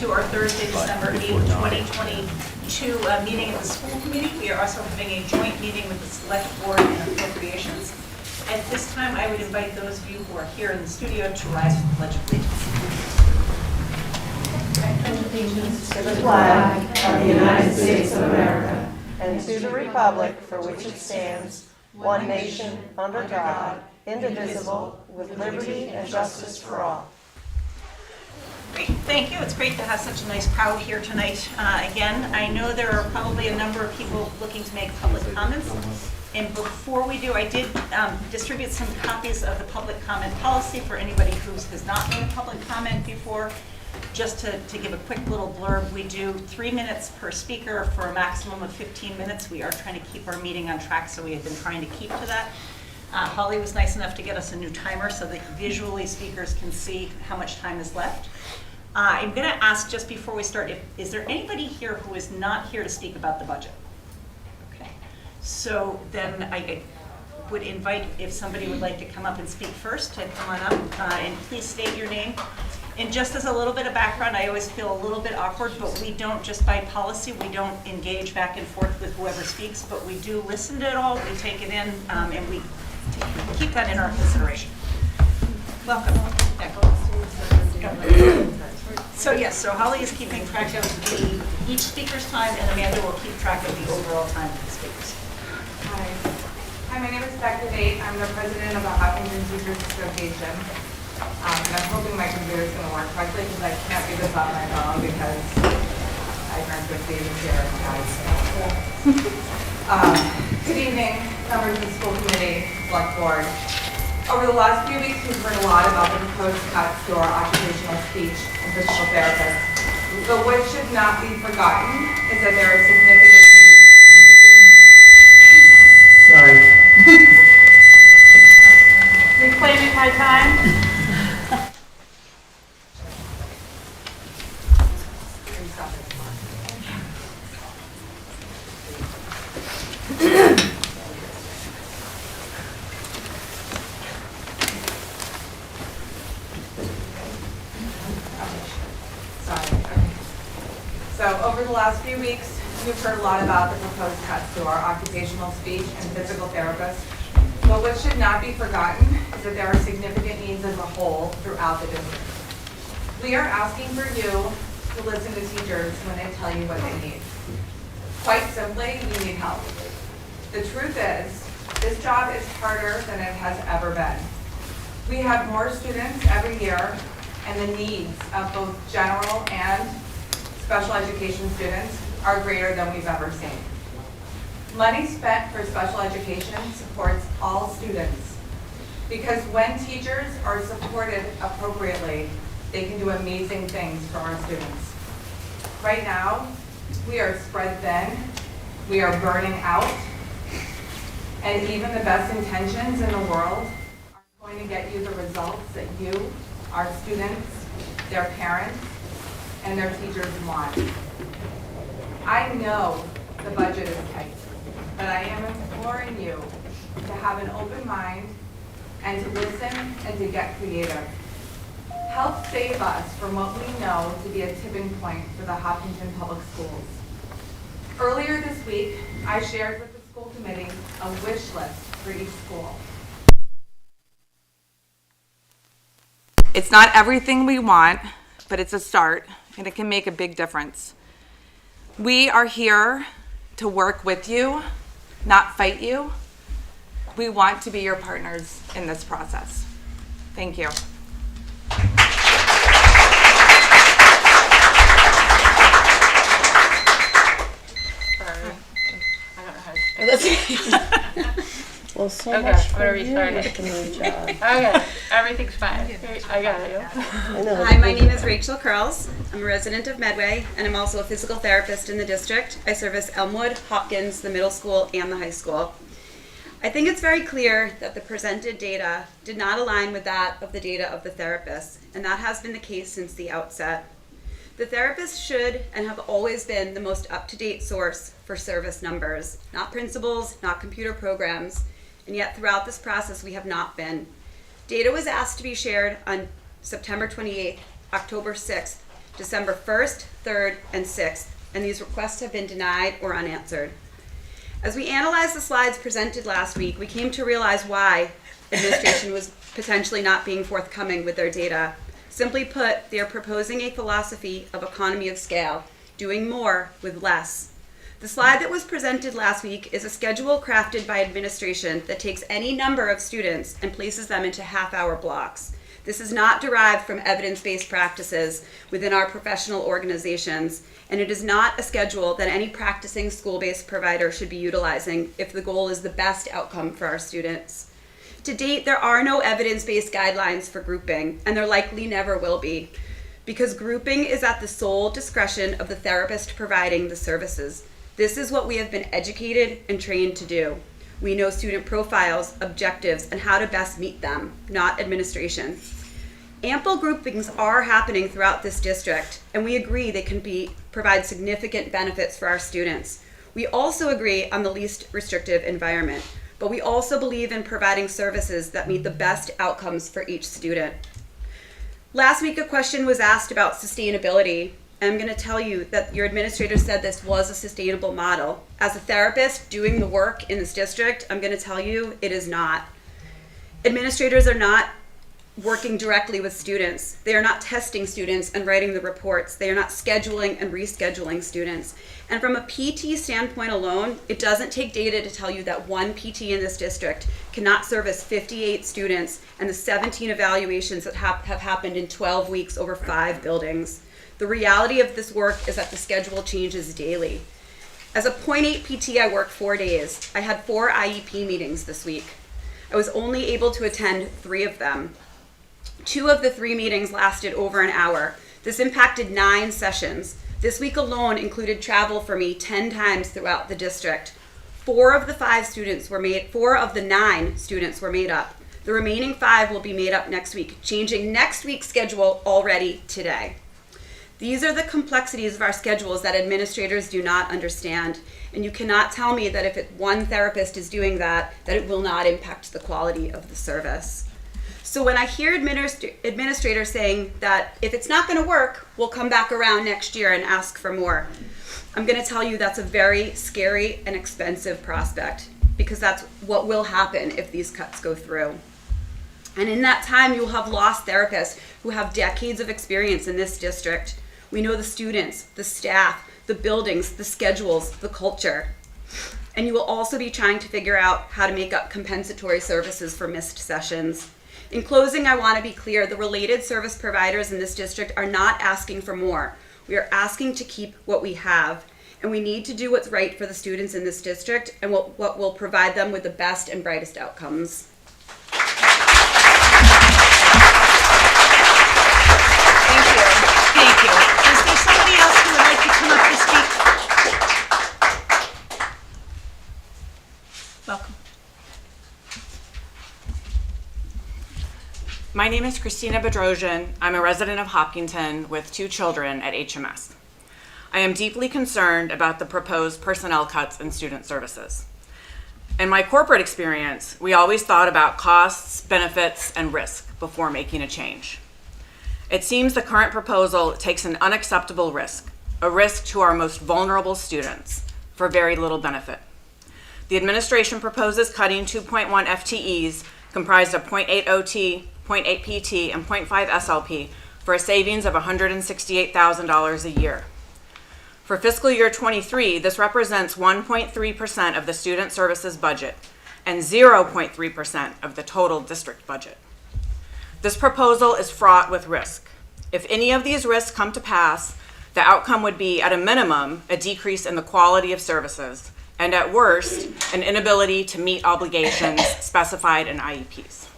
to our Thursday, December 8th, 2022 meeting of the school committee. We are also having a joint meeting with the select board and appropriations. At this time, I would invite those of you who are here in the studio to rise for the Pledge of Allegiance. To the flag of the United States of America and to the republic for which it stands, one nation, under God, indivisible, with liberty and justice for all. Great, thank you. It's great to have such a nice crowd here tonight. Again, I know there are probably a number of people looking to make public comments. And before we do, I did distribute some copies of the public comment policy for anybody who has not made a public comment before. Just to give a quick little blurb, we do 3 minutes per speaker for a maximum of 15 minutes. We are trying to keep our meeting on track, so we have been trying to keep to that. Holly was nice enough to get us a new timer so that visually speakers can see how much time is left. I'm going to ask just before we start, is there anybody here who is not here to speak about the budget? Okay. So then I would invite, if somebody would like to come up and speak first, to come on up and please state your name. And just as a little bit of background, I always feel a little bit awkward, but we don't, just by policy, we don't engage back and forth with whoever speaks, but we do listen to it all, we take it in, and we keep that in our consideration. Welcome. So yes, so Holly is keeping track of each speaker's time, and Amanda will keep track of the overall time of the speakers. Hi, my name is Becca Date. I'm the president of the Hopkinton Teachers Association. And I'm hoping my computer is going to work correctly because I can't do this on my phone because I turned 50 this year. Good evening, members of the school committee, select board. Over the last few weeks, we've heard a lot about the proposed cuts to our occupational speech and physical therapists. But what should not be forgotten is that there are significant needs. Sorry. Reclaiming my time. So over the last few weeks, we've heard a lot about the proposed cuts to our occupational speech and physical therapists. But what should not be forgotten is that there are significant needs as a whole throughout the district. We are asking for you to listen to teachers when they tell you what they need. Quite simply, we need help. The truth is, this job is harder than it has ever been. We have more students every year, and the needs of both general and special education students are greater than we've ever seen. Money spent for special education supports all students because when teachers are supported appropriately, they can do amazing things for our students. Right now, we are spread thin, we are burning out, and even the best intentions in the world aren't going to get you the results that you, our students, their parents, and their teachers want. I know the budget is tight, but I am imploring you to have an open mind and to listen and to get creative. Help save us from what we know to be a tipping point for the Hopkinton Public Schools. Earlier this week, I shared with the school committee a wish list for each school. It's not everything we want, but it's a start, and it can make a big difference. We are here to work with you, not fight you. We want to be your partners in this process. Thank you. Well, so Okay, much I'm for gonna you restart it. with the new job. Okay, everything's fine. I got you. I know. Hi, my name is Rachel Curls. I'm a resident of Medway, and I'm also a physical therapist in the district. I service Elmwood, Hopkins, the middle school, and the high school. I think it's very clear that the presented data did not align with that of the data of the therapists, and that has been the case since the outset. The therapists should and have always been the most up-to-date source for service numbers, not principals, not computer programs, and yet throughout this process we have not been. Data was asked to be shared on September 28th, October 6th, December 1st, 3rd, and 6th, and these requests have been denied or unanswered. As we analyzed the slides presented last week, we came to realize why administration was potentially not being forthcoming with their data. Simply put, they are proposing a philosophy of economy of scale, doing more with less. The slide that was presented last week is a schedule crafted by administration that takes any number of students and places them into half-hour blocks. This is not derived from evidence-based practices within our professional organizations, and it is not a schedule that any practicing school-based provider should be utilizing if the goal is the best outcome for our students. To date, there are no evidence-based guidelines for grouping, and there likely never will be, because grouping is at the sole discretion of the therapist providing the services. This is what we have been educated and trained to do. We know student profiles, objectives, and how to best meet them, not administration. Ample groupings are happening throughout this district, and we agree they can provide significant benefits for our students. We also agree on the least restrictive environment, but we also believe in providing services that meet the best outcomes for each student. Last week, a question was asked about sustainability. I'm going to tell you that your administrator said this was a sustainable model. As a therapist doing the work in this district, I'm going to tell you it is not. Administrators are not working directly with students. They are not testing students and writing the reports. They are not scheduling and rescheduling students. And from a PT standpoint alone, it doesn't take data to tell you that one PT in this district cannot service 58 students and the 17 evaluations that have happened in 12 weeks over 5 buildings. The reality of this work is that the schedule changes daily. As a .8 PT, I work 4 days. I had 4 IEP meetings this week. I was only able to attend 3 of them. 2 of the 3 meetings lasted over an hour. This impacted 9 sessions. This week alone included travel for me 10 times throughout the district. 4 of the 9 students were made up. The remaining 5 will be made up next week, changing next week's schedule already today. These are the complexities of our schedules that administrators do not understand, and you cannot tell me that if one therapist is doing that it will not impact the quality of the service. So when I hear administrators saying that if it's not going to work, we'll come back around next year and ask for more, I'm going to tell you that's a very scary and expensive prospect, because that's what will happen if these cuts go through. And in that time, you'll have lost therapists who have decades of experience in this district. We know the students, the staff, the buildings, the schedules, the culture. And you will also be trying to figure out how to make up compensatory services for missed sessions. In closing, I want to be clear, the related service providers in this district are not asking for more. We are asking to keep what we have, and we need to do what's right for the students in this district and what will provide them with the best and brightest outcomes. Thank you. Is there somebody else who would like to come up to speak? Welcome. My name is Christina Bedrosian. I'm a resident of Hopkinton with 2 children at HMS. I am deeply concerned about the proposed personnel cuts in student services. In my corporate experience, we always thought about costs, benefits, and risk before making a change. It seems the current proposal takes an unacceptable risk, a risk to our most vulnerable students, for very little benefit. The administration proposes cutting 2.1 FTEs comprised of 0.8 OT, 0.8 PT, and 0.5 SLP for a savings of $168,000 a year. For fiscal year 23, this represents 1.3% of the student services budget and 0.3% of the total district budget. This proposal is fraught with risk. If any of these risks come to pass, the outcome would be, at a minimum, a decrease in the quality of services, and at worst, an inability to meet obligations specified in IEPs.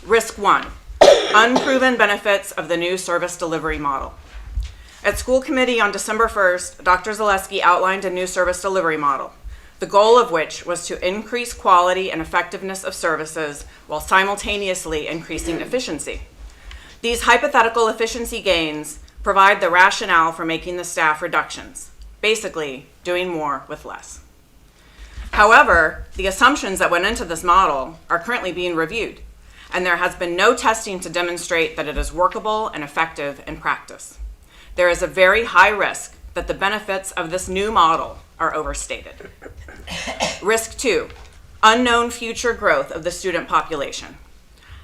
Risk 1, unproven benefits of the new service delivery model. At school committee on December 1st, Dr. Zaleski outlined a new service delivery model, the goal of which was to increase quality and effectiveness of services while simultaneously increasing efficiency. These hypothetical efficiency gains provide the rationale for making the staff reductions, basically doing more with less. However, the assumptions that went into this model are currently being reviewed, and there has been no testing to demonstrate that it is workable and effective in practice. there is a very high risk that the benefits of this new model are overstated. Risk 2, unknown future growth of the student population.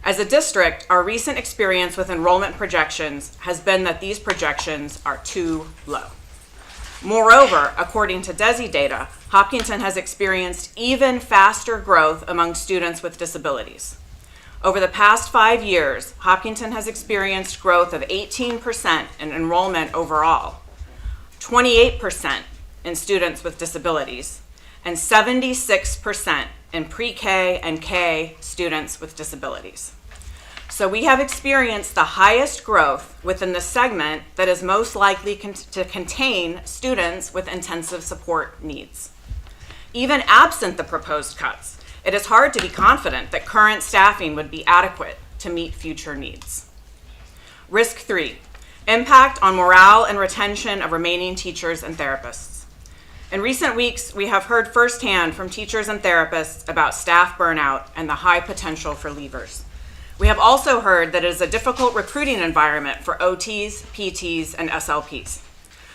As a district, our recent experience with enrollment projections has been that these projections are too low. Moreover, according to DESI data, Hopkinton has experienced even faster growth among students with disabilities. Over the past 5 years, Hopkinton has experienced growth of 18% in enrollment overall, 28% in students with disabilities, and 76% in pre-K and K students with disabilities. So we have experienced the highest growth within the segment that is most likely to contain students with intensive support needs. Even absent the proposed cuts, it is hard to be confident that current staffing would be adequate to meet future needs. Risk 3, impact on morale and retention of remaining teachers and therapists. In recent weeks, we have heard firsthand from teachers and therapists about staff burnout and the high potential for leavers. We have also heard that it is a difficult recruiting environment for OTs, PTs, and SLPs.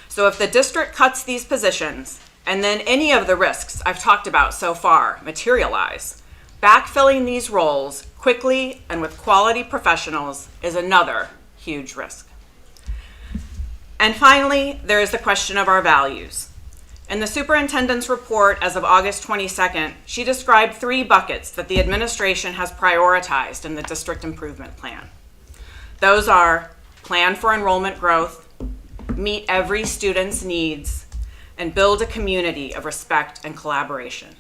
So if the district cuts these positions, and then any of the risks I've talked about so far materialize, backfilling these roles quickly and with quality professionals is another huge risk. And finally, there is the question of our values. In the superintendent's report as of August 22nd, she described 3 buckets that the administration has prioritized in the district improvement plan. Those are plan for enrollment growth, meet every student's needs, and build a community of respect and collaboration.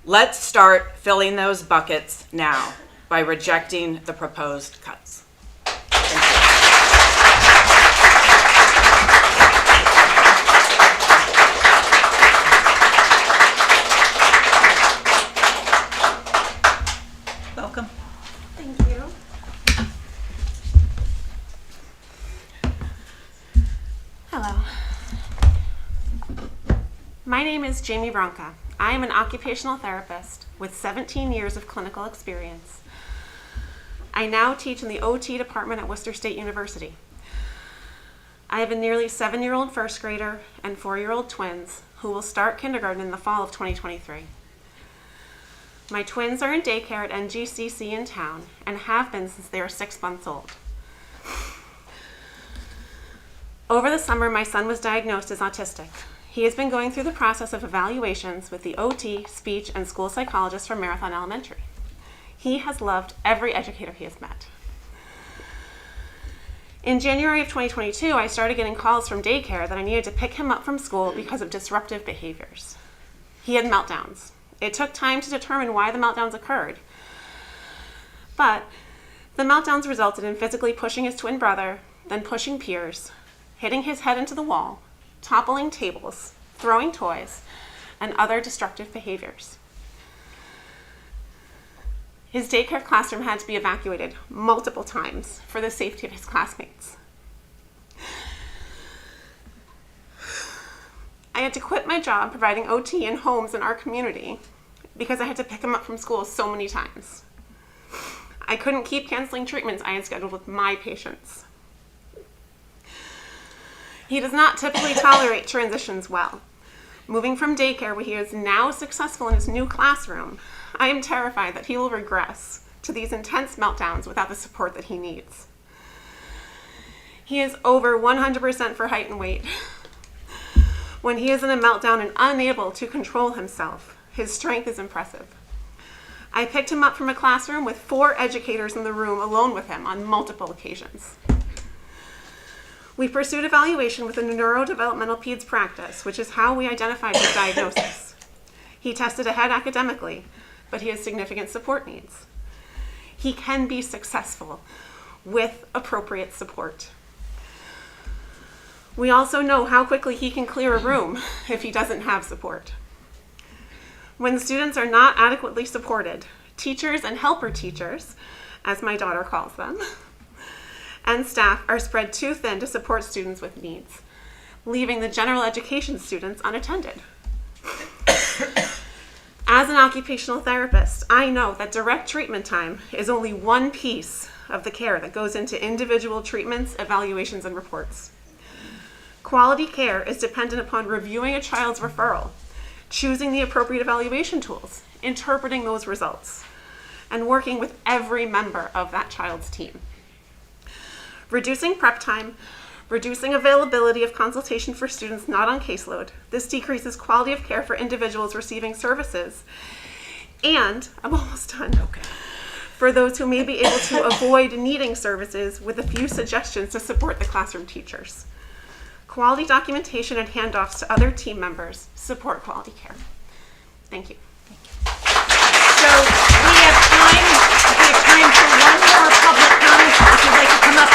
Let's start filling those buckets now by rejecting the proposed cuts. Welcome. Thank you. Hello. My name is Jamie Bronca. I am an occupational therapist with 17 years of clinical experience. I now teach in the OT department at Worcester State University. I have a nearly 7-year-old first grader and 4-year-old twins who will start kindergarten in the fall of 2023. My twins are in daycare at NGCC in town and have been since they are 6 months old. Over the summer, my son was diagnosed as autistic. He has been going through the process of evaluations with the OT, speech, and school psychologist from Marathon Elementary. He has loved every educator he has met. In January of 2022, I started getting calls from daycare that I needed to pick him up from school because of disruptive behaviors. He had meltdowns. It took time to determine why the meltdowns occurred, but the meltdowns resulted in physically pushing his twin brother, then pushing peers, hitting his head into the wall, toppling tables, throwing toys, and other destructive behaviors. His daycare classroom had to be evacuated multiple times for the safety of his classmates. I had to quit my job providing OT in homes in our community because I had to pick him up from school so many times. I couldn't keep canceling treatments I had scheduled with my patients. He does not typically tolerate transitions well. Moving from daycare, where he is now successful in his new classroom, I am terrified that he will regress to these intense meltdowns without the support that he needs. He is over 100% for height and weight. When he is in a meltdown and unable to control himself, his strength is impressive. I picked him up from a classroom with 4 educators in the room alone with him on multiple occasions. We pursued evaluation with a neurodevelopmental peds practice, which is how we identified his diagnosis. He tested ahead academically, but he has significant support needs. He can be successful with appropriate support. We also know how quickly he can clear a room if he doesn't have support. When students are not adequately supported, teachers and helper teachers, as my daughter calls them, and staff are spread too thin to support students with needs, leaving the general education students unattended. As an occupational therapist, I know that direct treatment time is only one piece of the care that goes into individual treatments, evaluations, and reports. Quality care is dependent upon reviewing a child's referral, choosing the appropriate evaluation tools, interpreting those results, and working with every member of that child's team. Reducing prep time, reducing availability of consultation for students not on caseload. This decreases quality of care for individuals receiving services. And, I'm almost done. Okay. For those who may be able to avoid needing services with a few suggestions to support the classroom teachers. Quality documentation and handoffs to other team members support quality care. Thank you. So we have time for one more public comment, if you'd like to come up.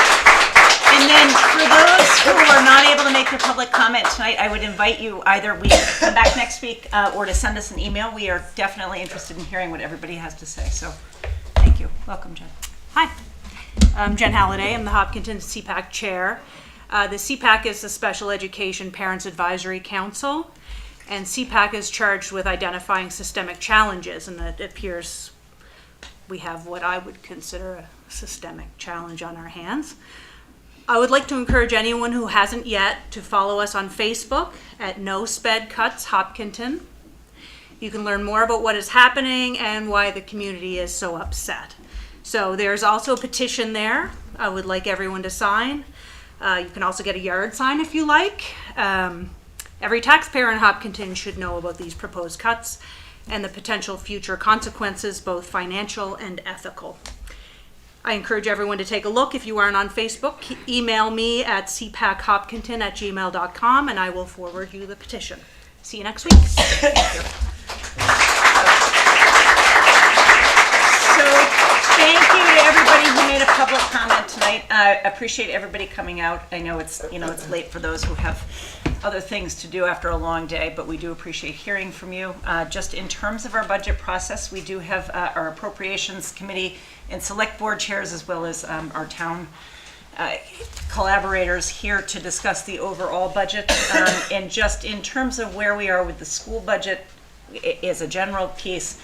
And then for those who are not able to make their public comment tonight, I would invite you either we come back next week or to send us an email. We are definitely interested in hearing what everybody has to say. So thank you. Welcome, Jen. Hi, I'm Jen Halliday. I'm the Hopkinton CPAC Chair. The CPAC is the Special Education Parents Advisory Council, and CPAC is charged with identifying systemic challenges, and it appears we have what I would consider a systemic challenge on our hands. I would like to encourage anyone who hasn't yet to follow us on Facebook at No Sped Cuts Hopkinton. You can learn more about what is happening and why the community is so upset. So there's also a petition there I would like everyone to sign. You can also get a yard sign if you like. Every taxpayer in Hopkinton should know about these proposed cuts and the potential future consequences, both financial and ethical. I encourage everyone to take a look. If you aren't on Facebook, email me at cpakhopkinton@gmail.com and I will forward you the petition. See you next week. Thank you. So thank you to everybody who made a public comment tonight. I appreciate everybody coming out. I know it's late for those who have other things to do after a long day, but we do appreciate hearing from you. Just in terms of our budget process, we do have our appropriations committee and select board chairs, as well as our town collaborators here to discuss the overall budget. And just in terms of where we are with the school budget is a general piece.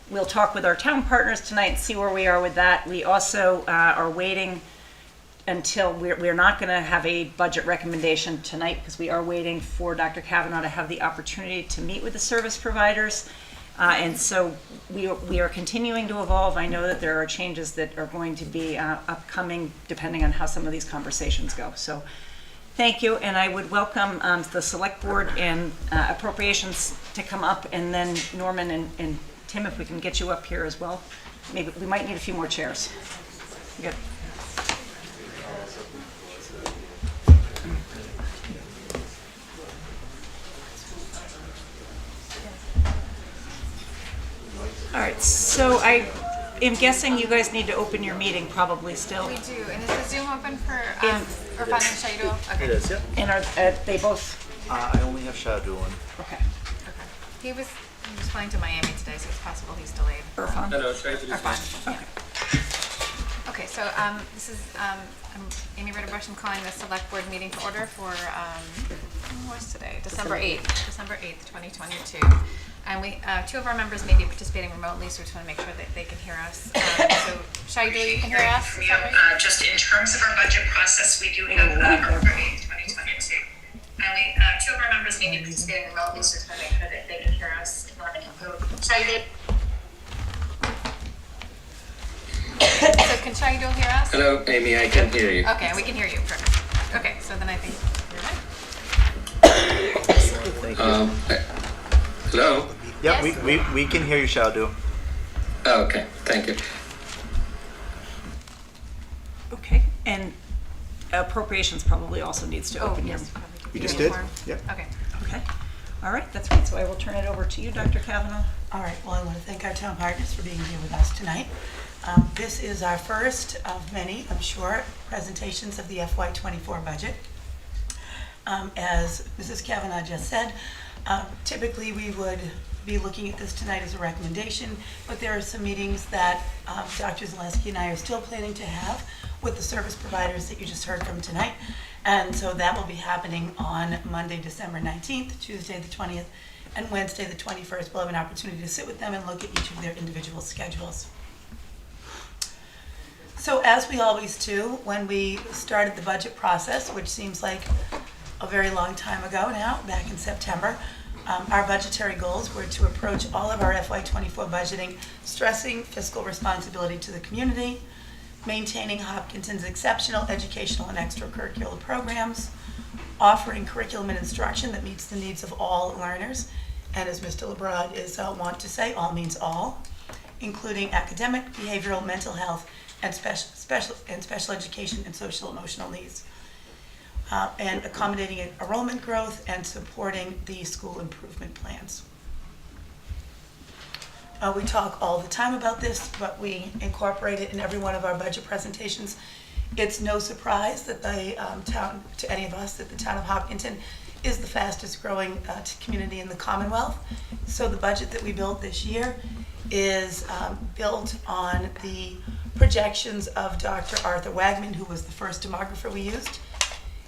We'll talk with our town partners tonight and see where we are with that. We also are waiting until we're not going to have a budget recommendation tonight because we are waiting for Dr. Kavanaugh to have the opportunity to meet with the service providers. And so we are continuing to evolve. I know that there are changes that are going to be upcoming depending on how some of these conversations go. So thank you, and I would welcome the select board and appropriations to come up, and then Norman and Tim, if we can get you up here as well. Maybe we might need a few more chairs. Good. All right, so I am guessing you guys need to open your meeting probably still. We do, and is the Zoom open for Irfan and Shaidu? Okay. It is, yeah. And are they both? I only have Shadu on. Okay. He was flying to Miami today, so it's possible he's delayed. Irfan? Hello, Shaidu. Irfan, yeah. Okay, so this is I'm Amy Ritterbush. I'm calling the select board meeting to order for what's today? December 8th, 2022. And we, two of our members may be participating remotely, so we just want to make sure that they can hear us. So, Shaidu, you can hear us? Just in terms of our budget process, we do have our 2022. And we, two of our members may be participating remotely, so just want to make sure that they can hear us. Shaidu. So can Shaidu hear us? Hello, Amy, I can hear you. Okay, we can hear you. Perfect. Okay, so then I think you're ready. Hello? Yeah, Yes. we can hear you, Shadu. Oh, okay, thank you. Okay, and appropriations probably also needs to open your. You just did? Form. Yep. Okay. Okay, all right, that's great. So I will turn it over to you, Dr. Kavanaugh. All right, well, I want to thank our town partners for being here with us tonight. This is our first of many, I'm sure, presentations of the FY24 budget. As Mrs. Kavanaugh just said, typically we would be looking at this tonight as a recommendation, but there are some meetings that Dr. Zaleski and I are still planning to have with the service providers that you just heard from tonight. And so that will be happening on Monday, December 19th, Tuesday the 20th, and Wednesday the 21st. We'll have an opportunity to sit with them and look at each of their individual schedules. So as we always do, when we started the budget process, which seems like a very long time ago now, back in September. Our budgetary goals were to approach all of our FY24 budgeting, stressing fiscal responsibility to the community, maintaining Hopkinton's exceptional educational and extracurricular programs, offering curriculum and instruction that meets the needs of all learners, and as Mr. Lebrad is wont to say, all means all, including academic, behavioral, mental health, and special education and social emotional needs, and accommodating enrollment growth and supporting the school improvement plans. We talk all the time about this, but we incorporate it in every one of our budget presentations. It's no surprise that the town, to any of us, that the town of Hopkinton is the fastest growing community in the Commonwealth. So the budget that we built this year is built on the projections of Dr. Arthur Wagman, who was the first demographer we used.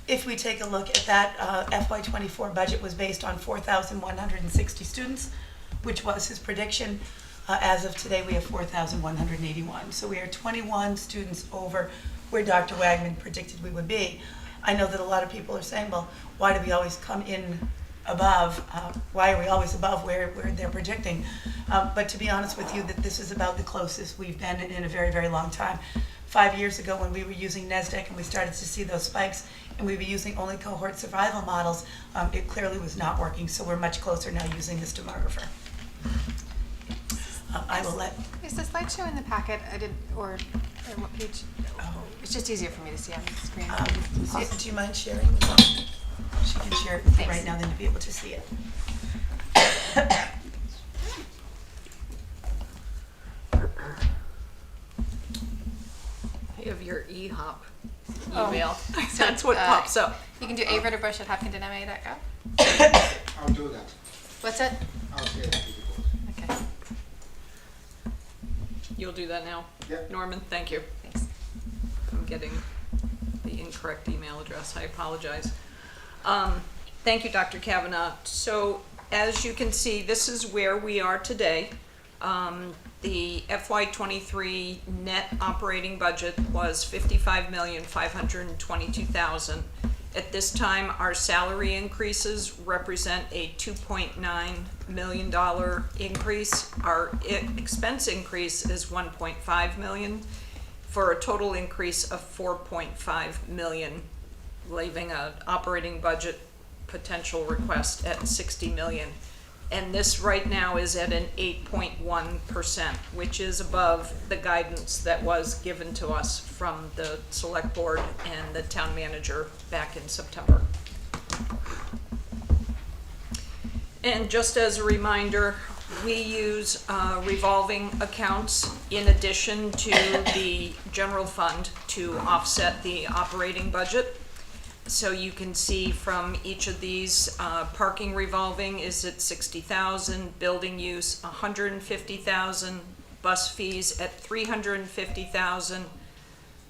If we take a look at that, FY24 budget was based on 4,160 students, which was his prediction. As of today, we have 4,181. So we are 21 students over where Dr. Wagman predicted we would be. I know that a lot of people are saying, well, why do we always come in above? Why are we always above where they're predicting? But to be honest with you, that this is about the closest we've been in a very, very long time. 5 years ago, when we were using NESDEC and we started to see those spikes, and we were using only cohort survival models, it clearly was not working. So we're much closer now using this demographer. I will let. Is the slideshow in the packet? Or what page? Oh, it's just easier for me to see on the screen. Do you mind sharing? She can share it with you right now, then to be able to see it. I have your e-hop email. That's what pops up. You can do aritterbush@hopkintonma.gov. I'll do that. What's it? I'll say that to the board. Okay. You'll do that now? Yep. Norman, thank you. Thanks. I'm getting the incorrect email address. I apologize. Thank you, Dr. Kavanaugh. So as you can see, this is where we are today. The FY23 net operating budget was $55,522,000. At this time, our salary increases represent a $2.9 million increase. Our expense increase is $1.5 million, for a total increase of $4.5 million, leaving an operating budget potential request at $60 million. And this right now is at an 8.1%, which is above the guidance that was given to us from the select board and the town manager back in September. And just as a reminder, we use revolving accounts in addition to the general fund to offset the operating budget. So you can see from each of these, parking revolving is at $60,000, building use $150,000, bus fees at $350,000,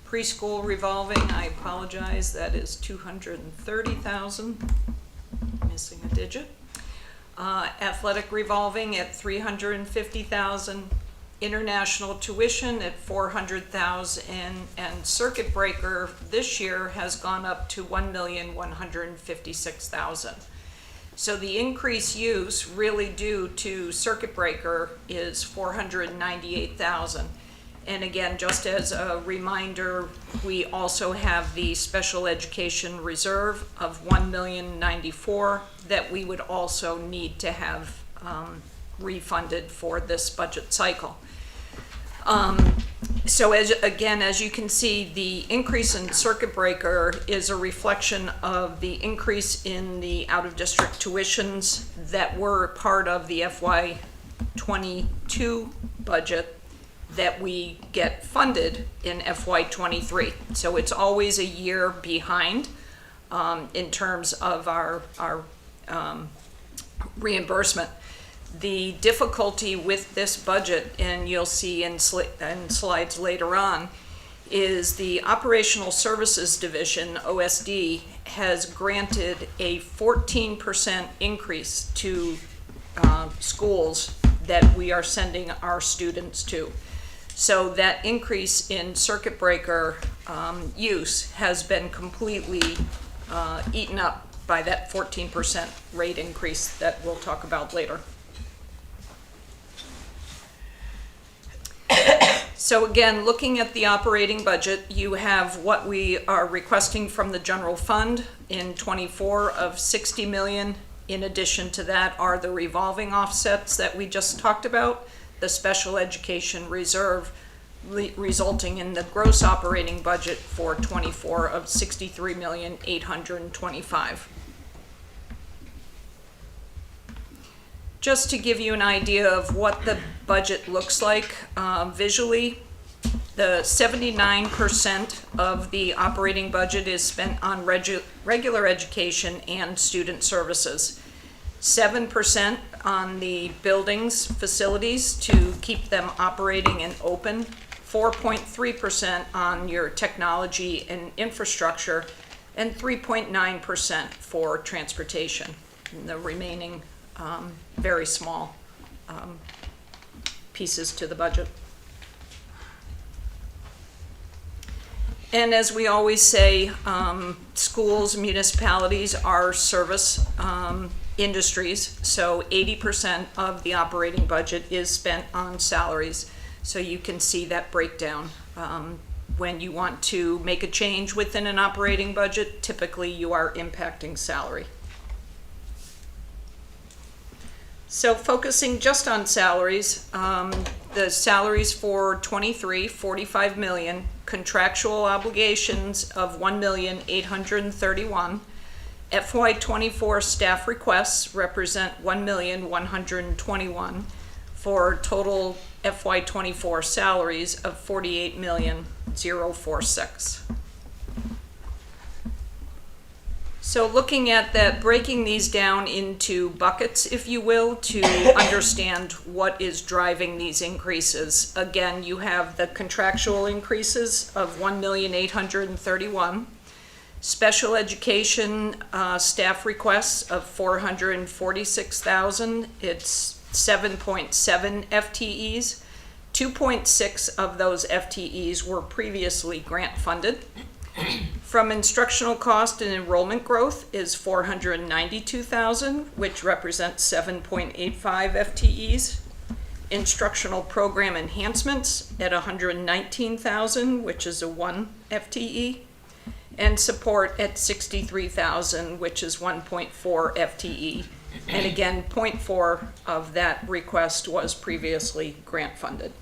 preschool revolving, I apologize, that is $230,000, missing a digit. Athletic revolving at $350,000, international tuition at $400,000, and circuit breaker this year has gone up to $1,156,000. So the increased use really due to circuit breaker is $498,000. And again, just as a reminder, we also have the special education reserve of $1,094,000 that we would also need to have refunded for this budget cycle. So as you can see, the increase in circuit breaker is a reflection of the increase in the out-of-district tuitions that were part of the FY22 budget that we get funded in FY23. So it's always a year behind in terms of our reimbursement. The difficulty with this budget, and you'll see in slides later on, is the Operational Services Division, OSD, has granted a 14% increase to schools that we are sending our students to. So that increase in circuit breaker use has been completely eaten up by that 14% rate increase that we'll talk about later. So again, looking at the operating budget, you have what we are requesting from the general fund in '24 of 60 million. In addition to that are the revolving offsets that we just talked about, the special education reserve, resulting in the gross operating budget for '24 of 63,825,000. Just to give you an idea of what the budget looks like visually, the 79% of the operating budget is spent on regular education and student services. 7% on the buildings, facilities to keep them operating and open. 4.3% on your technology and infrastructure, and 3.9% for transportation. And the remaining very small pieces to the budget. And as we always say, schools, municipalities are service industries, so 80% of the operating budget is spent on salaries. So you can see that breakdown. When you want to make a change within an operating budget, typically you are impacting salary. So focusing just on salaries, the salaries for '23, 45 million, contractual obligations of 1,831,000. FY24 staff requests represent 1,121,000 for total FY24 salaries of 48,046,000. So looking at that, breaking these down into buckets, if you will, to understand what is driving these increases. Again, you have the contractual increases of 1,831,000. Special education staff requests of 446,000. It's 7.7 FTEs. 2.6 of those FTEs were previously grant funded. From instructional cost and enrollment growth is 492,000, which represents 7.85 FTEs. Instructional program enhancements at 119,000, which is a 1 FTE. And support at 63,000, which is 1.4 FTE. And again, 0.4 of that request was previously grant funded.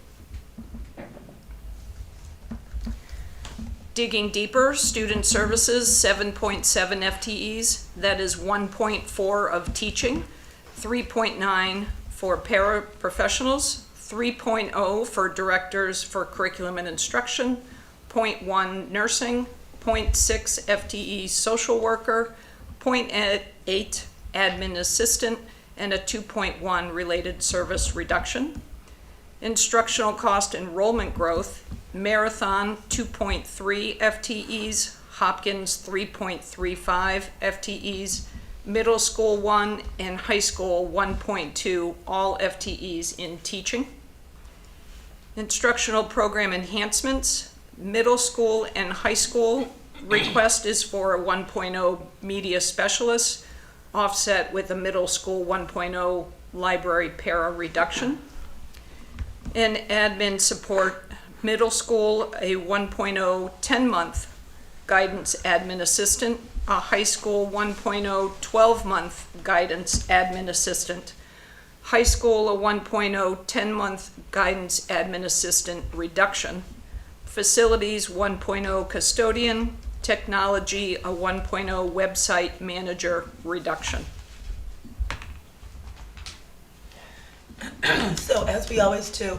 Digging deeper, student services, 7.7 FTEs. That is 1.4 of teaching, 3.9 for paraprofessionals, 3.0 for directors for curriculum and instruction, 0.1 nursing, 0.6 FTE social worker, 0.8 admin assistant, and a 2.1 related service reduction. Instructional cost enrollment growth, Marathon 2.3 FTEs, Hopkins 3.35 FTEs, middle school 1 and high school 1.2, all FTEs in teaching. Instructional program enhancements, middle school and high school request is for a 1.0 media specialist, offset with a middle school 1.0 library para reduction. And admin support, middle school a 1.0 10-month guidance admin assistant, a high school 1.0 12-month guidance admin assistant, high school a 1.0 10-month guidance admin assistant reduction, facilities 1.0 custodian, technology a 1.0 website manager reduction. So as we always do,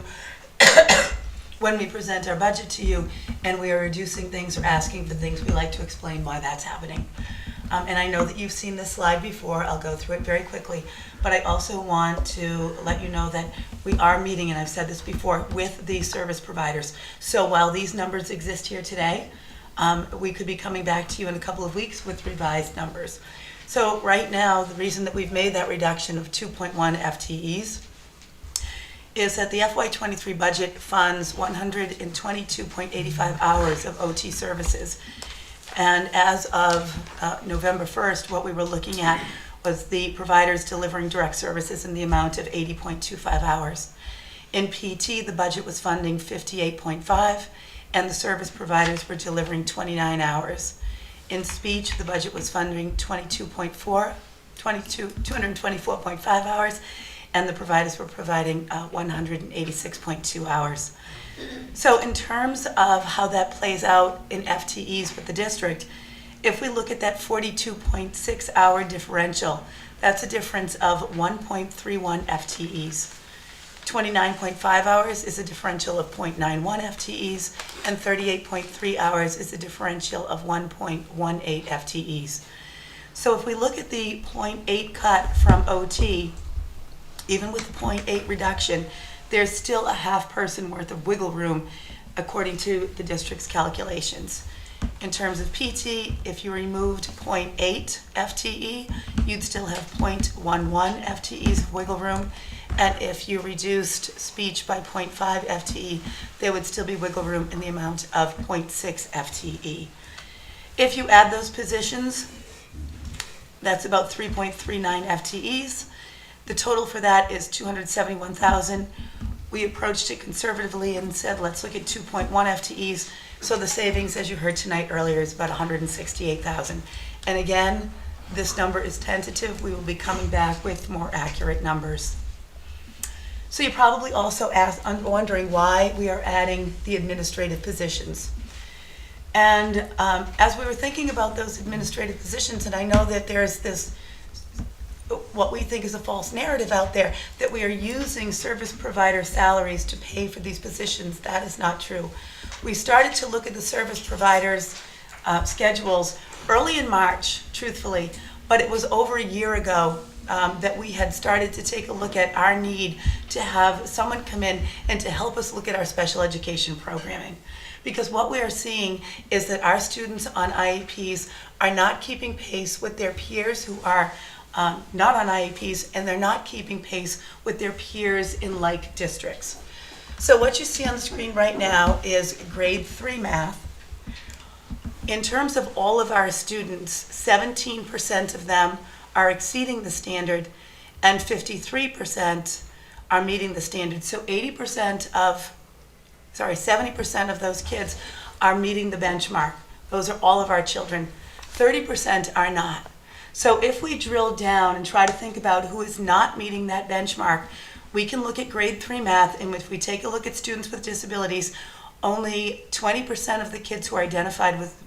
when we present our budget to you and we are reducing things or asking for things, we like to explain why that's happening. And I know that you've seen this slide before. I'll go through it very quickly. But I also want to let you know that we are meeting, and I've said this before, with the service providers. So while these numbers exist here today, we could be coming back to you in a couple of weeks with revised numbers. So right now, the reason that we've made that reduction of 2.1 FTEs is that the FY23 budget funds 122.85 hours of OT services. And as of November 1st, what we were looking at was the providers delivering direct services in the amount of 80.25 hours. In PT, the budget was funding 58.5, and the service providers were delivering 29 hours. In speech, the budget was funding 224.5 hours, and the providers were providing 186.2 hours. So in terms of how that plays out in FTEs with the district, if we look at that 42.6 hour differential, that's a difference of 1.31 FTEs. 29.5 hours is a differential of 0.91 FTEs, and 38.3 hours is a differential of 1.18 FTEs. So if we look at the 0.8 cut from OT, even with the 0.8 reduction, there's still a half person worth of wiggle room according to the district's calculations. In terms of PT, if you removed 0.8 FTE, you'd still have 0.11 FTEs of wiggle room. And if you reduced speech by 0.5 FTE, there would still be wiggle room in the amount of 0.6 FTE. If you add those positions, that's about 3.39 FTEs. The total for that is 271,000. We approached it conservatively and said, let's look at 2.1 FTEs. So the savings, as you heard tonight earlier, is about 168,000. And again, this number is tentative. We will be coming back with more accurate numbers. So you're probably also wondering why we are adding the administrative positions. And as we were thinking about those administrative positions, and I know that there's this, what we think is a false narrative out there, that we are using service provider salaries to pay for these positions. That is not true. We started to look at the service providers' schedules early in March, truthfully, but it was over a year ago that we had started to take a look at our need to have someone come in and to help us look at our special education programming. Because what we are seeing is that our students on IEPs are not keeping pace with their peers who are not on IEPs, and they're not keeping pace with their peers in like districts. So what you see on the screen right now is grade 3 math. In terms of all of our students, 17% of them are exceeding the standard, and 53% are meeting the standard. So 70% of those kids are meeting the benchmark. Those are all of our children. 30% are not. So if we drill down and try to think about who is not meeting that benchmark, we can look at grade 3 math, and if we take a look at students with disabilities, only 20% of the kids who are identified with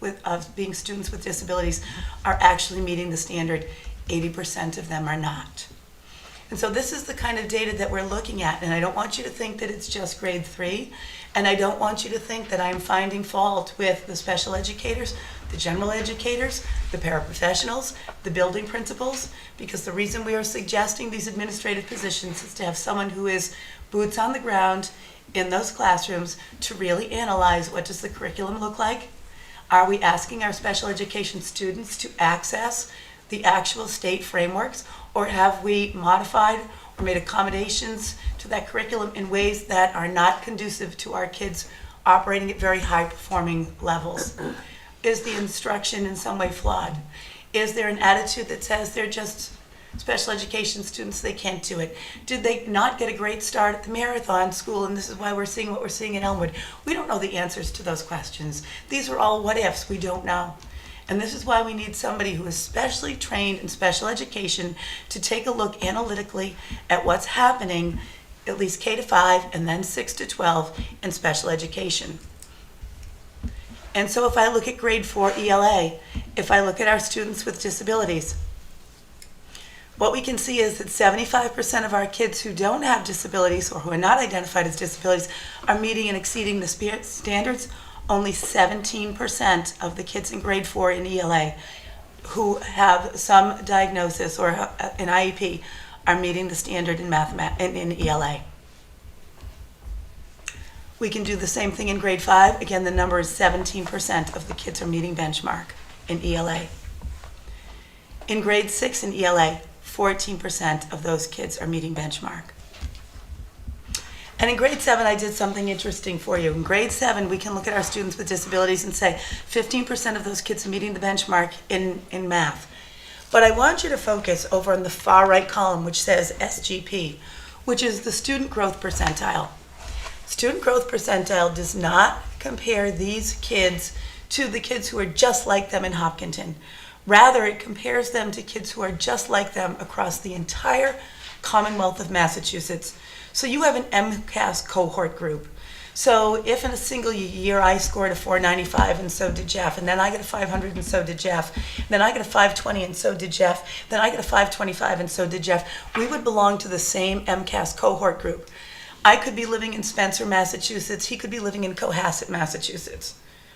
being students with disabilities are actually meeting the standard. 80% of them are not. And so this is the kind of data that we're looking at, and I don't want you to think that it's just grade 3, and I don't want you to think that I'm finding fault with the special educators, the general educators, the paraprofessionals, the building principals, because the reason we are suggesting these administrative positions is to have someone who is boots on the ground in those classrooms to really analyze what does the curriculum look like. Are we asking our special education students to access the actual state frameworks, or have we modified or made accommodations to that curriculum in ways that are not conducive to our kids operating at very high performing levels? Is the instruction in some way flawed? Is there an attitude that says they're just special education students, they can't do it? Did they not get a great start at the marathon school, and this is why we're seeing what we're seeing in Elmwood? We don't know the answers to those questions. These are all what ifs, we don't know. And this is why we need somebody who is specially trained in special education to take a look analytically at what's happening, at least K to 5 and then 6 to 12 in special education. And so if I look at grade 4 ELA, if I look at our students with disabilities, what we can see is that 75% of our kids who don't have disabilities or who are not identified as disabilities are meeting and exceeding the standards. Only 17% of the kids in grade 4 in ELA who have some diagnosis or an IEP are meeting the standard in ELA. We can do the same thing in grade 5. Again, the number is 17% of the kids are meeting benchmark in ELA. In grade 6 in ELA, 14% of those kids are meeting benchmark. And in grade 7, I did something interesting for you. In grade 7, we can look at our students with disabilities and say 15% of those kids are meeting the benchmark in math. But I want you to focus over on the far right column, which says SGP, which is the student growth percentile. Student growth percentile does not compare these kids to the kids who are just like them in Hopkinton. Rather, it compares them to kids who are just like them across the entire Commonwealth of Massachusetts. So you have an MCAS cohort group. So if in a single year I scored a 495 and so did Jeff, and then I get a 500 and so did Jeff, then I get a 520 and so did Jeff, then I get a 525 and so did Jeff, we would belong to the same MCAS cohort group. I could be living in Spencer, Massachusetts, he could be living in Cohasset, Massachusetts,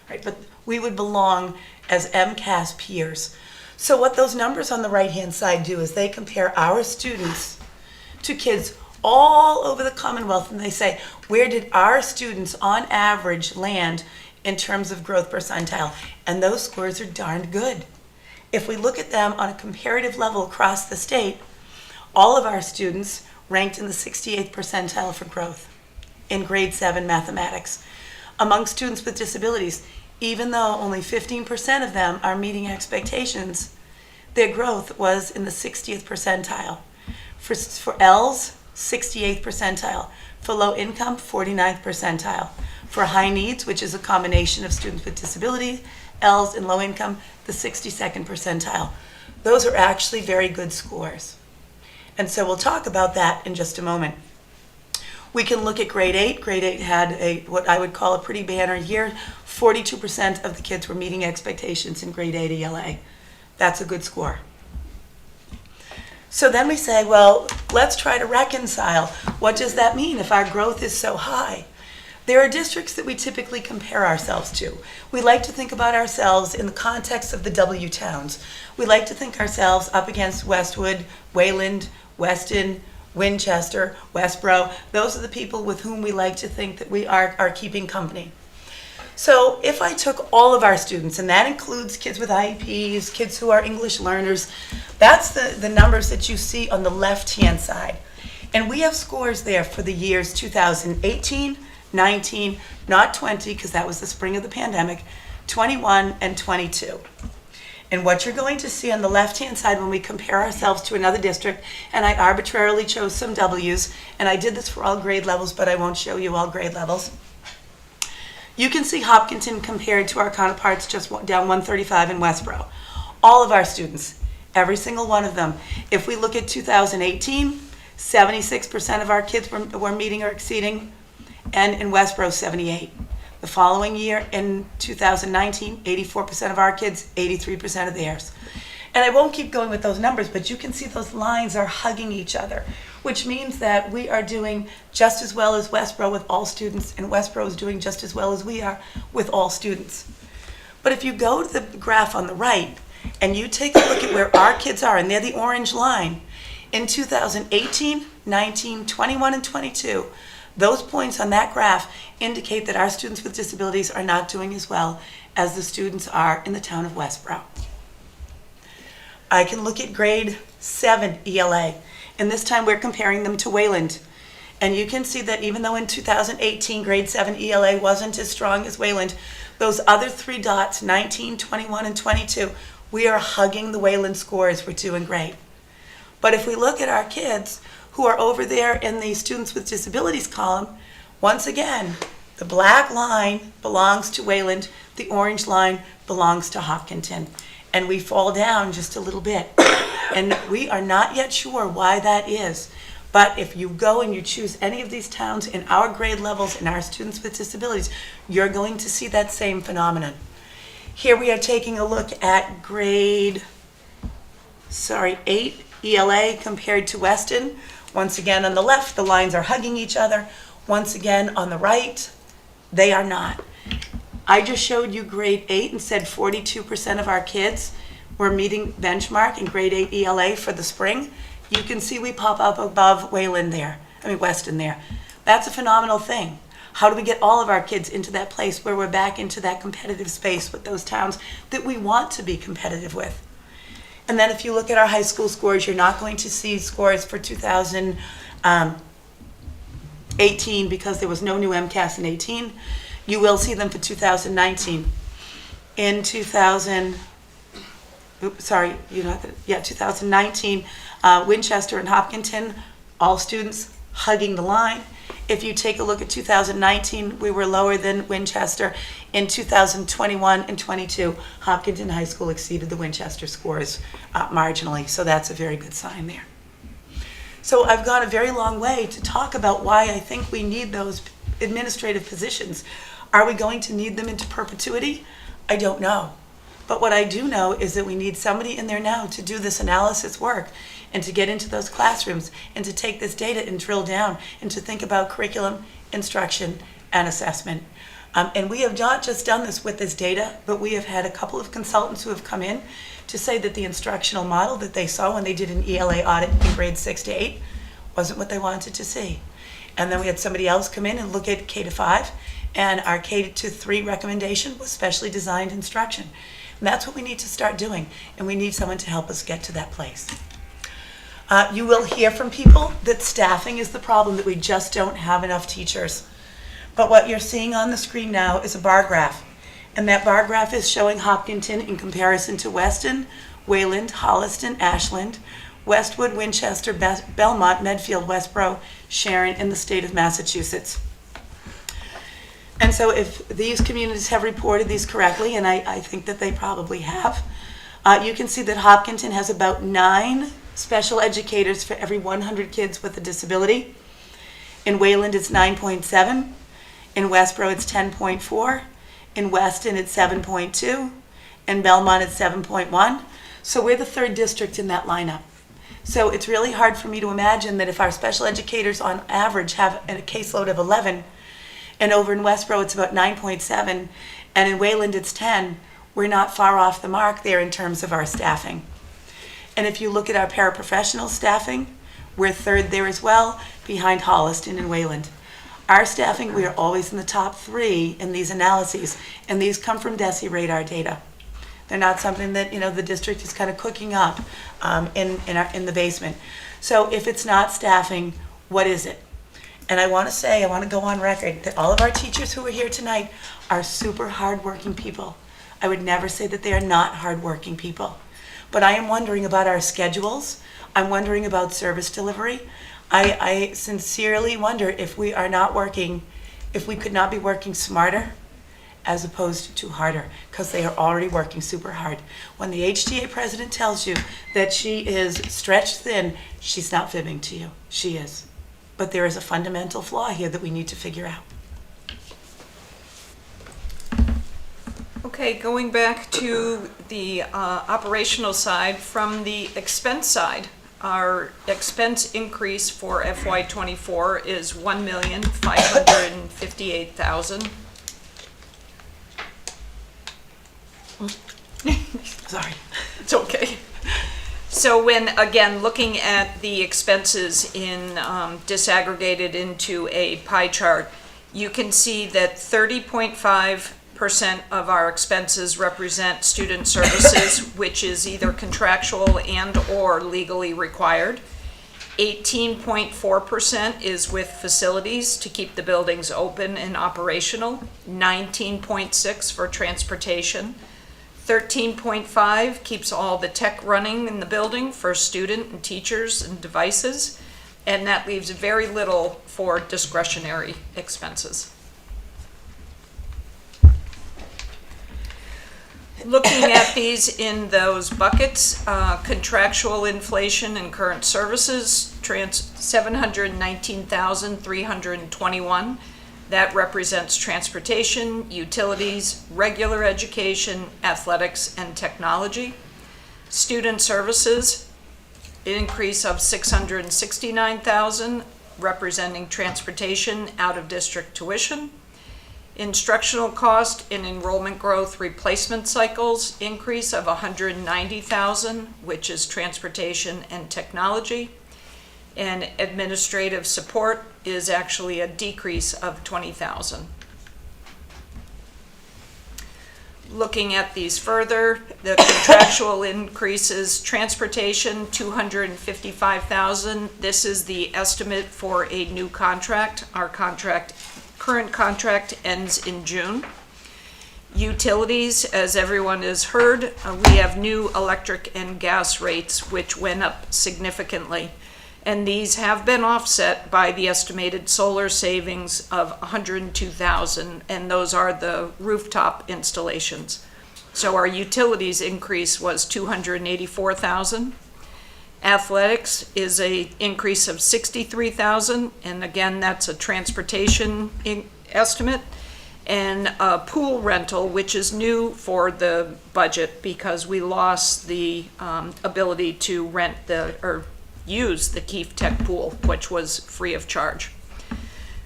right? But we would belong as MCAS peers. So what those numbers on the right-hand side do is they compare our students to kids all over the Commonwealth, and they say, where did our students on average land in terms of growth percentile? And those scores are darned good. If we look at them on a comparative level across the state, all of our students ranked in the 68th percentile for growth in grade 7 mathematics. Among students with disabilities, even though only 15% of them are meeting expectations, their growth was in the 60th percentile. For L's, 68th percentile. For low income, 49th percentile. For high needs, which is a combination of students with disabilities, L's and low income, the 62nd percentile. Those are actually very good scores. And so we'll talk about that in just a moment. We can look at grade 8. Grade 8 had what I would call a pretty banner year. 42% of the kids were meeting expectations in grade 8 ELA. That's a good score. So then we say, well, let's try to reconcile. What does that mean if our growth is so high? There are districts that we typically compare ourselves to. We like to think about ourselves in the context of the W towns. We like to think ourselves up against Westwood, Wayland, Weston, Winchester, Westboro. Those are the people with whom we like to think that we are keeping company. So if I took all of our students, and that includes kids with IEPs, kids who are English learners, that's the numbers that you see on the left-hand side. And we have scores there for the years 2018, 19, not 20, because that was the spring of the pandemic, 21 and 22. And what you're going to see on the left-hand side when we compare ourselves to another district, and I arbitrarily chose some W's, and I did this for all grade levels, but I won't show you all grade levels. You can see Hopkinton compared to our counterparts just down 135 in Westboro. All of our students, every single one of them. If we look at 2018, 76% of our kids were meeting or exceeding, and in Westboro, 78. The following year, in 2019, 84% of our kids, 83% of theirs. And I won't keep going with those numbers, but you can see those lines are hugging each other, which means that we are doing just as well as Westboro with all students, and Westboro is doing just as well as we are with all students. But if you go to the graph on the right, and you take a look at where our kids are, and they're the orange line, in 2018, 19, 21, and 22, those points on that graph indicate that our students with disabilities are not doing as well as the students are in the town of Westboro. I can look at grade 7 ELA, and this time we're comparing them to Wayland. And you can see that even though in 2018 grade 7 ELA wasn't as strong as Wayland, those other three dots, 19, 21, and 22, we are hugging the Wayland scores. We're doing great. But if we look at our kids who are over there in the students with disabilities column, once again, the black line belongs to Wayland, the orange line belongs to Hopkinton. And we fall down just a little bit. And we are not yet sure why that is. But if you go and you choose any of these towns in our grade levels and our students with disabilities, you're going to see that same phenomenon. Here we are taking a look at grade 8 ELA compared to Weston. Once again, on the left, the lines are hugging each other. Once again, on the right, they are not. I just showed you grade 8 and said 42% of our kids were meeting benchmark in grade 8 ELA for the spring. You can see we pop up above Weston there. That's a phenomenal thing. How do we get all of our kids into that place where we're back into that competitive space with those towns that we want to be competitive with? And then if you look at our high school scores, you're not going to see scores for 2018 18 because there was no new MCAS in 18. You will see them for 2019. In 2019, Winchester and Hopkinton, all students hugging the line. If you take a look at 2019, we were lower than Winchester. In 2021 and 22, Hopkinton High School exceeded the Winchester scores marginally, so that's a very good sign there. So I've gone a very long way to talk about why I think we need those administrative positions. Are we going to need them into perpetuity? I don't know. But what I do know is that we need somebody in there now to do this analysis work and to get into those classrooms and to take this data and drill down and to think about curriculum, instruction, and assessment. And we have not just done this with this data, but we have had a couple of consultants who have come in to say that the instructional model that they saw when they did an ELA audit in grades 6 to 8 wasn't what they wanted to see. And then we had somebody else come in and look at K to 5, and our K to 3 recommendation was specially designed instruction. And that's what we need to start doing, and we need someone to help us get to that place. You will hear from people that staffing is the problem, that we just don't have enough teachers. But what you're seeing on the screen now is a bar graph. And that bar graph is showing Hopkinton in comparison to Weston, Wayland, Holliston, Ashland, Westwood, Winchester, Belmont, Medfield, Westboro, Sharon, and the state of Massachusetts. And so if these communities have reported these correctly, and I think that they probably have, you can see that Hopkinton has about 9 special educators for every 100 kids with a disability. In Wayland, it's 9.7. In Westboro, it's 10.4. In Weston, it's 7.2. In Belmont, it's 7.1. So we're the 3rd district in that lineup. So it's really hard for me to imagine that if our special educators on average have a caseload of 11, and over in Westboro it's about 9.7, and in Wayland it's 10, we're not far off the mark there in terms of our staffing. And if you look at our paraprofessional staffing, we're 3rd there as well, behind Holliston and Wayland. Our staffing, we are always in the top 3 in these analyses, and these come from DESI radar data. They're not something that, the district is kind of cooking up in the basement. So if it's not staffing, what is it? And I want to go on record that all of our teachers who are here tonight are super hardworking people. I would never say that they are not hardworking people. But I am wondering about our schedules. I'm wondering about service delivery. I sincerely wonder if we are not working, if we could not be working smarter as opposed to harder, because they are already working super hard. When the HTA president tells you that she is stretched thin, she's not fibbing to you. She is. But there is a fundamental flaw here that we need to figure out. Okay, going back to the operational side, from the expense side, our expense increase for FY24 is $1,558,000. Sorry. It's okay. So when, again, looking at the expenses in disaggregated into a pie chart, you can see that 30.5% of our expenses represent student services, which is either contractual and or legally required. 18.4% is with facilities to keep the buildings open and operational. 19.6% for transportation. 13.5% keeps all the tech running in the building for student and teachers and devices, and that leaves very little for discretionary expenses. Looking at these in those buckets, contractual inflation and current services, $719,321. That represents transportation, utilities, regular education, athletics, and technology. Student services, an increase of $669,000, representing transportation, out-of-district tuition. Instructional cost and enrollment growth replacement cycles, increase of $190,000, which is transportation and technology. And administrative support is actually a decrease of $20,000. Looking at these further, the contractual increases, transportation, $255,000. This is the estimate for a new contract. Our current contract ends in June. Utilities, as everyone has heard, we have new electric and gas rates which went up significantly. And these have been offset by the estimated solar savings of $102,000, and those are the rooftop installations. So our utilities increase was $284,000. Athletics is an increase of $63,000, and again, that's a transportation estimate. And pool rental, which is new for the budget because we lost the ability to rent use the Keefe Tech pool, which was free of charge.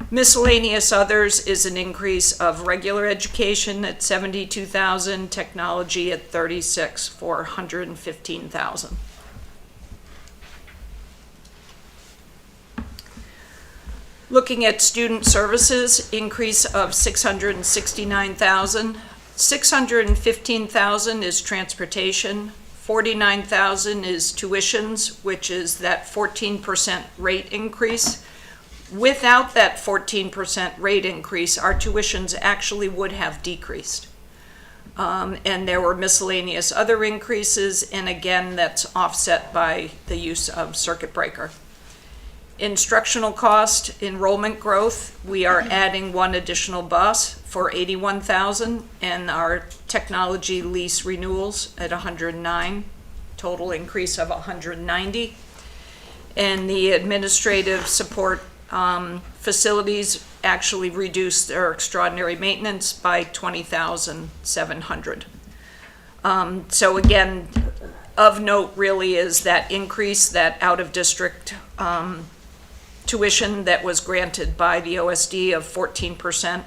Miscellaneous others is an increase of regular education at $72,000, technology at $36,000 for $115,000. Looking at student services, increase of $669,000. $615,000 is transportation. $49,000 is tuitions, which is that 14% rate increase. Without that 14% rate increase, our tuitions actually would have decreased. And there were miscellaneous other increases, and again, that's offset by the use of circuit breaker. Instructional cost, enrollment growth, we are adding one additional bus for $81,000, and our technology lease renewals at $109,000, total increase of $190,000. And the administrative support facilities actually reduced their extraordinary maintenance by $20,700. So again, of note really is that increase, that out-of-district tuition that was granted by the OSD of 14%,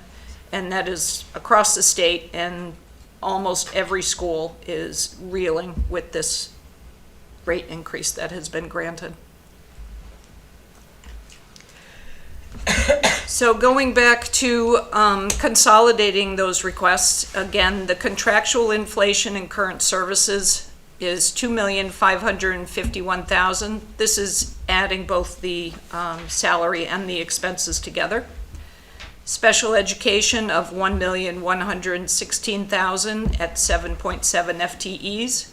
and that is across the state, and almost every school is reeling with this rate increase that has been granted. So going back to consolidating those requests, again, the contractual inflation in current services is $2,551,000. This is adding both the salary and the expenses together. Special education of $1,116,000 at 7.7 FTEs.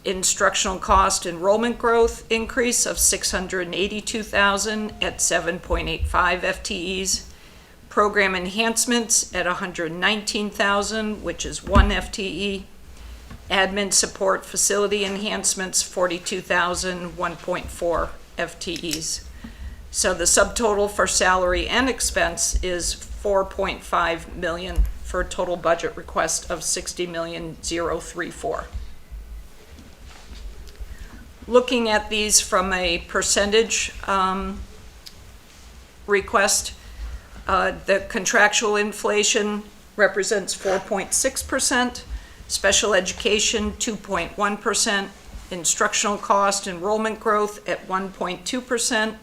Instructional cost enrollment growth increase of $682,000 at 7.85 FTEs. Program enhancements at $119,000, which is 1 FTE. Admin support facility enhancements, $42,000, 1.4 FTEs. So the subtotal for salary and expense is $4.5 million for a total budget request of $60,034,000. Looking at these from a percentage request, the contractual inflation represents 4.6%. Special education, 2.1%, instructional cost enrollment growth at 1.2%,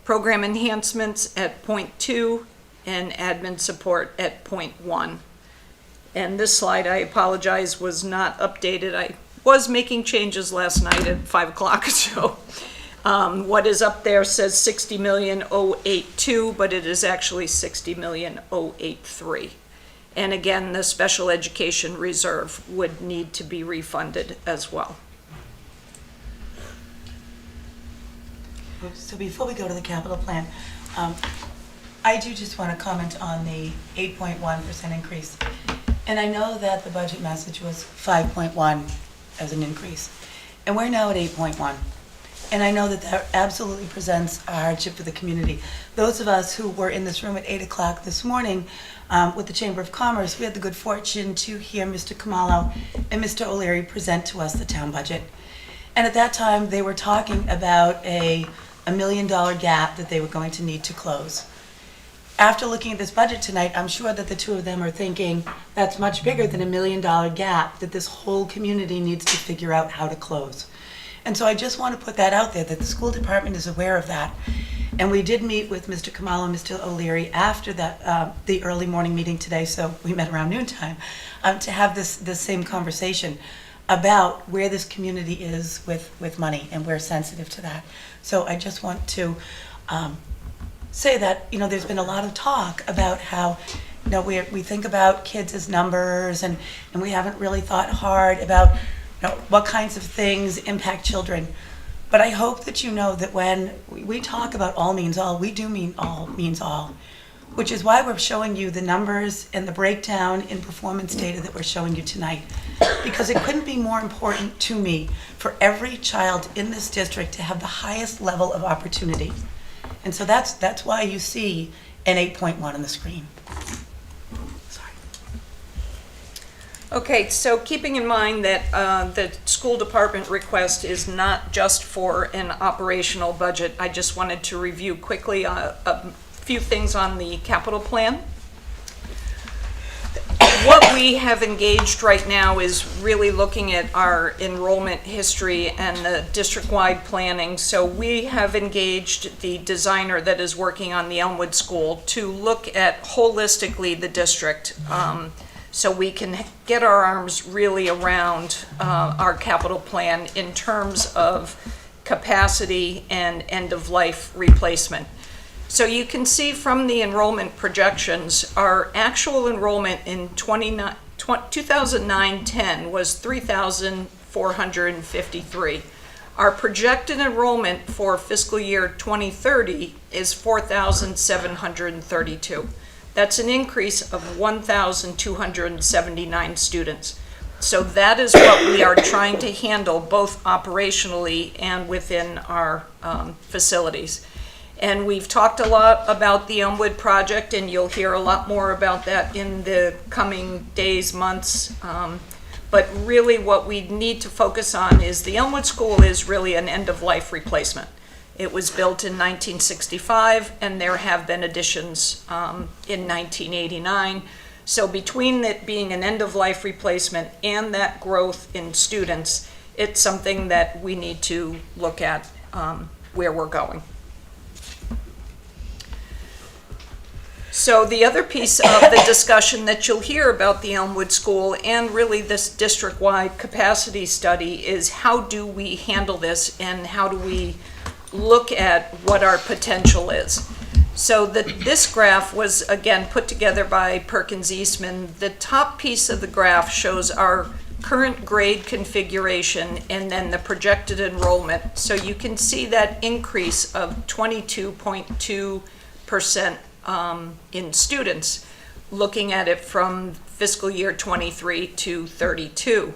program enhancements at 0.2%, and admin support at 0.1%. And this slide, I apologize, was not updated. I was making changes last night at 5 o'clock, so what is up there says $60,082,000, but it is actually $60,083,000. And again, the special education reserve would need to be refunded as well. So before we go to the capital plan, I do just want to comment on the 8.1% increase. And I know that the budget message was 5.1 as an increase. And we're now at 8.1. And I know that that absolutely presents a hardship for the community. Those of us who were in this room at 8 o'clock this morning with the Chamber of Commerce, we had the good fortune to hear Mr. Kamalo and Mr. O'Leary present to us the town budget. And at that time, they were talking about a $1 million gap that they were going to need to close. After looking at this budget tonight, I'm sure that the two of them are thinking that's much bigger than $1 million gap that this whole community needs to figure out how to close. And so I just want to put that out there, that the school department is aware of that. And we did meet with Mr. Kamala and Mr. O'Leary after that, the early morning meeting today, so we met around noontime, to have this same conversation about where this community is with money, and we're sensitive to that. So I just want to say that, you know, there's been a lot of talk about how, you know, we think about kids as numbers, and we haven't really thought hard about, you know, what kinds of things impact children. But I hope that you know that when we talk about all means all, we do mean all means all, which is why we're showing you the numbers and the breakdown in performance data that we're showing you tonight. Because it couldn't be more important to me for every child in this district to have the highest level of opportunity. And so that's why you see an 8.1 on the screen. Okay, so keeping in mind that the school department request is not just for an operational budget, I just wanted to review quickly a few things on the capital plan. What we have engaged right now is really looking at our enrollment history and the district-wide planning. So we have engaged the designer that is working on the Elmwood School to look at holistically the district, so we can get our arms really around our capital plan in terms of capacity and end-of-life replacement. So you can see from the enrollment projections, our actual enrollment in 2009-10 was 3,453. Our projected enrollment for fiscal year 2030 is 4,732. That's an increase of 1,279 students. So that is what we are trying to handle both operationally and within our facilities. And we've talked a lot about the Elmwood project, and you'll hear a lot more about that in the coming days, months. But really what we need to focus on is the Elmwood School is really an end-of-life replacement. It was built in 1965, and there have been additions in 1989. So between it being an end-of-life replacement and that growth in students, it's something that we need to look at where we're going. So the other piece of the discussion that you'll hear about the Elmwood School and really this district-wide capacity study is how do we handle this and how do we look at what our potential is. So this graph was, again, put together by Perkins Eastman. The top piece of the graph shows our current grade configuration and then the projected enrollment. So you can see that increase of 22.2% in students, looking at it from fiscal year 23 to 32.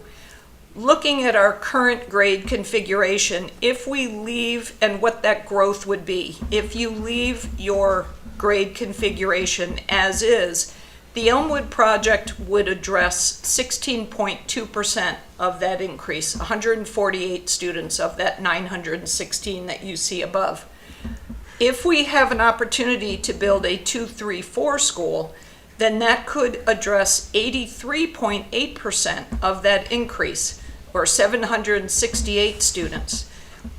Looking at our current grade configuration, if we leave, and what that growth would be, if you leave your grade configuration as is, the Elmwood project would address 16.2% of that increase, 148 students of that 916 that you see above. If we have an opportunity to build a 2-3-4 school, then that could address 83.8% of that increase, or 768 students.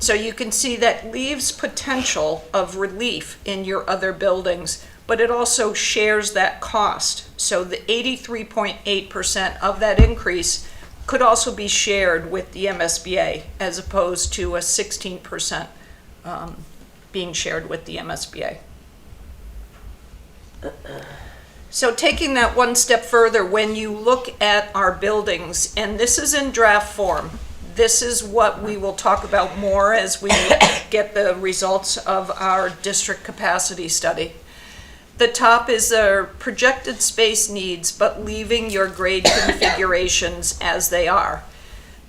So you can see that leaves potential of relief in your other buildings, but it also shares that cost. So the 83.8% of that increase could also be shared with the MSBA, as opposed to a 16% being shared with the MSBA. So taking that one step further, when you look at our buildings, and this is in draft form, this is what we will talk about more as we get the results of our district capacity study. The top is our projected space needs, but leaving your grade configurations as they are.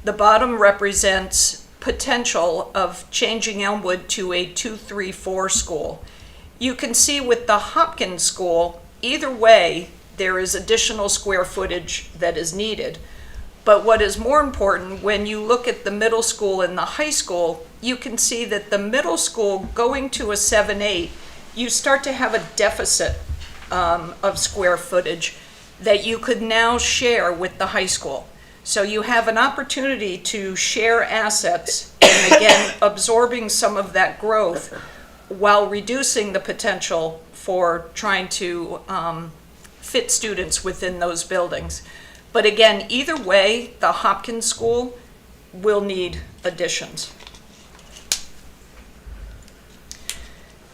The bottom represents potential of changing Elmwood to a 2-3-4 school. You can see with the Hopkins School, either way, there is additional square footage that is needed. But what is more important, when you look at the middle school and the high school, you can see that the middle school going to a 7-8, you start to have a deficit of square footage that you could now share with the high school. So you have an opportunity to share assets, and again, absorbing some of that growth, while reducing the potential for trying to fit students within those buildings. But again, either way, the Hopkins School will need additions.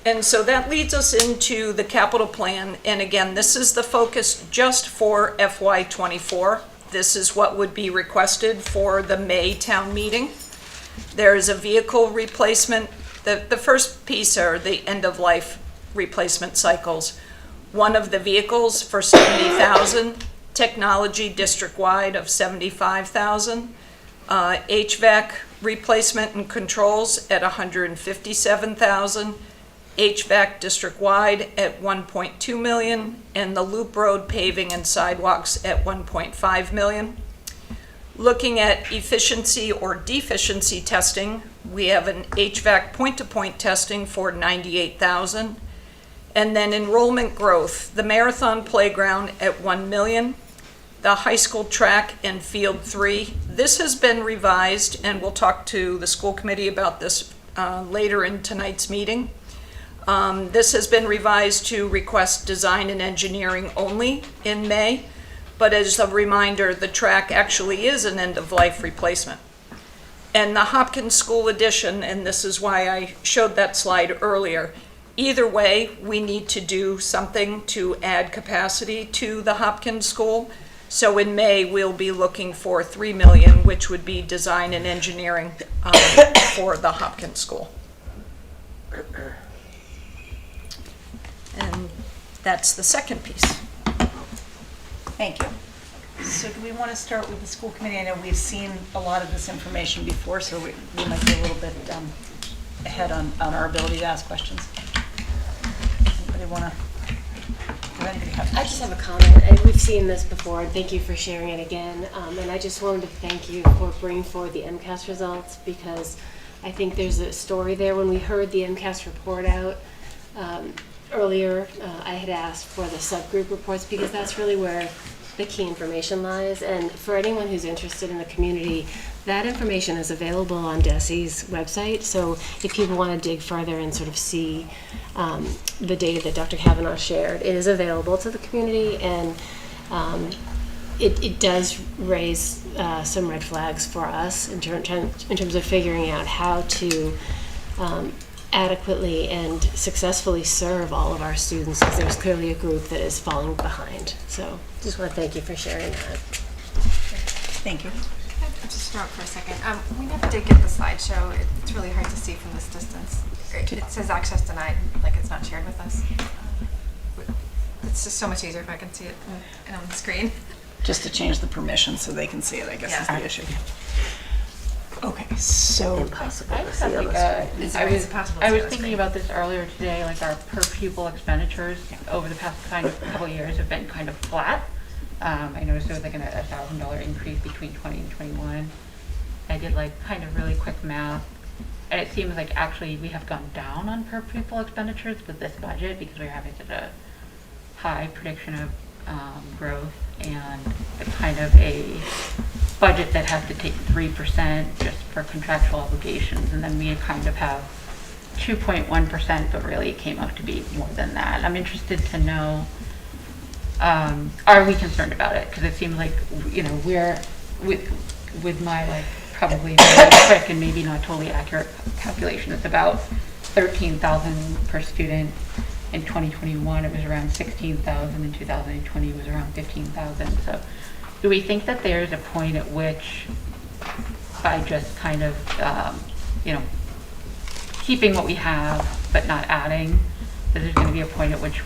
And so that leads us into the capital plan. And again, this is the focus just for FY24. This is what would be requested for the May town meeting. There is a vehicle replacement. The first piece are the end-of-life replacement cycles. One of the vehicles for $70,000, technology district-wide of $75,000, HVAC replacement and controls at $157,000, HVAC district-wide at $1.2 million, and the Loop Road paving and sidewalks at $1.5 million. Looking at efficiency or deficiency testing, we have an HVAC point-to-point testing for $98,000. And then enrollment growth, the marathon playground at $1 million, the high school track and field 3. This has been revised, and we'll talk to the school committee about this later in tonight's meeting. This has been revised to request design and engineering only in May, but as a reminder, the track actually is an end-of-life replacement. And the Hopkins School addition, and this is why I showed that slide earlier, either way, we need to do something to add capacity to the Hopkins School. So in May, we'll be looking for $3 million, which would be design and engineering for the Hopkins School. And that's the second piece. Thank you. So do we want to start with the school committee? I know we've seen a lot of this information before, so we might be a little bit ahead on our ability to ask questions. Anybody want to? Does anybody have questions? I just have a comment. And we've seen this before, and thank you for sharing it again. And I just wanted to thank you for bringing forward the MCAS results, because I think there's a story there. When we heard the MCAS report out earlier, I had asked for the subgroup reports, because that's really where the key information lies. And for anyone who's interested in the community, that information is available on DESE's website. So if people want to dig further and sort of see the data that Dr. Kavanaugh shared, it is available to the community, and it does raise some red flags for us in terms of figuring out how to adequately and successfly serve all of our students, because there's clearly a group that is falling behind. So just want to thank you for sharing that. Thank you. Just stop for a second. We never did get the slideshow. It's really hard to see from this distance. It says access denied, like it's not shared with us. It's just so much easier if I can see it on the screen. Just to change the permission so they can see it, I guess, is the issue. Okay, so Impossible to I see on the screen. was thinking about this earlier today, like our per pupil expenditures over the past couple of years have been kind of flat. I noticed there was like a $1,000 increase between 20 and 21. I did like kind of really quick math, and it seems like actually we have gone down on per pupil expenditures with this budget, because we're having such a high prediction of growth, and kind of a budget that has to take 3% just for contractual obligations, and then we kind of have 2.1%, but really it came out to be more than that. I'm interested to know, are we concerned about it? Because it seems like, you know, we're with my like probably very quick and maybe not totally accurate calculation, it's about 13,000 per student. In 2021, it was around 16,000. In 2020, it was around 15,000. So do we think that there's a point at which, by just kind of, you know, keeping what we have but not adding, that there's going to be a point at which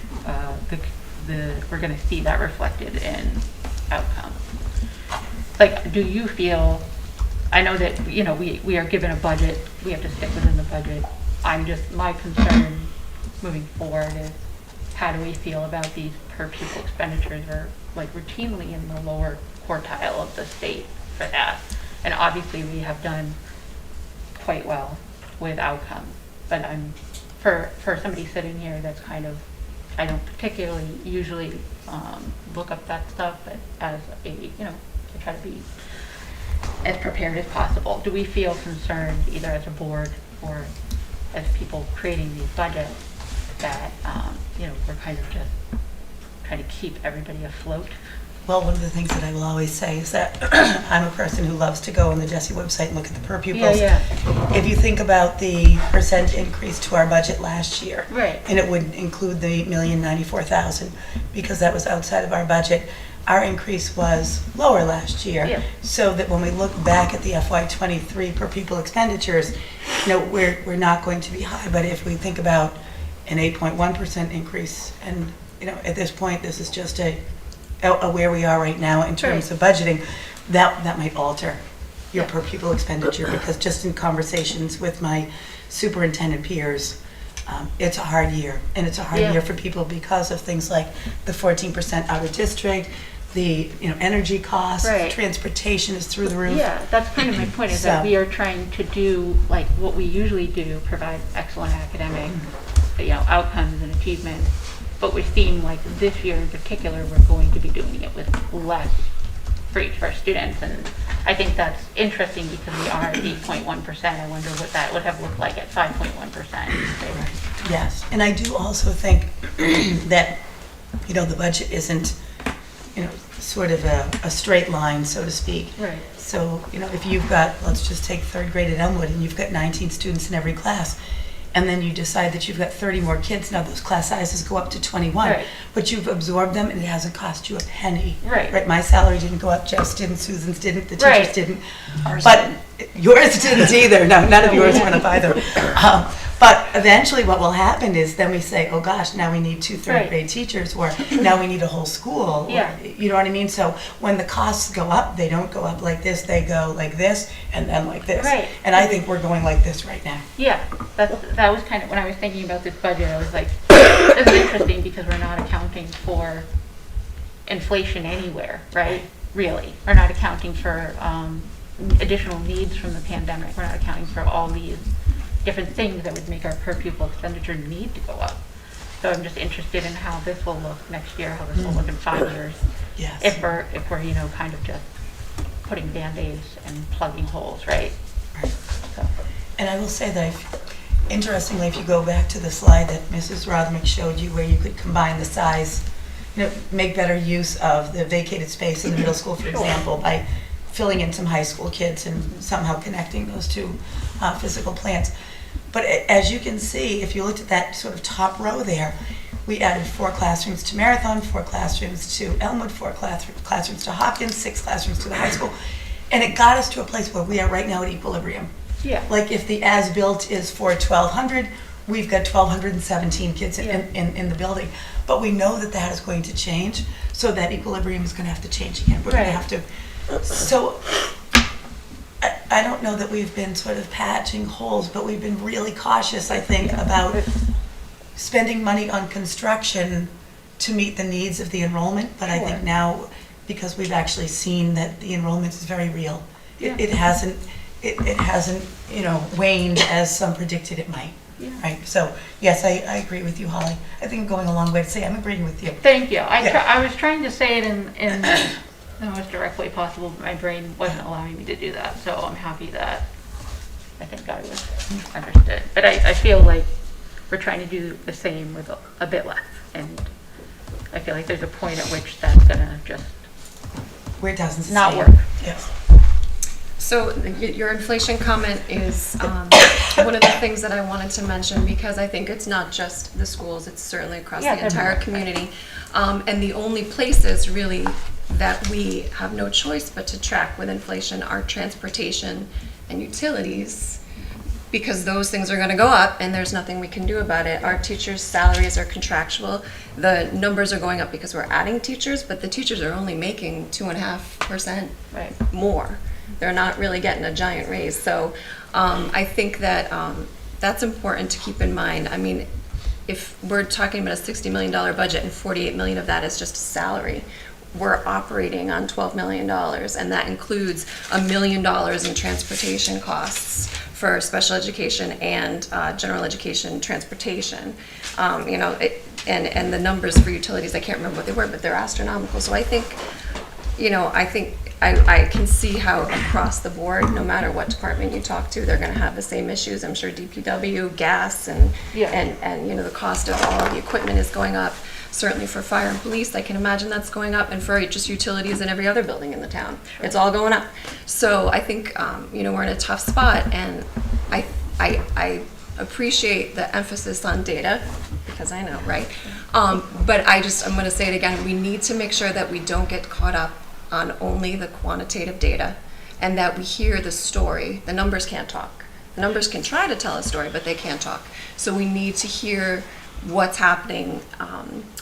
we're going to see that reflected in outcomes? Like, do you feel, I know that, you know, we are given a budget, we have to stick within the budget. My concern moving forward is, how do we feel about these per pupil expenditures? Are like routinely in the lower quartile of the state for that. And obviously we have done quite well with outcomes, but for somebody sitting here that's kind of, I don't particularly usually look up that stuff, but as a, you know, to try to be as prepared as possible. Do we feel concerned either as a board or as people creating these budgets, that, we're kind of just trying to keep everybody afloat. Well, one of the things that I will always say is that I'm a person who loves to go on the Jessie website and look at the per pupils. Yeah. If you think about the percent increase to our budget last year, Right. and it would include the $1,094,000 because that was outside of our budget, our increase was lower last year. Yeah. So that when we look back at the FY23 per pupil expenditures, we're not going to be high. But if we think about an 8.1% increase, and at this point, this is just a where we are right now in terms of budgeting, that might alter your per pupil expenditure, because just in conversations with my superintendent peers, it's a hard year, and it's a hard year for people because of things like the 14% out of district, the energy costs, transportation is through the roof. Yeah, that's kind of my point, is that we are trying to do like what we usually do, provide excellent academic outcomes and achievement. But we're seeing like this year in particular, we're going to be doing it with less for each of our students. And I think that's interesting because we are at 8.1%. I wonder what that would have looked like at 5.1%. Yes, and I do also think that, the budget isn't, sort of a straight line, so to speak. Right. So, if you've got, let's just take third grade at Elmwood, and you've got 19 students in every class, and then you decide that you've got 30 more kids, now those class sizes go up to 21. Right. But you've absorbed them and it hasn't cost you a penny. Right. My salary didn't go up, Jeff's didn't, Susan's didn't, the teachers Right. didn't. But yours didn't either. No, none of yours went up either. But eventually what will happen is then we say, oh gosh, now we need 2 third grade teachers, or now we need a whole school. Yeah. You know what I mean? So when the costs go up, they don't go up like this, they go like this and then like this. Right. And I think we're going like this right now. Yeah, that was kind of, when I was thinking about this budget, I was like, this is interesting because we're not accounting for inflation anywhere, right? Really. We're not accounting for additional needs from the pandemic. We're not accounting for all these different things that would make our per pupil expenditure need to go up. So I'm just interested in how this will look next year, how this will look in 5 years. Yes. If we're kind of just putting Band-Aids and plugging holes, right? Right. So. And I will say that, interestingly, if you go back to the slide that Mrs. Rothermick showed you, where you could combine the size, make better use of the vacated space in the middle school, for example, by filling in some high school kids and somehow connecting those two physical plants. But as you can see, if you looked at that sort of top row there, we added 4 classrooms to Marathon, 4 classrooms to Elmwood, 4 classrooms to Hopkins, 6 classrooms to the high school. And it got us to a place where we are right now at equilibrium. Yeah. Like if the as-built is for 1,200, we've got 1,217 kids in the building. But we know that that is going to change, so that equilibrium is going to have to change again. We're going to have to. So I don't know that we've been sort of patching holes, but we've been really cautious, I think, about spending money on construction to meet the needs of the enrollment. But I think now, because we've actually seen that the enrollment is very real, it hasn't waned as some predicted it might. Yeah. Right. So yes, I agree with you, Holly. I think I'm going a long way to say I'm agreeing with you. Thank you. I was trying to say it in the most direct way possible, but my brain wasn't allowing me to do that. So I'm happy that I think I was understood. But I feel like we're trying to do the same with a bit less, and I feel like there's a point at which that's gonna just where it doesn't not work. Yes. So your inflation comment is one of the things that I wanted to mention, because I think it's not just the schools, it's certainly across the entire community. And the only places really that we have no choice but to track with inflation are transportation and utilities, because those things are going to go up and there's nothing we can do about it. Our teachers' salaries are contractual. The numbers are going up because we're adding teachers, but the teachers are only making 2.5% more. They're not really getting a giant raise. So I think that that's important to keep in mind. I mean, if we're talking about a $60 million budget and $48 million of that is just salary, we're operating on $12 million, and that includes $1 million in transportation costs for special education and general education transportation. And the numbers for utilities, I can't remember what they were, but they're astronomical. So I think I think I can see how across the board, no matter what department you talk to, they're going to have the same issues. I'm sure DPW, gas, and the cost of all of the equipment is going up. Certainly for fire and police, I can imagine that's going up, and for just utilities in every other building in the town. It's all going up. So I think, we're in a tough spot, and I appreciate the emphasis on data, because I know, right? But I'm going to say it again, we need to make sure that we don't get caught up on only the quantitative data, and that we hear the story. The numbers can't talk. The numbers can try to tell a story, but they can't talk. So we need to hear what's happening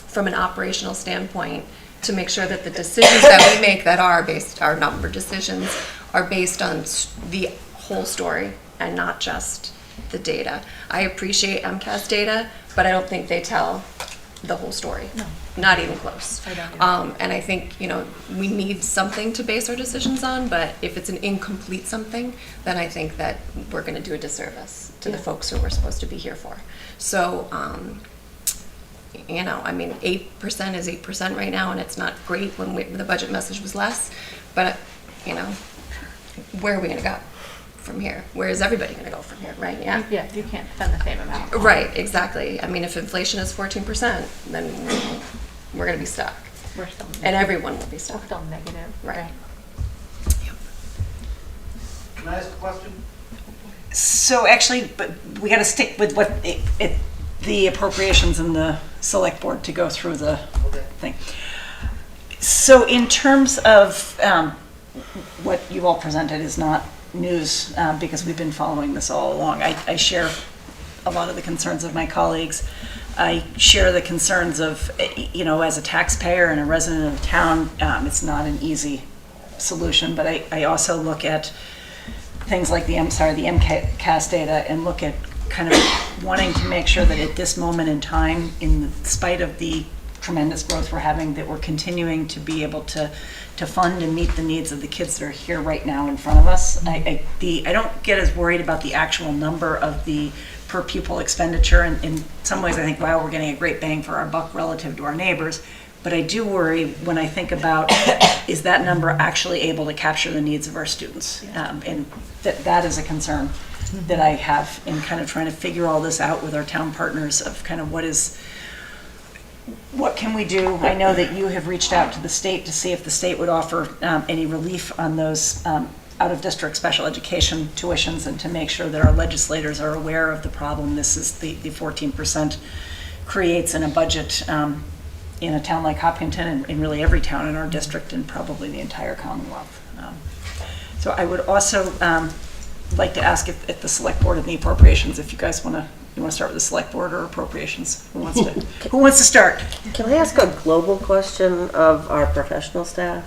from an operational standpoint to make sure that the decisions that we make that are based, our number decisions, are based on the whole story and not just the data. I appreciate MCAS data, but I don't think they tell the whole story. No. Not even close. I don't. And I think, we need something to base our decisions on, but if it's an incomplete something, then I think that we're going to do a disservice to the folks who we're supposed to be here for. So, 8% is 8% right now, and it's not great when the budget message was less, but, where are we going to go from here? Where is everybody going to go from here, right? Yeah. Yeah, you can't spend the same amount. Right, exactly. If inflation is 14%, then we're going to be stuck. We're still negative. And everyone will be stuck. We're still negative. Right. Can I ask a question? So actually, but we got to stick with what the appropriations and the select board to go through the thing. So in terms of what you all presented is not news because we've been following this all along. I share a lot of the concerns of my colleagues. I share the concerns of, as a taxpayer and a resident of town, it's not an easy solution, but I also look at things like the MCAS data and look at kind of wanting to make sure that at this moment in time, in spite of the tremendous growth we're having, that we're continuing to be able to fund and meet the needs of the kids that are here right now in front of us. I don't get as worried about the actual number of the per pupil expenditure. And in some ways, I think, wow, we're getting a great bang for our buck relative to our neighbors. But I do worry when I think about, is that number actually able to capture the needs of our students? And that is a concern that I have in kind of trying to figure all this out with our town partners of kind of what can we do? I know that you have reached out to the state to see if the state would offer any relief on those out-of-district special education tuitions, and to make sure that our legislators are aware of the problem this is the 14% creates in a budget in a town like Hopkinton, and in really every town in our district, and probably the entire Commonwealth. So I would also like to ask if the select board and the appropriations, if you guys want to start with the select board or appropriations? Who wants to start? Can I ask a global question of our professional staff?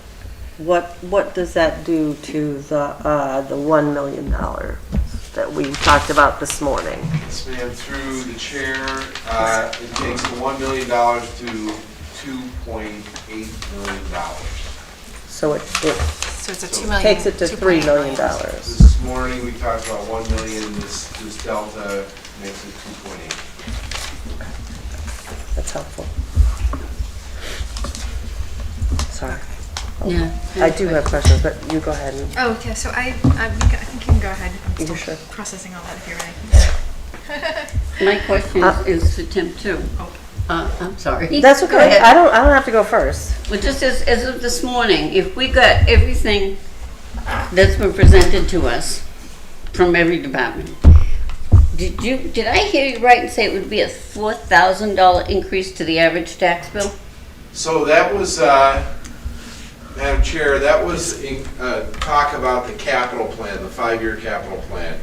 What does that do to the $1 million that we talked about this morning? Yes, ma'am. Through the chair, it takes the $1 million to $2.8 million. So it's a $2 million. Takes it to $3 million. This morning we talked about $1 million. This delta makes it 2.8. That's helpful. Sorry. Yeah. I do have questions, but you go ahead. Oh, okay. So I think you can go ahead. I'm still sure? processing all that if you're ready. My question is to Tim too. I'm sorry. That's Go okay. ahead. I don't have to go first. Well, just as of this morning, if we got everything that's been presented to us from every department, did I hear you right and say it would be a $4,000 increase to the average tax bill? So that was, Madam Chair, that was talk about the capital plan, the 5-year capital plan.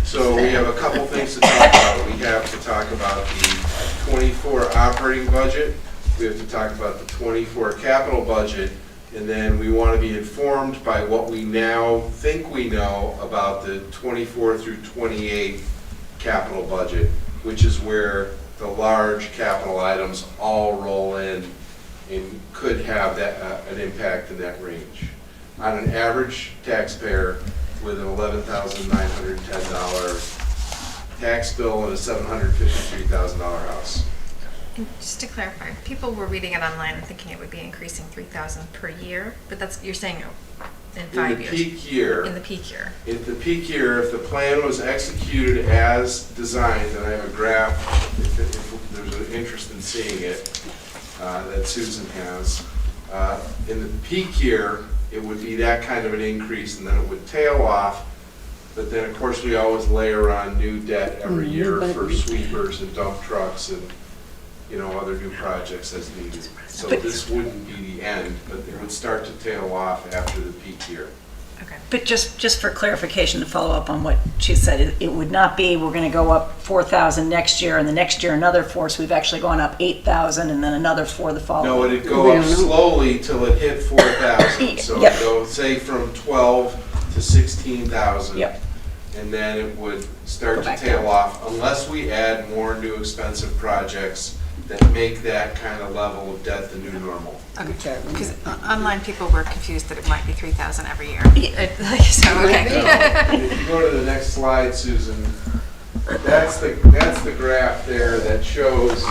So we have a couple things to talk about. We have to talk about the 24 operating budget. We have to talk about the 24 capital budget. And then we want to be informed by what we now think we know about the 24 through 28 capital budget, which is where the large capital items all roll in and could have an impact in that range. On an average taxpayer with an $11,910 tax bill and a $753,000 house. And just to clarify, people were reading it online and thinking it would be increasing 3,000 per year, but that's, you're saying in 5 years? Peak year. In the peak year. In the peak year, if the plan was executed as designed, and I have a graph, if there's an interest in seeing it, that Susan has, in the peak year, it would be that kind of an increase, and then it would tail off. But then, of course, we always layer on new debt every year for sweepers and dump trucks and, you know, other new projects as needed. So this wouldn't be the end, but it would start to tail off after the peak year. Okay. But just for clarification, to follow up on what she said, it would not be we're going to go up 4,000 next year, and the next year another 4, so we've actually gone up 8,000 and then another 4 the following. No, it'd go up slowly till it hit 4,000. So it'd go, say, from 12 to 16,000. Yep. And then it would start to tail off unless we add more new expensive projects that make that kind of level of debt the new normal. Okay, because online people were confused that it might be 3,000 every year. So, okay. If you go to the next slide, Susan, that's the graph there that shows.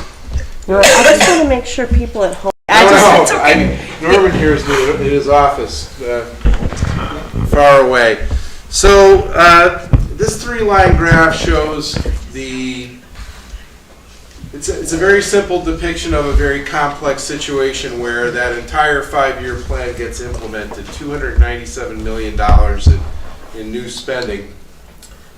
I just want to make sure people at home. Norman here is in his office, far away. So this 3-line graph shows it's a very simple depiction of a very complex situation where that entire 5-year plan gets implemented, $297 million in new spending.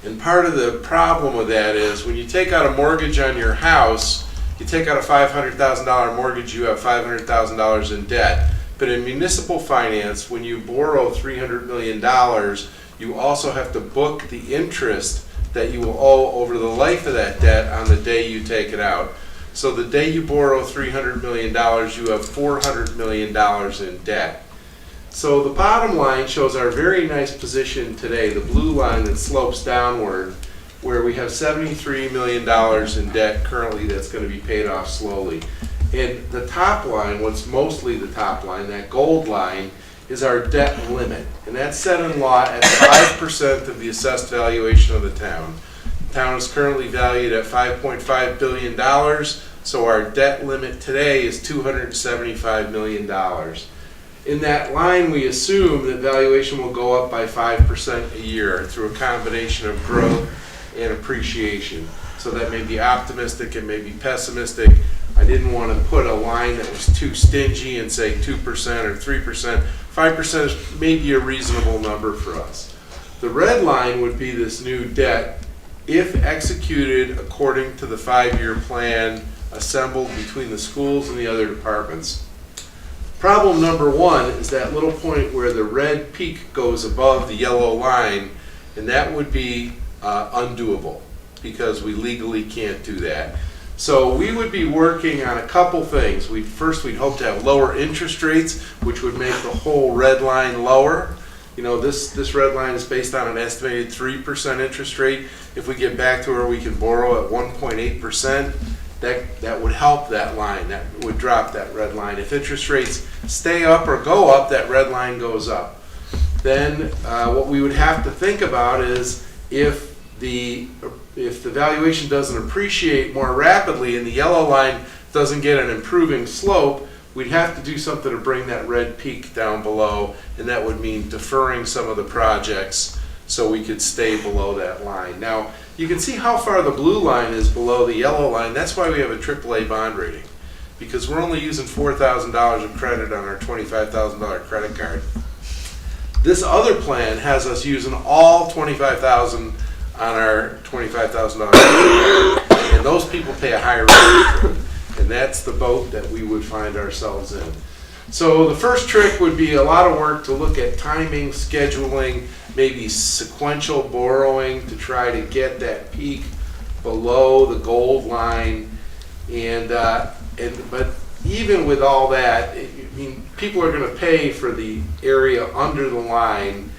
And part of the problem with that is when you take out a mortgage on your house, you take out a $500,000 mortgage, you have $500,000 in debt. But in municipal finance, when you borrow $300 million, you also have to book the interest that you will owe over the life of that debt on the day you take it out. So the day you borrow $300 million, you have $400 million in debt. So the bottom line shows our very nice position today, the blue line that slopes downward, where we have $73 million in debt currently that's going to be paid off slowly. And the top line, what's mostly the top line, that gold line, is our debt limit. And that's set in law at 5% of the assessed valuation of the town. The town is currently valued at $5.5 billion, so our debt limit today is $275 million. In that line, we assume that valuation will go up by 5% a year through a combination of growth and appreciation. So that may be optimistic, it may be pessimistic. I didn't want to put a line that was too stingy and say 2% or 3%. 5% is maybe a reasonable number for us. The red line would be this new debt if executed according to the 5-year plan assembled between the schools and the other departments. Problem number 1 is that little point where the red peak goes above the yellow line, and that would be undoable because we legally can't do that. So we would be working on a couple things. First, we'd hope to have lower interest rates, which would make the whole red line lower. You know, this red line is based on an estimated 3% interest rate. If we get back to where we can borrow at 1.8%, that would help that line. That would drop that red line. If interest rates stay up or go up, that red line goes up. Then what we would have to think about is if the valuation doesn't appreciate more rapidly and the yellow line doesn't get an improving slope, we'd have to do something to bring that red peak down below, and that would mean deferring some of the projects so we could stay below that line. Now, you can see how far the blue line is below the yellow line. That's why we have a AAA bond rating, because we're only using $4,000 of credit on our $25,000 credit card. This other plan has us using all $25,000 on our $25,000 and those people pay a higher rate, and that's the boat that we would find ourselves in. So the first trick would be a lot of work to look at timing, scheduling, maybe sequential borrowing to try to get that peak below the gold line, but even with all that, I mean, people are going to pay for the area under the line.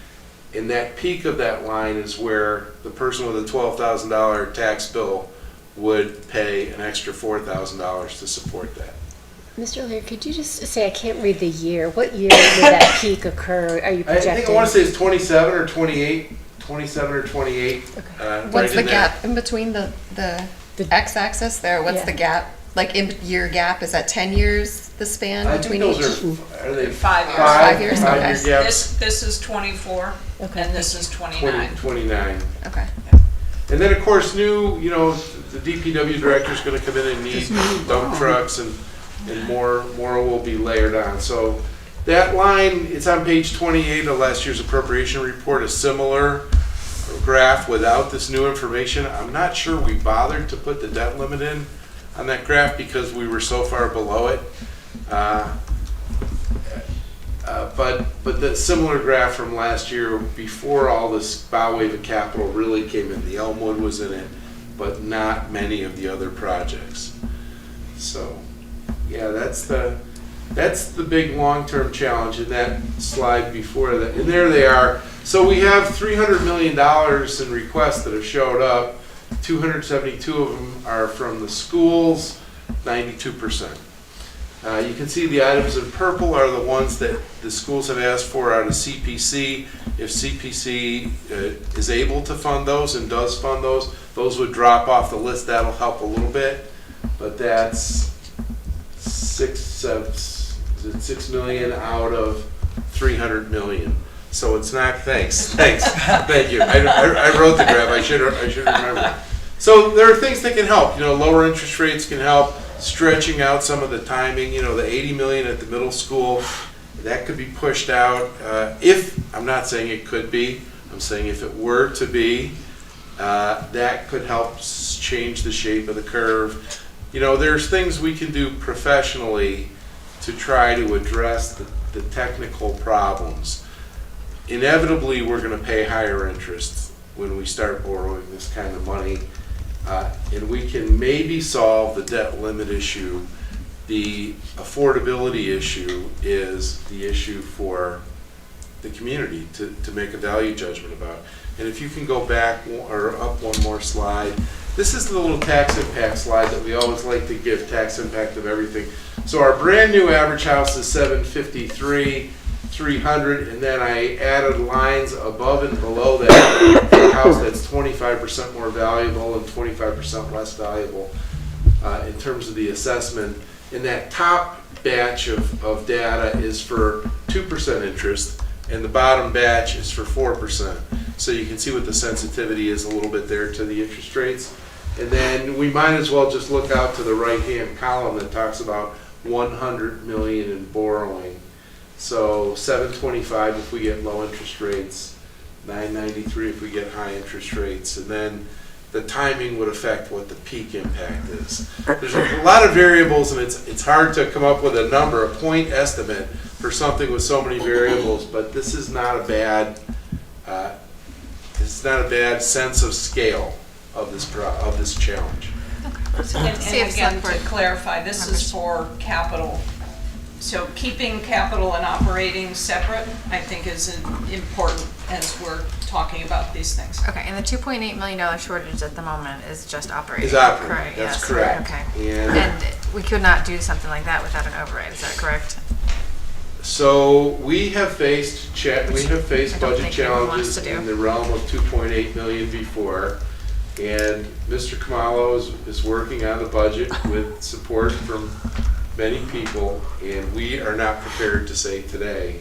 And that peak of that line is where the person with a $12,000 tax bill would pay an extra $4,000 to support that. Mr. O'Leary, could you just say, I can't read the year. What year would that peak occur? Are you projecting? I think I want to say it's 27 or 28. 27 or 28. What's the gap in between the x-axis there? What's the gap? like in year gap? Is that 10 years, the span I between think each? those are they 5 years. 5 years, okay. 5 year gaps? This is 24, and this is 29. 29. Okay. And then, of course, the DPW director's gonna come in and need dump trucks, and more will be layered on. So that line, it's on page 28 of last year's appropriation report, a similar graph without this new information. I'm not sure we bothered to put the debt limit in on that graph because we were so far below it. But the similar graph from last year, before all this bow wave of capital really came in, the Elmwood was in it, but not many of the other projects. So, yeah, that's the big long-term challenge in that slide before that. And there they are. So we have $300 million in requests that have showed up. 272 of them are from the schools, 92%. You can see the items in purple are the ones that the schools have asked for out of CPC. If CPC is able to fund those and does fund those would drop off the list. That'll help a little bit, but that's 6 million out of 300 million. So it's not, thanks, thank you. I wrote the graph, I should remember. So there are things that can help, lower interest rates can help, stretching out some of the timing, the 80 million at the middle school, that could be pushed out. I'm not saying it could be, I'm saying if it were to be, that could help change the shape of the curve. There's things we can do professionally to try to address the technical problems. Inevitably, we're going to pay higher interest when we start borrowing this kind of money. And we can maybe solve the debt limit issue. The affordability issue is the issue for the community to make a value judgment about. And if you can go back or up one more slide, this is the little tax impact slide that we always like to give, tax impact of everything. So our brand new average house is $753,300, and then I added lines above and below that for a house that's 25% more valuable and 25% less valuable in terms of the assessment. And that top batch of data is for 2% interest, and the bottom batch is for 4%. So you can see what the sensitivity is a little bit there to the interest rates. And then we might as well just look out to the right-hand column that talks about 100 million in borrowing. So 725 if we get low interest rates, 993 if we get high interest rates, and then the timing would affect what the peak impact is. There's a lot of variables, and it's hard to come up with a number, a point estimate for something with so many variables. But this is not a bad sense of scale of this challenge. And again, to clarify, this is for capital. So keeping capital and operating separate, I think, is important as we're talking about these things. Okay, and the $2.8 million shortage at the moment is just operating. Is operating, Correct, that's yes. correct. Okay. And we could not do something like that without an override, is that correct? So we have faced budget challenges in the realm of 2.8 million before, and Mr. Kamalo is working on the budget with support from many people, and we are not prepared to say today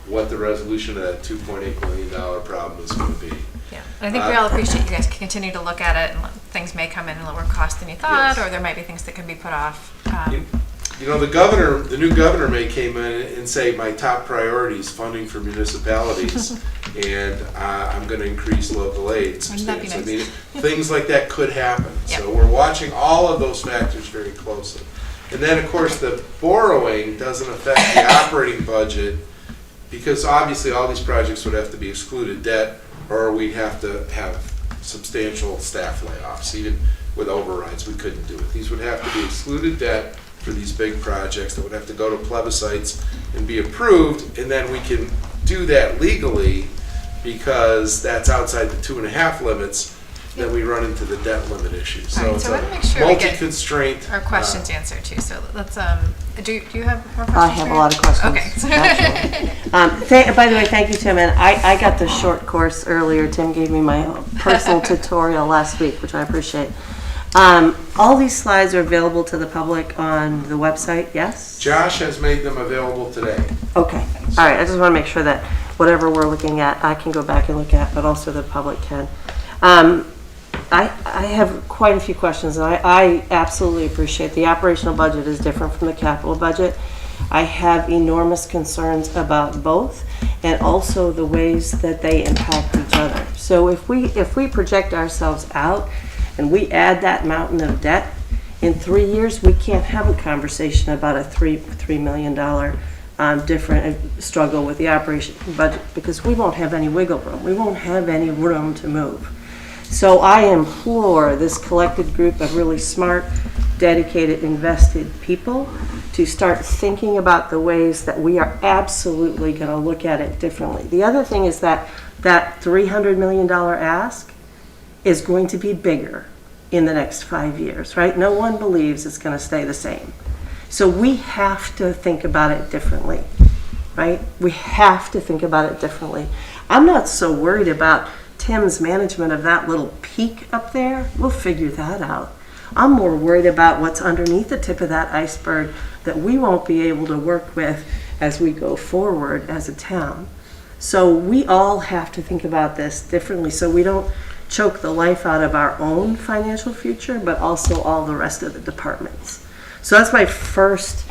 what the resolution of that $2.8 million problem is going to be. Yeah, I think we all appreciate you guys continue to look at it, and things may come in lower cost than you thought, or there might be things that can be put off. The new governor may come in and say my top priority is funding for municipalities, and I'm going to increase local aid substantially. That'd be nice. I mean, things like that could happen. Yep. So we're watching all of those factors very closely. And then, of course, the borrowing doesn't affect the operating budget, because obviously all these projects would have to be excluded debt, or we'd have to have substantial staff layoffs. Even with overrides, we couldn't do it. These would have to be excluded debt for these big projects that would have to go to plebiscites and be approved, and then we can do that legally because that's outside the 2.5 limits. Then we run into the debt limit issue. So Right, it's so a I want to make sure we get multi-constraint. our questions answered too. So let's, do you have more questions? I have a lot of questions. Okay. By the way, thank you, Tim. And I got the short course earlier. Tim gave me my personal tutorial last week, which I appreciate. All these slides are available to the public on the website, yes? Josh has made them available today. Okay, all right, I just want to make sure that whatever we're looking at, I can go back and look at, but also the public can. I have quite a few questions, and I absolutely appreciate the operational budget is different from the capital budget. I have enormous concerns about both, and also the ways that they impact each other. So if we project ourselves out and we add that mountain of debt, in 3 years we can't have a conversation about a $3 million different struggle with the operation budget, because we won't have any wiggle room. We won't have any room to move. So I implore this collected group of really smart, dedicated, invested people to start thinking about the ways that we are absolutely going to look at it differently. The other thing is that $300 million ask is going to be bigger in the next 5 years, right? No one believes it's going to stay the same. So we have to think about it differently, right? We have to think about it differently. I'm not so worried about Tim's management of that little peak up there. We'll figure that out. I'm more worried about what's underneath the tip of that iceberg that we won't be able to work with as we go forward as a town. So we all have to think about this differently so we don't choke the life out of our own financial future, but also all the rest of the departments. So that's my first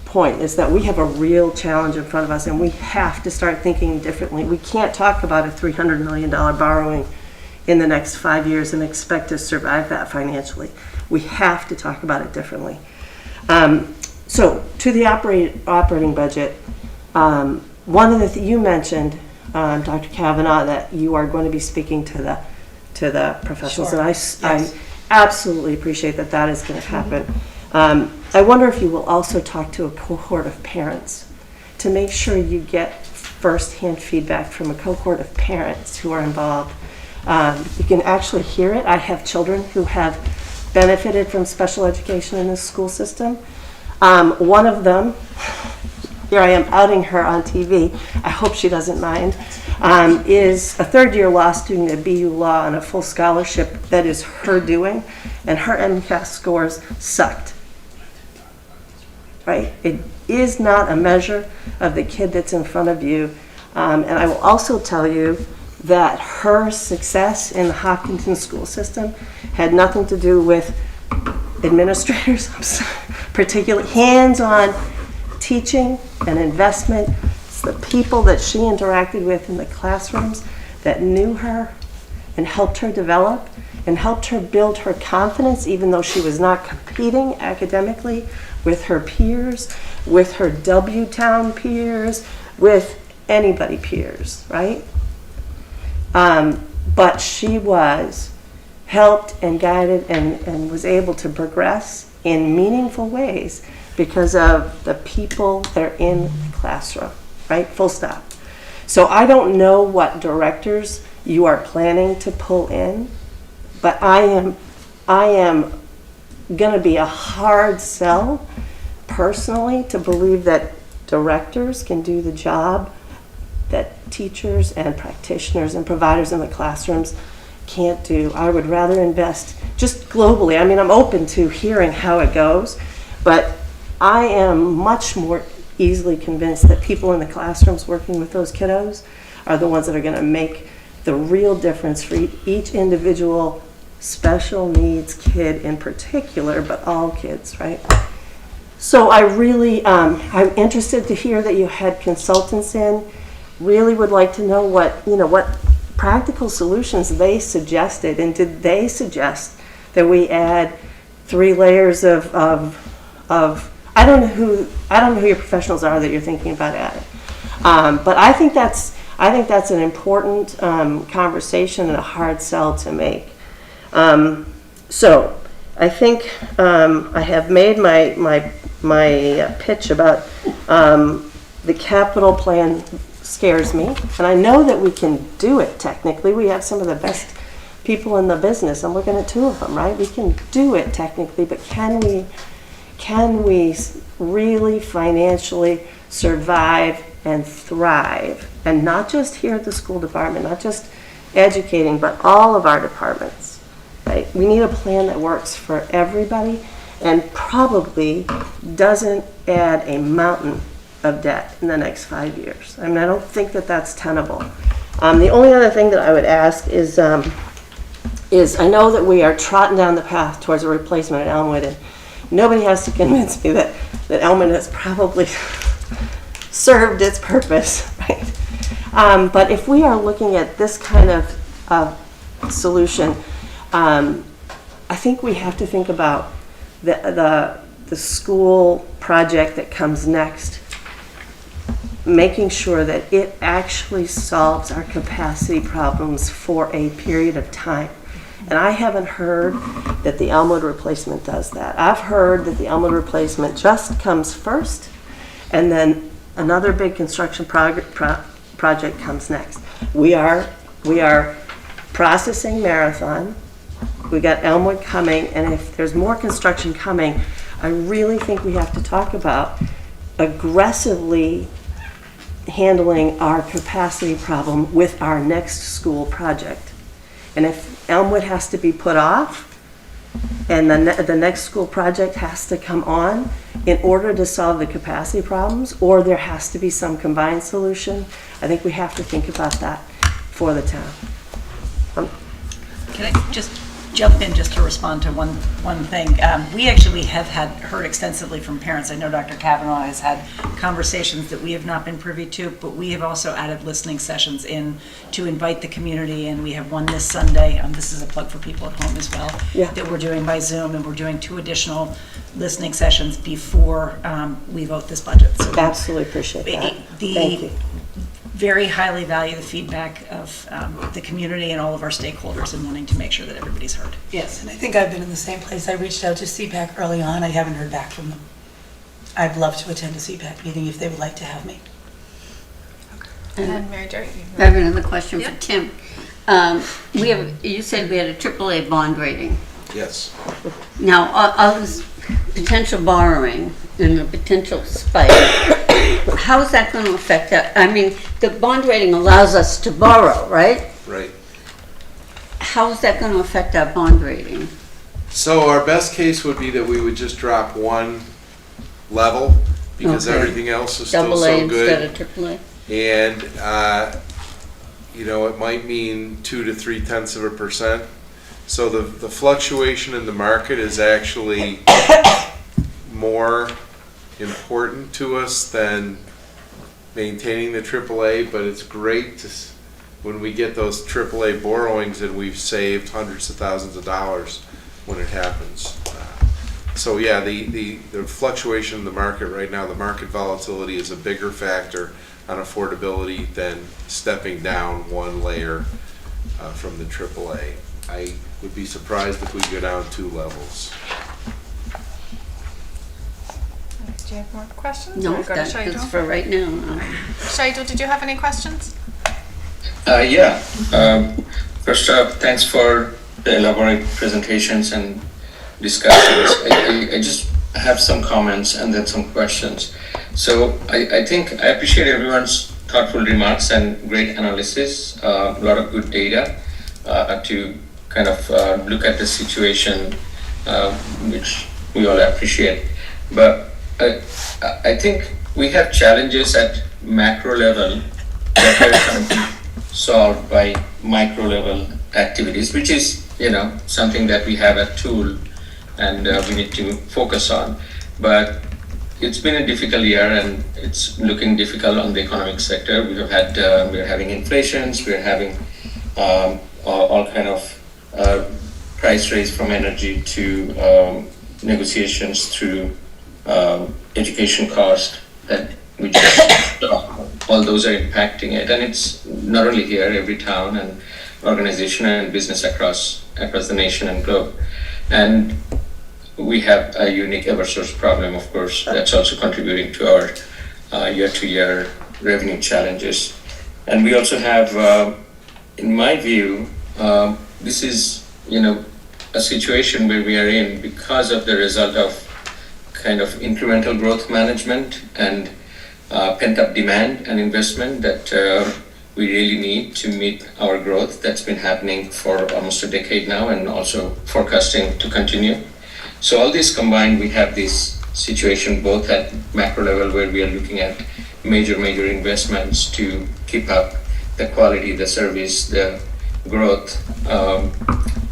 point, is that we have a real challenge in front of us and we have to start thinking differently. We can't talk about a $300 million borrowing in the next 5 years and expect to survive that financially. We have to talk about it differently. So to the operating budget, one of the things you mentioned, Dr. Kavanaugh, that you are going to be speaking to the professionals, Sure. and Yes. I absolutely appreciate that that is going to happen. I wonder if you will also talk to a cohort of parents to make sure you get firsthand feedback from a cohort of parents who are involved. You can actually hear it. I have children who have benefited from special education in this school system. One of them, here I am outing her on TV, I hope she doesn't mind, is a third-year law student at BU Law on a full scholarship that is her doing, and her MCAS scores sucked. Right? It is not a measure of the kid that's in front of you. And I will also tell you that her success in the Hopkinton school system had nothing to do with administrators, particularly hands-on teaching and investment. It's the people that she interacted with in the classrooms that knew her and helped her develop and helped her build her confidence, even though she was not competing academically with her peers, with her W-Town peers, with anybody peers, right? But she was helped and guided and was able to progress in meaningful ways because of the people that are in the classroom, right? Full stop. So I don't know what directors you are planning to pull in, but I am going to be a hard sell personally to believe that directors can do the job that teachers and practitioners and providers in the classrooms can't do. I would rather invest just globally. I mean, I'm open to hearing how it goes, but I am much more easily convinced that people in the classrooms working with those kiddos are the ones that are going to make the real difference for each individual special needs kid in particular, but all kids, right? So I really, I'm interested to hear that you had consultants in. Really would like to know what practical solutions they suggested, and did they suggest that we add 3 layers of I don't know who your professionals are that you're thinking about adding, but I think that's an important conversation and a hard sell to make. So I think I have made my pitch about the capital plan. Scares me, and I know that we can do it technically. We have some of the best people in the business. I'm looking at 2 of them, right? We can do it technically, but can we really financially survive and thrive? And not just here at the school department, not just educating, but all of our departments. tonight. We need a plan that works for everybody and probably doesn't add a mountain of debt in the next 5 years. I mean, I don't think that that's tenable. The only other thing that I would ask is I know that we are trotting down the path towards a replacement at Elmwood, and nobody has to convince me that Elmwood has probably served its purpose, right? But if we are looking at this kind of solution, I think we have to think about the school project that comes next, making sure that it actually solves our capacity problems for a period of time. And I haven't heard that the Elmwood replacement does that. I've heard that the Elmwood replacement just comes first, and then another big construction project comes next. We are processing Marathon. We got Elmwood coming, and if there's more construction coming, I really think we have to talk about aggressively handling our capacity problem with our next school project. And if Elmwood has to be put off, and the next school project has to come on in order to solve the capacity problems, or there has to be some combined solution, I think we have to think about that for the town. Can I just jump in just to respond to one thing? We actually have heard extensively from parents. I know Dr. Kavanaugh has had conversations that we have not been privy to, but we have also added listening sessions in to invite the community, and we have one this Sunday. This is a plug for people at home as well, that we're doing by Zoom, and we're doing 2 additional listening sessions before we vote this budget. So absolutely appreciate that. Thank you. Very highly value the feedback of the community and all of our stakeholders in wanting to make sure that everybody's heard. Yes, and I think I've been in the same place. I reached out to CPAC early on. I haven't heard back from them. I'd love to attend a CPAC meeting if they would like to have me. And Mary Jo, I have another question for Tim. You said we had a AAA bond rating. Yes. Now, all this potential borrowing and the potential spike, how is that going to affect that? I mean, the bond rating allows us to borrow, right? Right. How is that going to affect our bond rating? So our best case would be that we would just drop one level because everything else is still so good. AA instead of AAA? And, it might mean 2 to 0.3%. So the fluctuation in the market is actually more important to us than maintaining the AAA, but it's great when we get those AAA borrowings and we've saved hundreds of thousands of dollars when it happens. So yeah, the fluctuation in the market right now, the market volatility is a bigger factor on affordability than stepping down one layer from the AAA. I would be surprised if we go down 2 levels. Do you have more questions? No, that's for right now. Shaidu, did you have any questions? Yeah. First up, thanks for the elaborate presentations and discussions. I just have some comments and then some questions. So I think I appreciate everyone's thoughtful remarks and great analysis, a lot of good data to kind of look at the situation, which we all appreciate. But I think we have challenges at macro level that are currently solved by micro level activities, which is something that we have a tool and we need to focus on. But it's been a difficult year and it's looking difficult on the economic sector. We're having inflations, we're having all kind of price raise from energy to negotiations through education cost that we just all those are impacting it, and it's not only here, every town and organization and business across the nation and globe. And we have a unique Eversource problem, of course, that's also contributing to our year-to-year revenue challenges. And we also have, in my view, this is a situation where we are in because of the result of kind of incremental growth management and pent-up demand and investment that we really need to meet our growth that's been happening for almost a decade now and also forecasting to continue. So all this combined, we have this situation both at macro level where we are looking at major investments to keep up the quality, the service, the growth,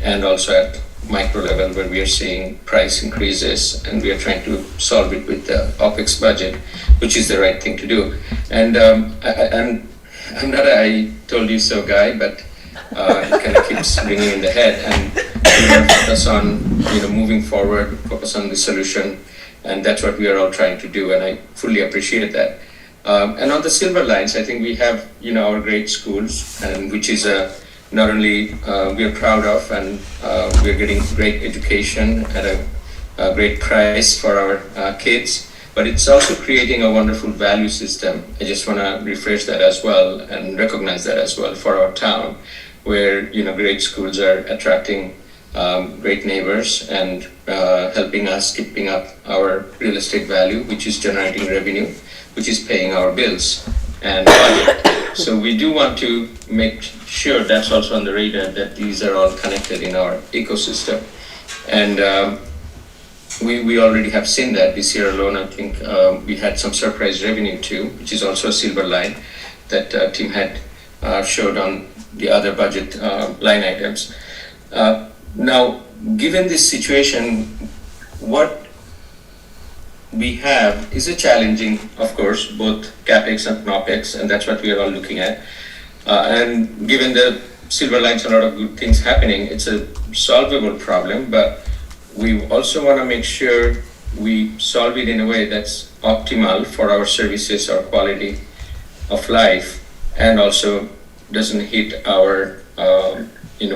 and also at micro level where we are seeing price increases and we are trying to solve it with the OPEX budget, which is the right thing to do. And I'm not a I told you so guy, but it kind of keeps ringing in the head, and focus on moving forward, focus on the solution, and that's what we are all trying to do, and I fully appreciate that. And on the silver lines, I think we have our great schools, and which is not only we are proud of, and we are getting great education at a great price for our kids, but it's also creating a wonderful value system. I just want to refresh that as well and recognize that as well for our town, where great schools are attracting great neighbors and helping us keeping up our real estate value, which is generating revenue, which is paying our bills and budget. So we do want to make sure that's also on the radar, that these are all connected in our ecosystem. And we already have seen that this year alone. I think we had some surprise revenue too, which is also a silver line that Tim had showed on the other budget line items. Now, given this situation, what we have is a challenging, of course, both CapEx and OpEx, and that's what we are all looking at. And given the silver lines, a lot of good things happening, it's a solvable problem, but we also want to make sure we solve it in a way that's optimal for our services, our quality of life, and also doesn't hit our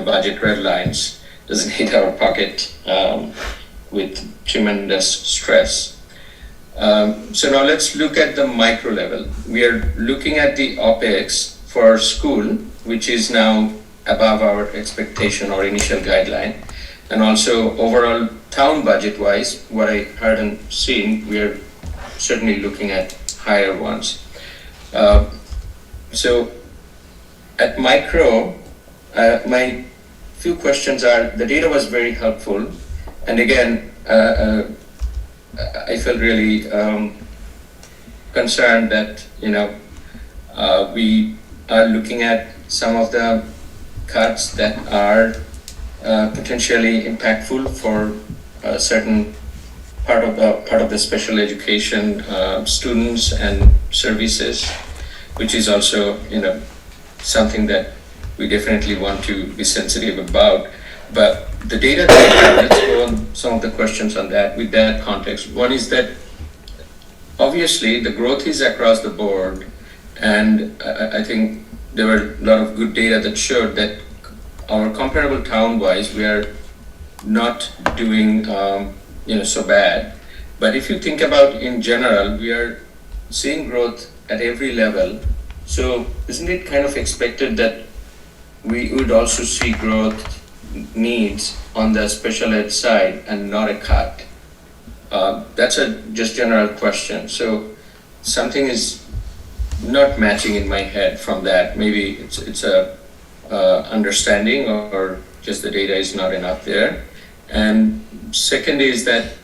budget red lines, doesn't hit our pocket with tremendous stress. So now let's look at the micro level. We are looking at the OPEX for school, which is now above our expectation or initial guideline. And also overall town budget wise, what I heard and seen, we are certainly looking at higher ones. So at micro, my few questions are, the data was very helpful. And again, I felt really concerned that, we are looking at some of the cuts that are potentially impactful for a certain part of the special education students and services, which is also something that we definitely want to be sensitive about. But the data that we have, let's go on some of the questions on that with that context. One is that obviously the growth is across the board, and I think there were a lot of good data that showed that our comparable town-wise, we are not doing so bad. But if you think about in general, we are seeing growth at every level. So isn't it kind of expected that we would also see growth needs on the special ed side and not a cut? That's a just general question. So something is not matching in my head from that. Maybe it's a understanding, or just the data is not enough there. And second is that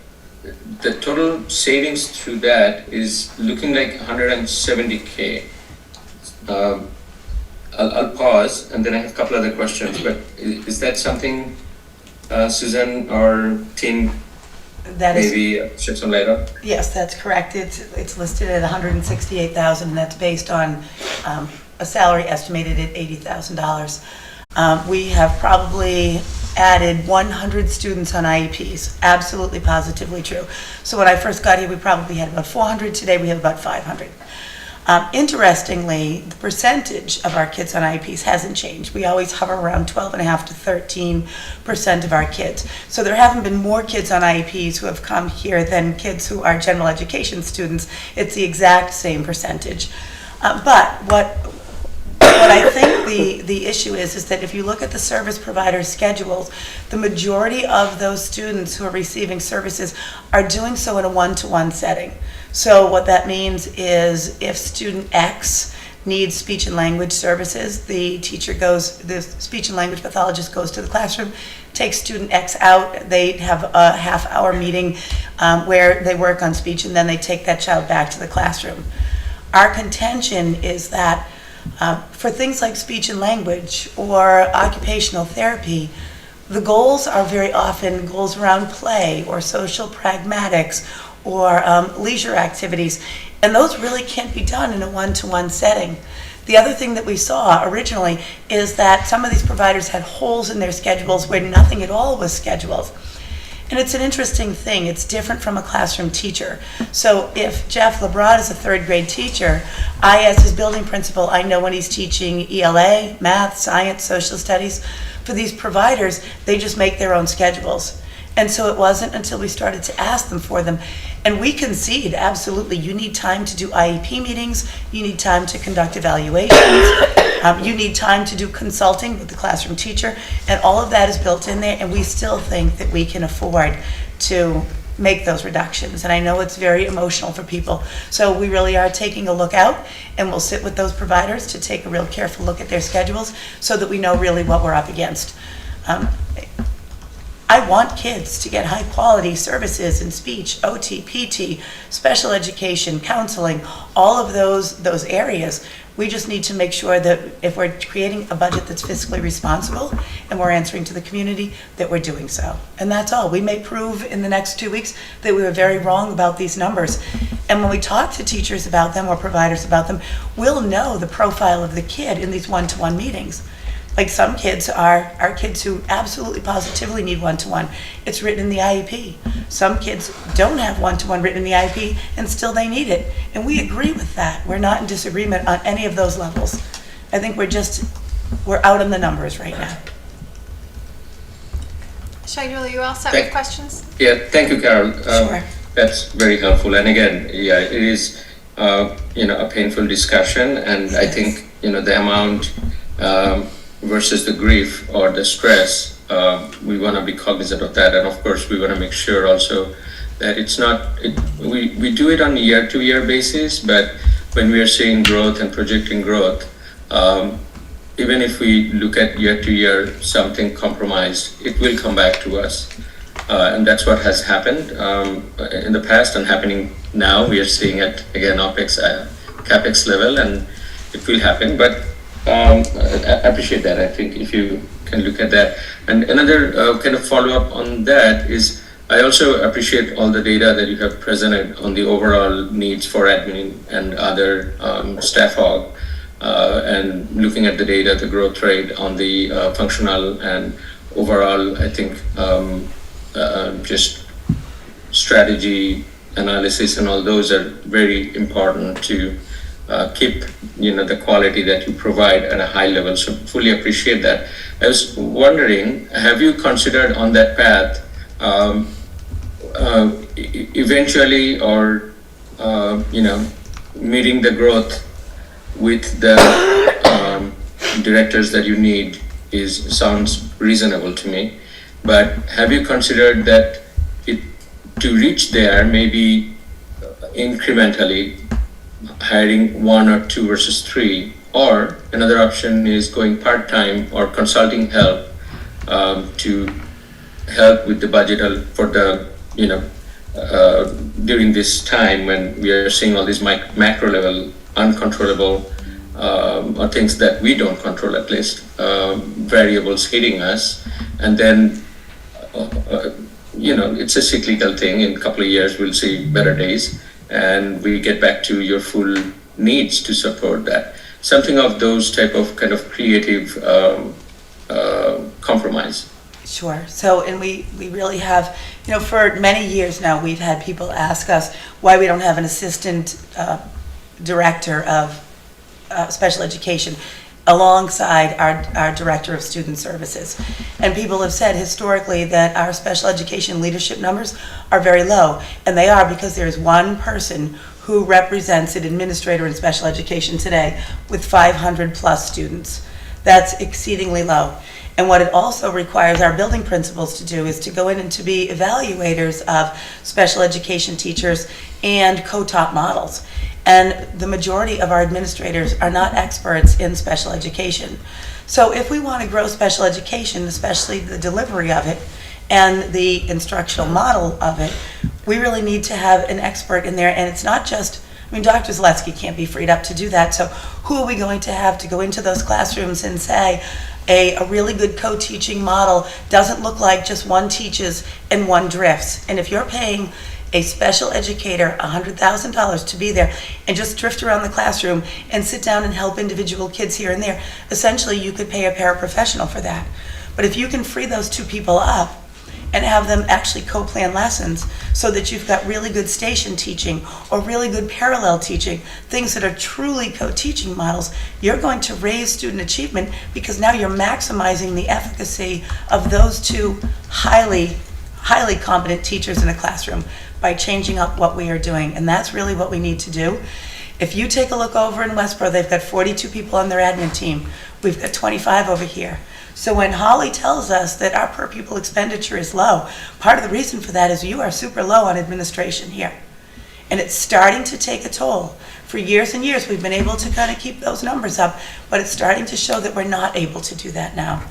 the total savings through that is looking like 170K. I'll pause, and then I have a couple other questions, but is that something Susan or Tim maybe shed some light on? Yes, that's correct. It's listed at $168,000, and that's based on a salary estimated at $80,000. We have probably added 100 students on IEPs. Absolutely, positively true. So when I first got here, we probably had about 400. Today, we have about 500. Interestingly, the percentage of our kids on IEPs hasn't changed. We always hover around 12.5% to 13% of our kids. So there haven't been more kids on IEPs who have come here than kids who are general education students. It's the exact same percentage. But what I think the issue is that if you look at the service provider schedules, the majority of those students who are receiving services are doing so in a one-to-one setting. So what that means is if student X needs speech and language services, the speech and language pathologist goes to the classroom, takes student X out, they have a half-hour meeting where they work on speech, and then they take that child back to the classroom. Our contention is that for things like speech and language or occupational therapy, the goals are very often goals around play or social pragmatics or leisure activities, and those really can't be done in a one-to-one setting. The other thing that we saw originally is that some of these providers had holes in their schedules where nothing at all was scheduled. And it's an interesting thing. It's different from a classroom teacher. So if Jeff Lebrad is a third grade teacher, I, as his building principal, I know when he's teaching ELA, math, science, social studies. For these providers, they just make their own schedules. And so it wasn't until we started to ask them for them. And we concede, absolutely, you need time to do IEP meetings, you need time to conduct evaluations, you need time to do consulting with the classroom teacher, and all of that is built in there, and we still think that we can afford to make those reductions. And I know it's very emotional for people. So we really are taking a look out, and we'll sit with those providers to take a real careful look at their schedules so that we know really what we're up against. I want kids to get high quality services in speech, OT, PT, special education, counseling, all of those areas. We just need to make sure that if we're creating a budget that's fiscally responsible and we're answering to the community, that we're doing so. And that's all. We may prove in the next 2 weeks that we were very wrong about these numbers. And when we talk to teachers about them or providers about them, we'll know the profile of the kid in these one-to-one meetings. Like some kids are kids who absolutely positively need one-to-one. It's written in the IEP. Some kids don't have one-to-one written in the IEP and still they need it. And we agree with that. We're not in disagreement on any of those levels. I think we're out on the numbers right now. Shagdul, are you all set with questions? Yeah, thank you, Carol. Sure. That's very helpful. And again, yeah, it is a painful discussion, and I think the amount versus the grief or the stress, we want to be cognizant of that, and of course we want to make sure also that it's not. We do it on a year-to-year basis, but when we are seeing growth and projecting growth, even if we look at year-to-year something compromised, it will come back to us. And that's what has happened in the past and happening now. We are seeing it again, OPEX, CAPEX level, and it will happen. But I appreciate that. I think if you can look at that. And another kind of follow-up on that is, I also appreciate all the data that you have presented on the overall needs for admin and other staff aug, and looking at the data, the growth rate on the functional and overall, I think just strategy analysis and all those are very important to keep the quality that you provide at a high level. So fully appreciate that. I was wondering, have you considered on that path eventually, or meeting the growth with the directors that you need sounds reasonable to me, but have you considered that to reach there, maybe incrementally hiring 1 or 2 versus 3, or another option is going part-time or consulting help to help with the budget for the during this time when we are seeing all these macro level uncontrollable or things that we don't control, at least variables hitting us, and then it's a cyclical thing. In a couple of years we'll see better days and we get back to your full needs to support that. Something of those type of kind of creative compromise. Sure. So, and we really have, for many years now, we've had people ask us why we don't have an assistant director of special education alongside our director of student services. And people have said historically that our special education leadership numbers are very low, and they are because there is one person who represents an administrator in special education today with 500 plus students. That's exceedingly low. And what it also requires our building principals to do is to go in and to be evaluators of special education teachers and co-top models. And the majority of our administrators are not experts in special education. So if we want to grow special education, especially the delivery of it and the instructional model of it, we really need to have an expert in there. And it's not just, I mean, Dr. Zaleski can't be freed up to do that. So who are we going to have to go into those classrooms and say, a really good co-teaching model doesn't look like just one teaches and one drifts. And if you're paying a special educator $100,000 to be there and just drift around the classroom and sit down and help individual kids here and there, essentially you could pay a paraprofessional for that. But if you can free those two people up and have them actually co-plan lessons so that you've got really good station teaching or really good parallel teaching, things that are truly co-teaching models, you're going to raise student achievement because now you're maximizing the efficacy of those two highly competent teachers in a classroom by changing up what we are doing. And that's really what we need to do. If you take a look over in Westboro, they've got 42 people on their admin team. We've got 25 over here. So when Holly tells us that our per pupil expenditure is low, part of the reason for that is you are super low on administration here. And it's starting to take a toll. For years and years, we've been able to kind of keep those numbers up, but it's starting to show that we're not able to do that now.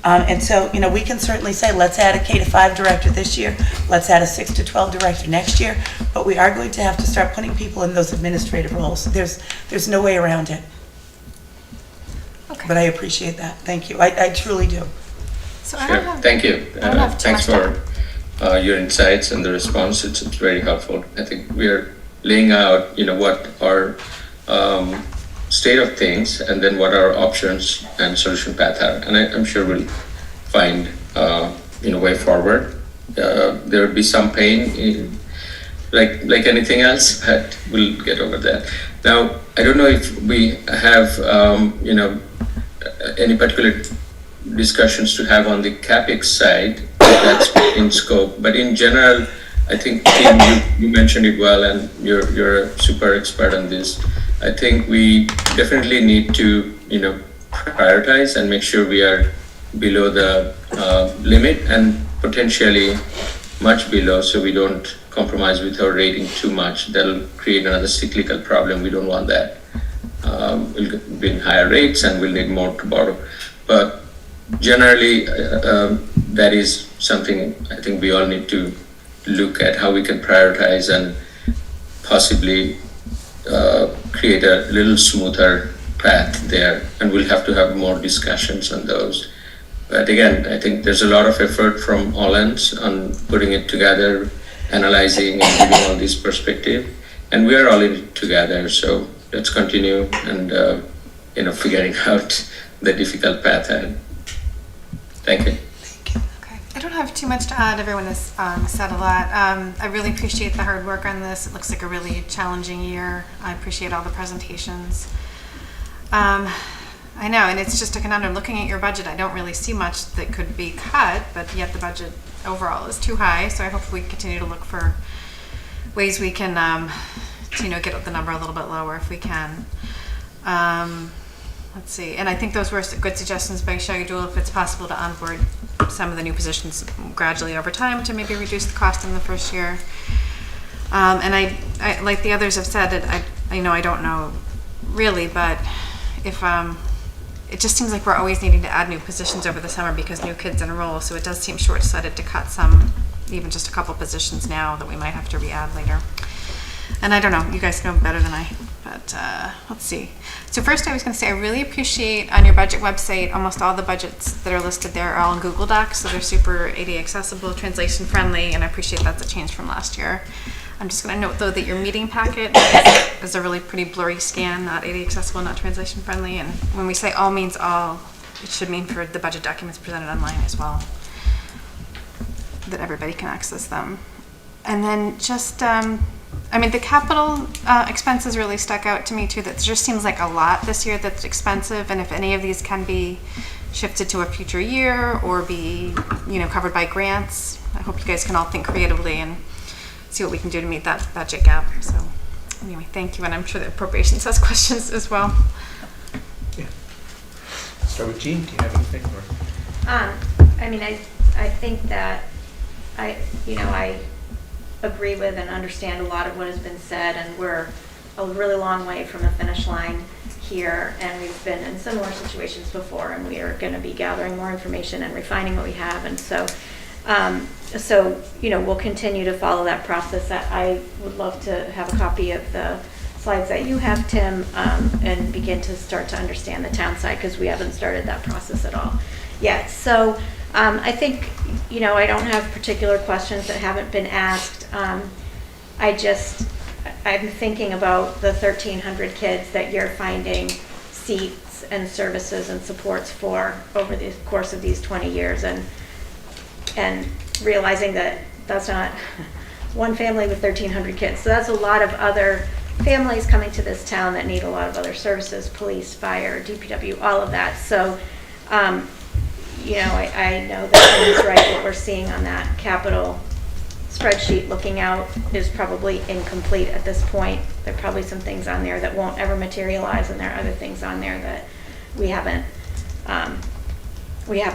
And so, we can certainly say, let's add a K-5 director this year, let's add a 6-12 director next year, but we are going to have to start putting people in those administrative roles. There's no way around it. Okay. But I appreciate that. Thank you. I truly do. So Sure. Thank you. Thanks for your insights and the response. It's very helpful. I think we are laying out, what our state of things and then what our options and solution path are. And I'm sure we'll find, way forward. There will be some pain, like anything else, but we'll get over that. Now, I don't know if we have, any particular discussions to have on the CAPEX side, if that's in scope. But in general, I think, Tim, you mentioned it well, and you're a super expert on this. I think we definitely need to, prioritize and make sure we are below the limit and potentially much below, so we don't compromise with our rating too much. That'll create another cyclical problem. We don't want that. We'll bring higher rates and we'll need more to borrow. But generally, that is something I think we all need to look at, how we can prioritize and possibly create a little smoother path there. And we'll have to have more discussions on those. But again, I think there's a lot of effort from all ends on putting it together, analyzing and giving all this perspective. And we are all in it together, so let's continue and figuring out the difficult path ahead. Thank you. Okay. I don't have too much to add. Everyone has said a lot. I really appreciate the hard work on this. It looks like a really challenging year. I appreciate all the presentations. I know, and it's just a conundrum. Looking at your budget, I don't really see much that could be cut, but yet the budget overall is too high. So I hope we continue to look for ways we can, get the number a little bit lower if we can. Let's see, and I think those were good suggestions by Shagidul, if it's possible to onboard some of the new positions gradually over time to maybe reduce the cost in the first year. And I like the others have said, that I don't know really, but if it just seems like we're always needing to add new positions over the summer because new kids enroll, so it does seem short-sighted to cut some, even just a couple positions now that we might have to re-add later. And I don't know, you guys know better than I, but let's see. So first I was going to say, I really appreciate on your budget website, almost all the budgets that are listed there are all in Google Docs, so they're super ADA accessible, translation friendly, and I appreciate that's a change from last year. I'm just going to note though that your meeting packet is a really pretty blurry scan, not ADA accessible, not translation friendly, and when we say all means all, it should mean for the budget documents presented online as well, that everybody can access them. And then just, the capital expenses really stuck out to me too. That just seems like a lot this year that's expensive, and if any of these can be shifted to a future year or be, covered by grants, I hope you guys can all think creatively and see what we can do to meet that budget gap. So anyway, thank you, and I'm sure the appropriations has questions as well. Yeah. Start with Jean. Do you have anything? Or? I think that I agree with and understand a lot of what has been said, and we're a really long way from the finish line here, and we've been in similar situations before, and we are going to be gathering more information and refining what we have. And so, we'll continue to follow that process. I would love to have a copy of the slides that you have, Tim, and begin to start to understand the town side, because we haven't started that process at all yet. So I think, I don't have particular questions that haven't been asked. I'm thinking about the 1,300 kids that you're finding seats and services and supports for over the course of these 20 years, and realizing that that's not one family with 1,300 kids. So that's a lot of other families coming to this town that need a lot of other services, police, fire, DPW, all of that. So, I know that Tim is right. What we're seeing on that capital spreadsheet looking out is probably incomplete at this point. There are probably some things on there that won't ever materialize, and there are other things on there that we haven't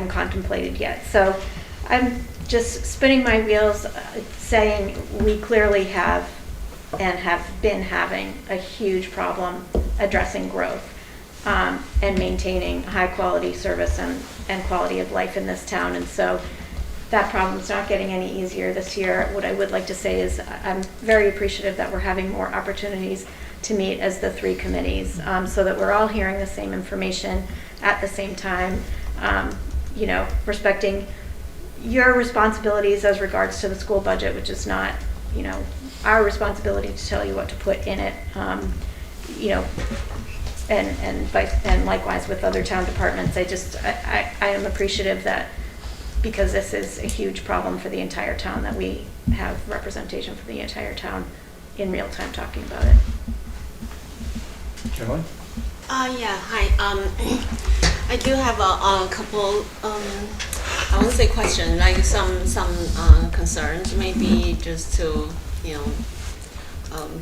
contemplated yet. So I'm just spinning my wheels, saying we clearly have and have been having a huge problem addressing growth and maintaining high quality service and quality of life in this town. And so that problem's not getting any easier this year. What I would like to say is I'm very appreciative that we're having more opportunities to meet as the three committees, so that we're all hearing the same information at the same time, respecting your responsibilities as regards to the school budget, which is not, our responsibility to tell you what to put in it, and likewise with other town departments. I am appreciative that, because this is a huge problem for the entire town, that we have representation for the entire town in real time talking about it. Caroline? Yeah, hi. I do have a couple, I won't say questions, like some concerns, maybe just to,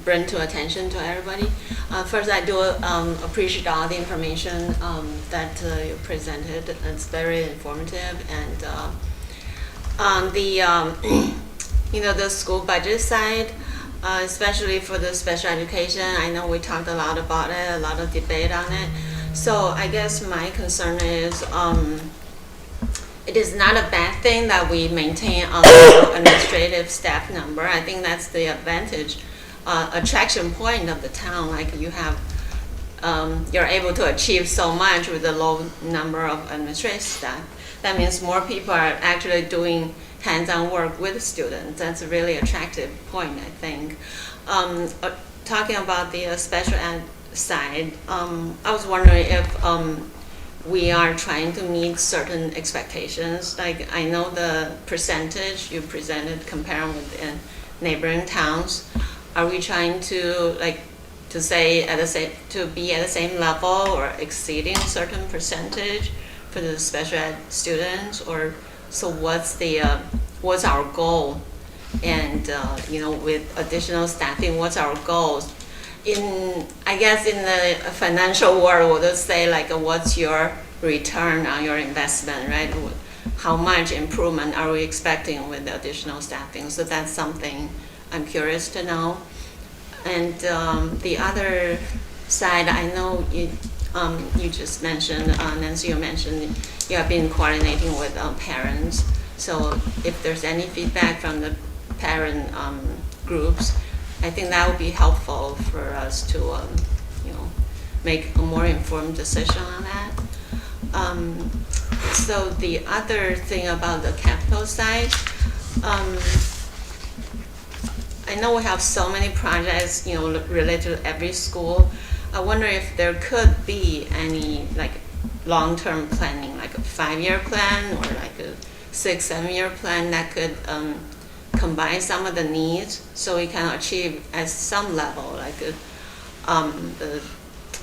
bring to attention to everybody. First, I do appreciate all the information that you presented. It's very informative, and on the the school budget side, especially for the special education, I know we talked a lot about it, a lot of debate on it. So I guess my concern is it is not a bad thing that we maintain a low administrative staff number. I think that's the advantage, attraction point of the town. Like you have, you're able to achieve so much with a low number of administrative staff. That means more people are actually doing hands-on work with students. That's a really attractive point, I think. Talking about the special ed side, I was wondering if we are trying to meet certain expectations. Like I know the percentage you presented comparing with neighboring towns. Are we trying to say to be at the same level or exceeding certain percentage for the special ed students, or so what's our goal? And with additional staffing, what's our goals? I guess in the financial world, we'll just say what's your return on your investment, right? How much improvement are we expecting with the additional staffing? So that's something I'm curious to know. And the other side, I know you just mentioned, Nancy, you mentioned you have been coordinating with parents. So if there's any feedback from the parent groups, I think that would be helpful for us to make a more informed decision on that. So the other thing about the capital side, I know we have so many projects, related to every school. I wonder if there could be any long-term planning, like a 5-year plan or like a 6-7-year plan that could combine some of the needs so we can achieve at some level the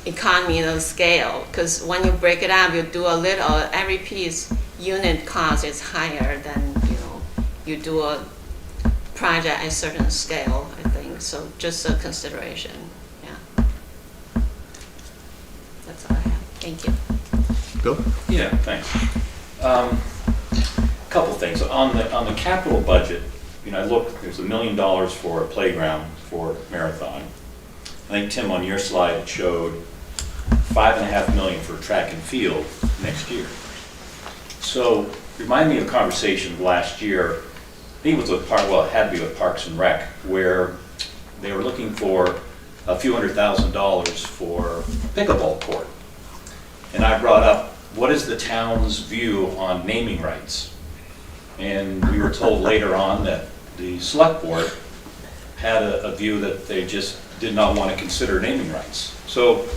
economy of scale. Because when you break it up, you do a little, every piece unit cost is higher than you do a project at a certain scale, I think. So just a consideration. Yeah. That's all I have. Thank you. Bill? Yeah, thanks. Couple things on the capital budget. I look. There's $1 million for a playground for Marathon. think, Tim, on your slide, it showed $5.5 million for track and field next year. So remind me of a conversation last year, I think it was with it had to be with Parks and Rec, where they were looking for a few $100,000 for pickleball court. And I brought up, what is the town's view on naming rights? And we were told later on that the select board had a view that they just did not want to consider naming rights. So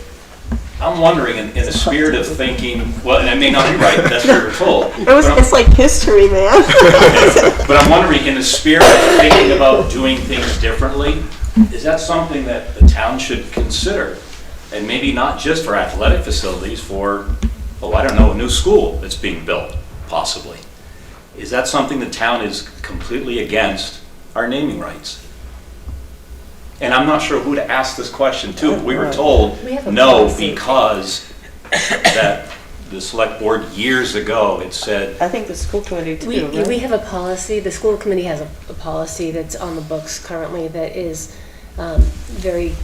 I'm wondering, in the spirit of thinking, well, and I may not be right, but that's what we were told. It's like history, man. But I'm wondering, in the spirit of thinking about doing things differently, is that something that the town should consider? And maybe not just for athletic facilities, for, I don't know, a new school that's being built, possibly. Is that something the town is completely against, our naming rights? And I'm not sure who to ask this question to. We were told no, because that the select board years ago had said. I think the school committee too, We have a policy, the school committee has a policy that's on the books currently that is very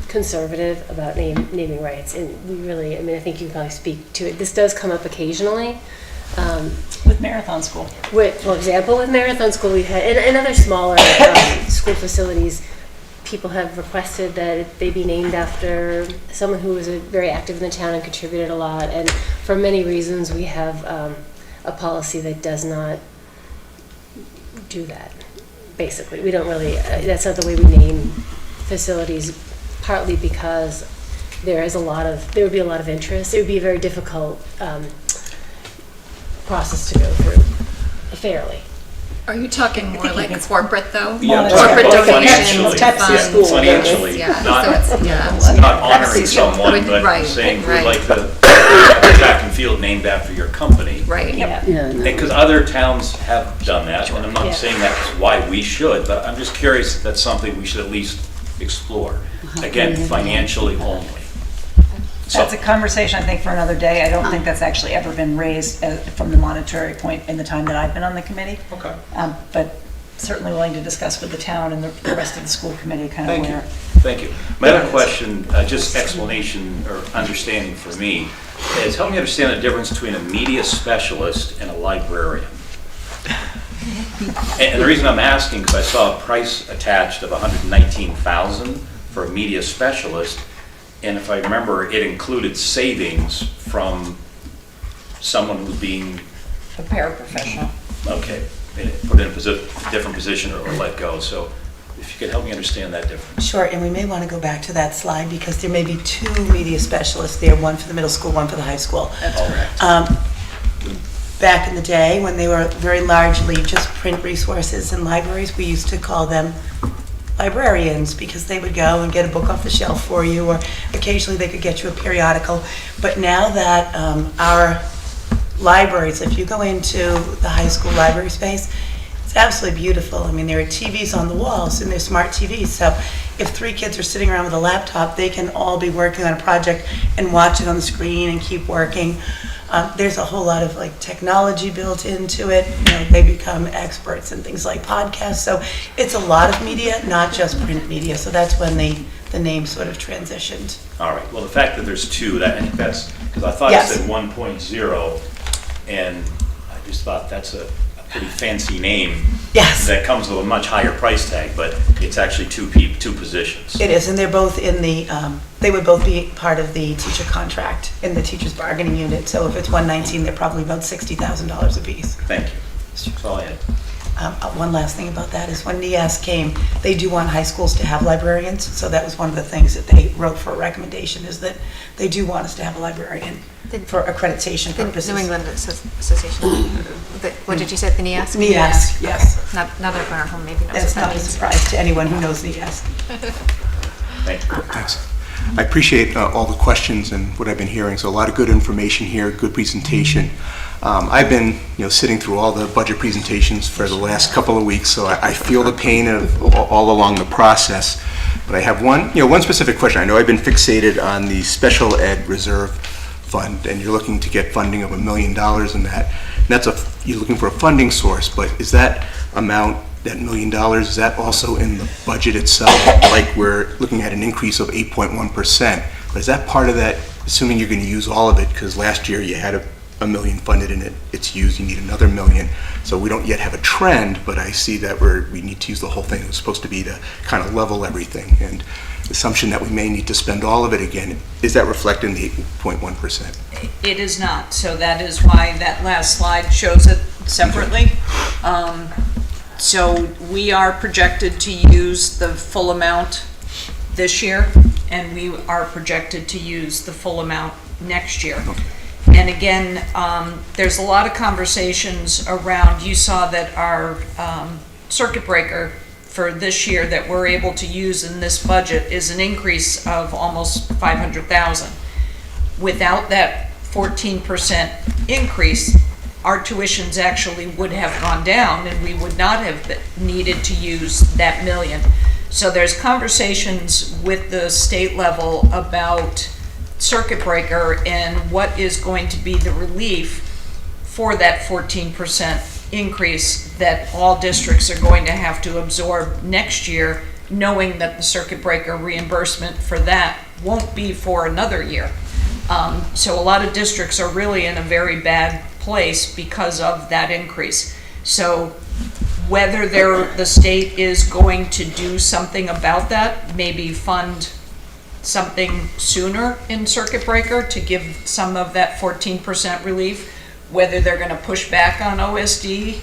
conservative about naming rights. And we really, I think you can probably speak to it. This does come up occasionally. With Marathon School. For example, with Marathon School, we've had, and other smaller school facilities, people have requested that they be named after someone who was very active in the town and contributed a lot. And for many reasons, we have a policy that does not do that. Basically, we don't really. That's not the way we name facilities. Partly because there would be a lot of interest. It would be a very difficult process to go through fairly. Are you talking more like corporate though? Yeah, corporate financially, donations, funds, financially, yeah. not honoring someone, but saying we'd like the track and field named after your company. Right. Because other towns have done that, and I'm not saying that's why we should, but I'm just curious if that's something we should at least explore. Again, financially only. That's a conversation, I think, for another day. I don't think that's actually ever been raised from the monetary point in the time that I've been on the committee. Okay. But certainly willing to discuss with the town and the rest of the school committee kind of where. Thank you. My other question, just explanation or understanding for me, is help me understand the difference between a media specialist and a librarian. And the reason I'm asking, because I saw a price attached of $119,000 for a media specialist, and if I remember, it included savings from someone who's being A paraprofessional. Okay, put in a different position or let go. So if you could help me understand that difference. Sure, and we may want to go back to that slide because there may be two media specialists there, one for the middle school, one for the high school. That's correct. Back in the day, when they were very largely just print resources in libraries, we used to call them librarians because they would go and get a book off the shelf for you, or occasionally they could get you a periodical. But now that our libraries, if you go into the high school library space, it's absolutely beautiful. I mean, there are TVs on the walls and they're smart TVs. So if 3 kids are sitting around with a laptop, they can all be working on a project and watch it on the screen and keep working. There's a whole lot of technology built into it. They become experts in things like podcasts. So it's a lot of media, not just print media. So that's when the name sort of transitioned. All right. Well, the fact that there's 2, I think that's because I thought Yes. it said 1.0, and I just thought that's a pretty fancy name. Yes. That comes with a much higher price tag, but it's actually 2 positions. It is, and they're both in the, they would both be part of the teacher contract in the teacher's bargaining unit. So if it's 119, they're probably about $60,000 apiece. Thank you. That's all I had. One last thing about that is when NEAS came, they do want high schools to have librarians. So that was one of the things that they wrote for a recommendation, is that they do want us to have a librarian for accreditation purposes. The New England Association. What did you say, the NEAS? NEAS, yes. Not everyone at home maybe knows That's what that not a means. surprise to anyone who knows NEAS. Thank you. Thanks. I appreciate all the questions and what I've been hearing. So a lot of good information here, good presentation. I've been, sitting through all the budget presentations for the last couple of weeks, so I feel the pain of all along the process. But I have one specific question. I know I've been fixated on the Special Ed Reserve Fund, and you're looking to get funding of $1 million in that. And you're looking for a funding source, but is that amount that $1 million, is that also in the budget itself? Like, we're looking at an increase of 8.1%, but is that part of that, assuming you're going to use all of it, because last year you had a million funded and it's used, you need another $1 million. So we don't yet have a trend, but I see that we need to use the whole thing. It was supposed to be to kind of level everything. And the assumption that we may need to spend all of it again, is that reflected in the 8.1%? It is not, so that is why that last slide shows it separately. So we are projected to use the full amount this year, and we are projected to use the full amount next year. And again, there's a lot of conversations around, you saw that our circuit breaker for this year that we're able to use in this budget is an increase of almost 500,000. Without that 14% increase, our tuitions actually would have gone down and we would not have needed to use that $1 million. So there's conversations with the state level about circuit breaker and what is going to be the relief for that 14% increase that all districts are going to have to absorb next year, knowing that the circuit breaker reimbursement for that won't be for another year. So a lot of districts are really in a very bad place because of that increase. So whether the state is going to do something about that, maybe fund something sooner in circuit breaker to give some of that 14% relief, whether they're going to push back on OSD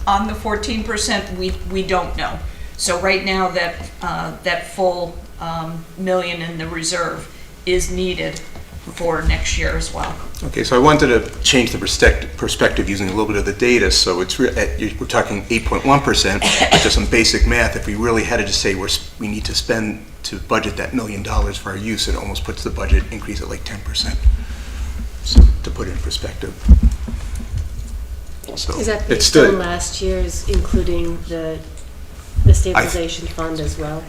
on the 14%, we don't know. So right now that full $1 million in the reserve is needed for next year as well. Okay, so I wanted to change the perspective using a little bit of the data. So it's we're talking 8.1%, but just some basic math. If we really had to just say we need to spend to budget that $1 million for our use, it almost puts the budget increase at like 10%. So to put it in perspective. So Is that it's based still on last year's, including the stabilization fund as well?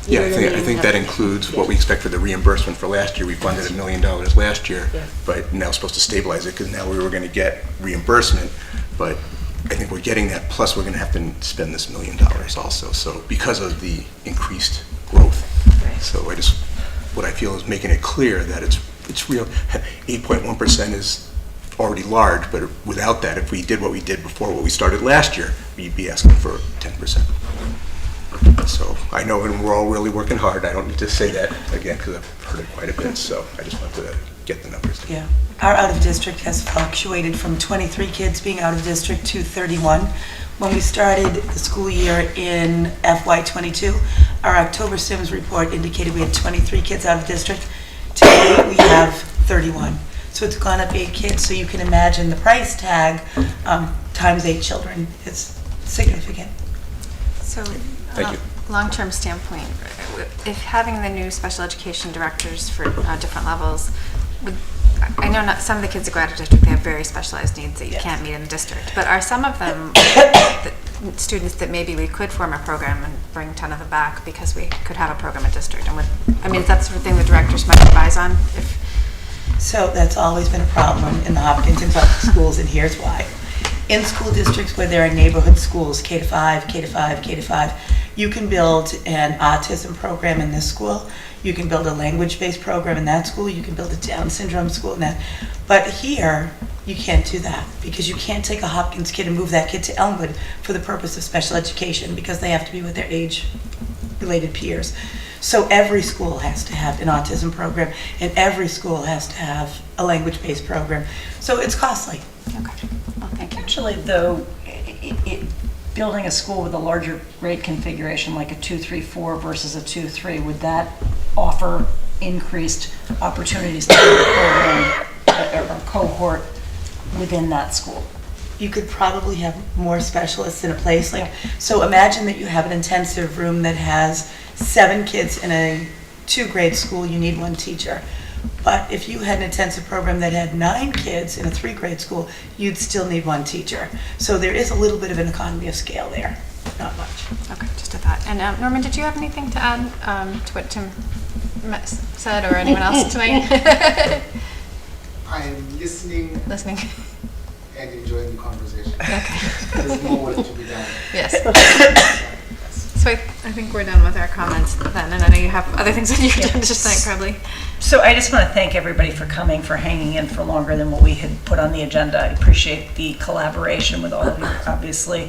Yeah, I think that includes what we expect for the reimbursement for last year. We funded $1 million last year, but now it's supposed to stabilize it because now we were going to get reimbursement. But I think we're getting that, plus we're going to have to spend this $1 million also. So because of the increased growth. So what I feel is making it clear that it's real. 8.1% is already large, but without that, if we did what we did before, what we started last year, we'd be asking for 10%. So I know, and we're all really working hard. I don't need to say that again because I've heard it quite a bit. So I just wanted to get the numbers. Yeah, our out of district has fluctuated from 23 kids being out of district to 31. When we started the school year in FY22, our October Sims report indicated we had 23 kids out of district. Today we have 31. So it's gone up 8 kids. So you can imagine the price tag times 8 children is significant. So, Thank you. Long-term standpoint, if having the new special education directors for different levels, I know not some of the kids that go out of district, they have very specialized needs that you can't meet in the district, but are some of them students that maybe we could form a program and bring 10 of them back because we could have a program at district? And is that the sort of thing the directors might advise on? So that's always been a problem in the Hopkinton public schools, and here's why. In school districts where there are neighborhood schools, K to 5, K to 5, K to 5, you can build an autism program in this school. You can build a language-based program in that school. You can build a Down syndrome school in that. But here, you can't do that because you can't take a Hopkins kid and move that kid to Elmwood for the purpose of special education because they have to be with their age-related peers. So every school has to have an autism program and every school has to have a language-based program. So it's costly. Okay. Well, thank you. Actually, though, building a school with a larger grade configuration, like a 2-3-4 versus a 2-3, would that offer increased opportunities to build a program or cohort within that school? You could probably have more specialists in a place so imagine that you have an intensive room that has 7 kids in a 2-grade school, you need 1 teacher. But if you had an intensive program that had 9 kids in a 3-grade school, you'd still need 1 teacher. So there is a little bit of an economy of scale there, not much. Okay, just a thought. And Norman, did you have anything to add to what Tim said or anyone else tonight? I am listening. and enjoying the conversation. There's more work to be done. Yes. So I think we're done with our comments then, and I know you have other things on your agenda tonight, probably. So I just want to thank everybody for coming, for hanging in for longer than what we had put on the agenda. I appreciate the collaboration with all of you. Obviously,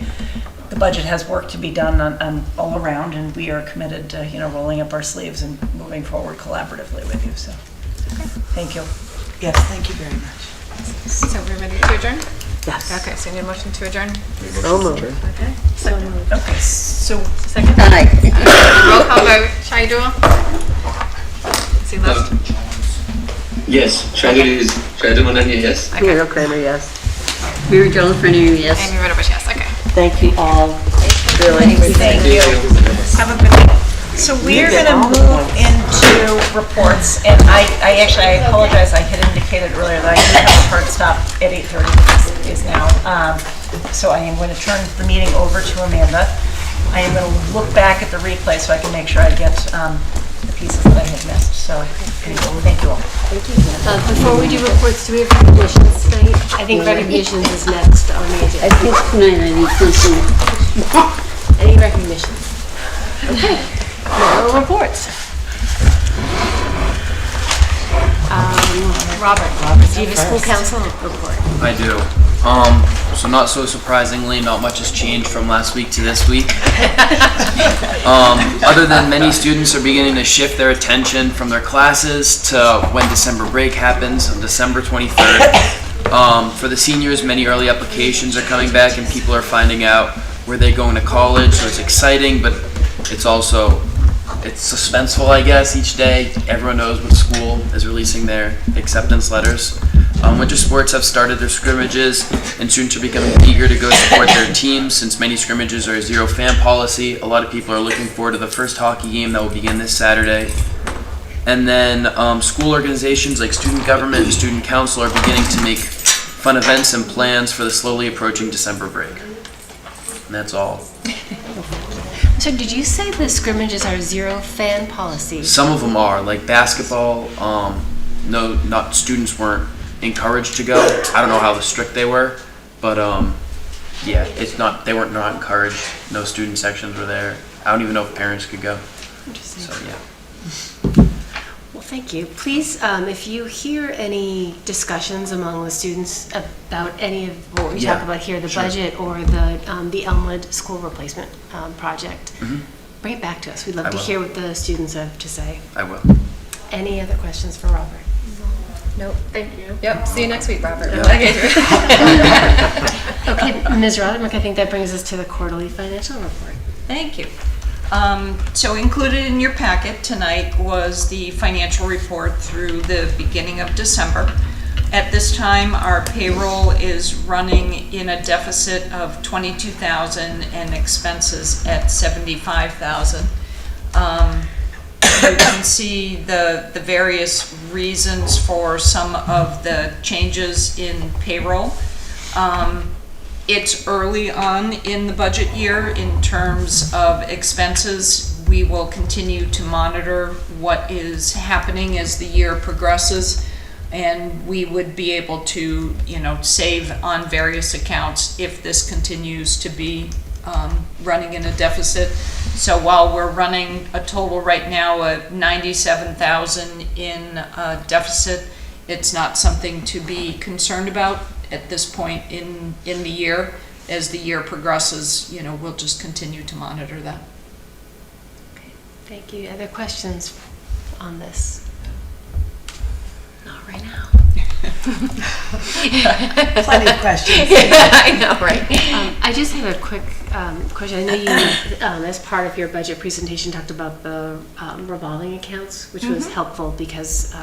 the budget has work to be done on all around, and we are committed to, rolling up our sleeves and moving forward collaboratively with you. So, thank you. Yes, thank you very much. So we're ready to adjourn? Yes. Okay, so you need a motion to adjourn? So moved. Okay. Okay, so Second? Aye. Roll call vote. Shaidu? See left? Yes, Shaidu Manani, yes. Muriel Kramer, yes. Mary Jo Lefreniere, yes. Amy Ritterbush, yes, okay. Thank you all. Really. thank you. Have a good night. So we're going to move into reports, and I apologize, I had indicated earlier that I do have a hard stop at 8:30, which is now. So I am going to turn the meeting over to Amanda. I am going to look back at the replay so I can make sure I get the pieces that I had missed. So anyway, thank you all. Thank you. Before we do reports, do we have recognitions tonight? I think recognitions is next on the agenda. I think tonight I need something. Any recognitions? Okay. No reports. Robert, do you have a school council report? I do. So not so surprisingly, not much has changed from last week to this week. Other than many students are beginning to shift their attention from their classes to when December break happens on December 23rd. For the seniors, many early applications are coming back and people are finding out where they're going to college, so it's exciting, but it's also suspenseful, I guess, each day. Everyone knows what school is releasing their acceptance letters. Winter sports have started their scrimmages, and students are becoming eager to go support their teams. Since many scrimmages are a zero fan policy, a lot of people are looking forward to the first hockey game that will begin this Saturday. And then school organizations like student government and student council are beginning to make fun events and plans for the slowly approaching December break. And that's all. So did you say the scrimmages are zero fan policy? Some of them are, like basketball. No, not students weren't encouraged to go. I don't know how strict they were, but yeah, it's not. They weren't not encouraged. No student sections were there. I don't even know if parents could go. Interesting. So yeah. Well, thank you. Please, if you hear any discussions among the students about any of what we talk about here, the budget or the Elmwood school replacement project, bring it back to us. We'd love to hear what the students have to say. I will. Any other questions for Robert? Nope, thank you. Yep, see you next week, Robert. Okay, Ms. Roderick, I think that brings us to the quarterly financial report. Thank you. So included in your packet tonight was the financial report through the beginning of December. At this time, our payroll is running in a deficit of $22,000 and expenses at $75,000. You can see the various reasons for some of the changes in payroll. It's early on in the budget year in terms of expenses. We will continue to monitor what is happening as the year progresses, and we would be able to, save on various accounts if this continues to be running in a deficit. So while we're running a total right now of $97,000 in deficit, it's not something to be concerned about at this point in the year. As the year progresses, we'll just continue to monitor that. Okay, thank you. Other questions on this? Not right now. Plenty of questions. I know, right? I just have a quick question. I know you, as part of your budget presentation, talked about the revolving accounts, which was helpful because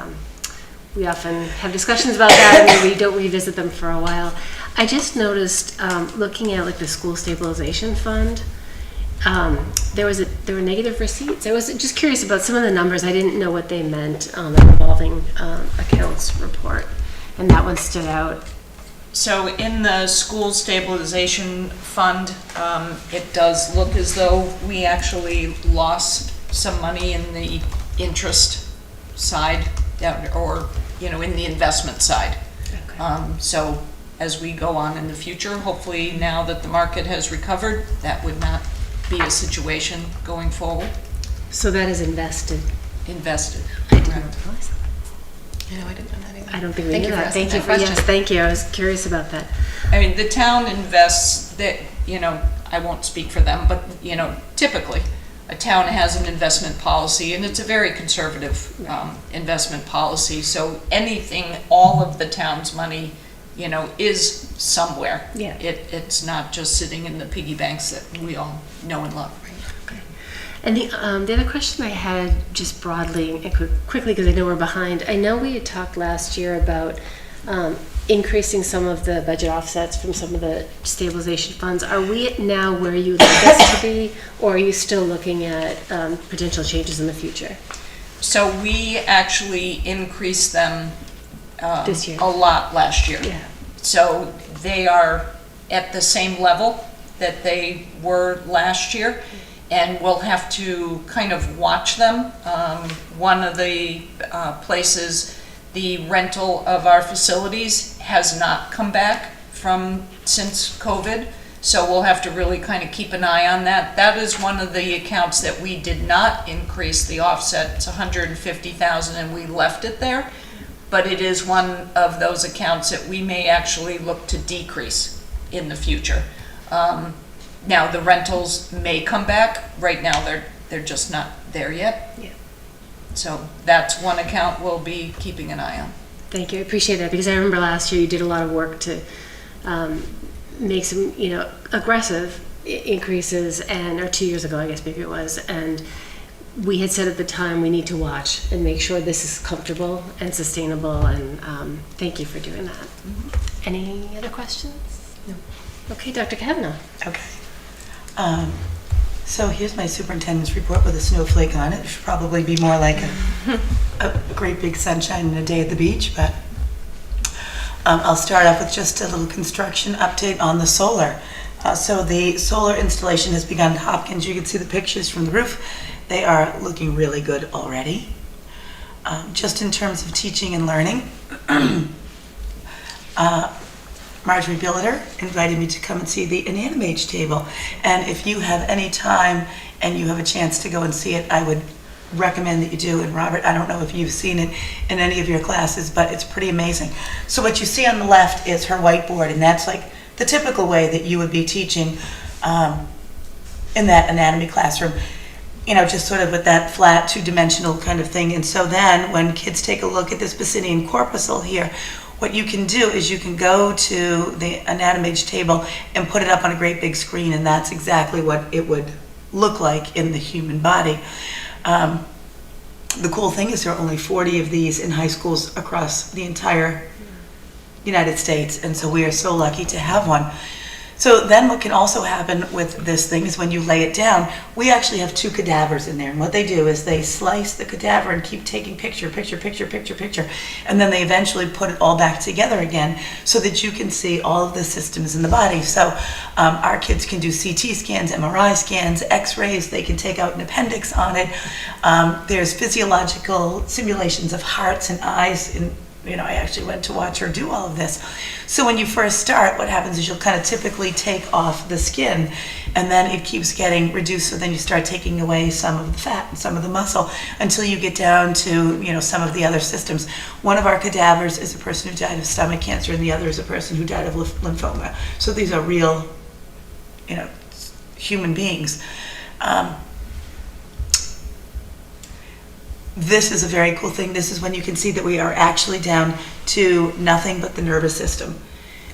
we often have discussions about that and we don't revisit them for a while. I just noticed, looking at like the school stabilization fund, there were negative receipts. I was just curious about some of the numbers. I didn't know what they meant on the revolving accounts report, and that one stood out. So in the school stabilization fund, it does look as though we actually lost some money in the interest side, or in the investment side. Okay. So as we go on in the future. Hopefully, now that the market has recovered, that would not be a situation going forward. So that is invested. Invested. I didn't realize that. I didn't know that either. I don't think we Thank knew you for that. asking Thank you that for, yes, question. thank you. I was curious about that. I mean, the town invests, that, you know, I won't speak for them, but, you know, typically, a town has an investment policy, and it's a very conservative investment policy. So anything, all of the town's money, you know, is somewhere. Yeah. It's not just sitting in the piggy banks that we all know and love. And the other question I had, just broadly and quickly, because I know we're behind. I know we had talked last year about increasing some of the budget offsets from some of the stabilization funds. Are we now where you would like us to be, or are you still looking at potential changes in the future? So we actually increased them This year. a lot last year. Yeah. So they are at the same level that they were last year, and we'll have to kind of watch them. One of the places, the rental of our facilities has not come back since COVID, so we'll have to really kind of keep an eye on that. That is one of the accounts that we did not increase the offset. It's $150,000 and we left it there, but it is one of those accounts that we may actually look to decrease in the future. Now, the rentals may come back. Right now, they're just not there yet. Yeah. So that's one account we'll be keeping an eye on. Thank you. I appreciate that, because I remember last year you did a lot of work to make some, you know, aggressive increases, or 2 years ago, I guess maybe it was, and we had said at the time we need to watch and make sure this is comfortable and sustainable, and thank you for doing that. Any other questions? No. Okay, Dr. Kavanaugh. Okay. So here's my superintendent's report with a snowflake on it. It should probably be more like a great big sunshine and a day at the beach, but I'll start off with just a little construction update on the solar. So the solar installation has begun at Hopkins. You can see the pictures from the roof. They are looking really good already. Just in terms of teaching and learning, Marjorie Billiter invited me to come and see the Animage table. And if you have any time and you have a chance to go and see it, I would recommend that you do. And Robert, I don't know if you've seen it in any of your classes, but it's pretty amazing. So what you see on the left is her whiteboard, and that's like the typical way that you would be teaching in that anatomy classroom. You know, just sort of with that flat two-dimensional kind of thing. And so then when kids take a look at this Basinian corpuscle here, what you can do is you can go to the Animage table and put it up on a great big screen, and that's exactly what it would look like in the human body. The cool thing is there are only 40 of these in high schools across the entire United States, and so we are so lucky to have one. So then what can also happen with this thing is when you lay it down, we actually have 2 cadavers in there. And what they do is they slice the cadaver and keep taking picture, and then they eventually put it all back together again so that you can see all of the systems in the body. So our kids can do CT scans, MRI scans, x-rays. They can take out an appendix on it. There's physiological simulations of hearts and eyes. And you know, I actually went to watch her do all of this. So when you first start, what happens is you'll kind of typically take off the skin, and then it keeps getting reduced. So then you start taking away some of the fat and some of the muscle until you get down to, you know, some of the other systems. One of our cadavers is a person who died of stomach cancer, and the other is a person who died of lymphoma. So these are real, you know, human beings. This is a very cool thing. This is when you can see that we are actually down to nothing but the nervous system.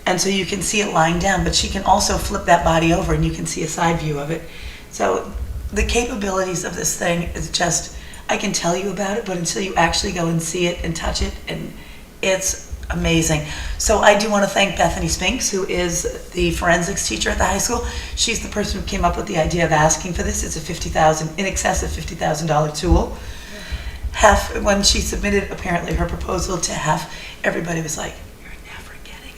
And so you can see it lying down, but she can also flip that body over and you can see a side view of it. So the capabilities of this thing is just, I can tell you about it, but until you actually go and see it and touch it, and it's amazing. So I do want to thank Bethany Spinks, who is the forensics teacher at the high school. She's the person who came up with the idea of asking for this. It's a in excess of $50,000 tool. When she submitted apparently her proposal to HEF, everybody was like, "You're never getting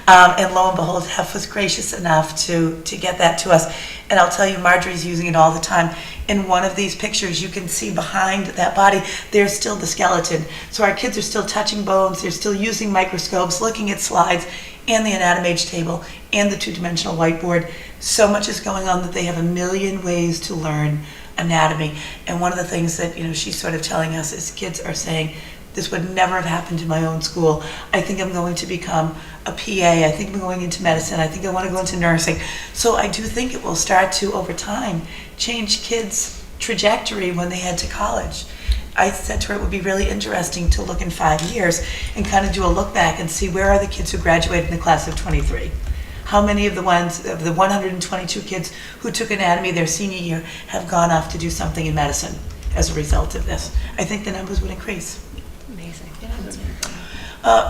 that." And lo and behold, HEF was gracious enough to get that to us. And I'll tell you, Marjorie's using it all the time. in one of these pictures, you can see behind that body, there's still the skeleton. So our kids are still touching bones, they're still using microscopes, looking at slides, and the anatomy age table, and the two-dimensional whiteboard. So much is going on that they have a million ways to learn anatomy. And one of the things that, she's sort of telling us is kids are saying, this would never have happened in my own school. I think I'm going to become a PA. I think I'm going into medicine. I think I want to go into nursing. So I do think it will start to, over time, change kids' trajectory when they head to college. I said to her it would be really interesting to look in 5 years and kind of do a look back and see where are the kids who graduated in the class of 23. How many of the 122 kids who took anatomy their senior year have gone off to do something in medicine as a result of this? I think the numbers would increase. Amazing.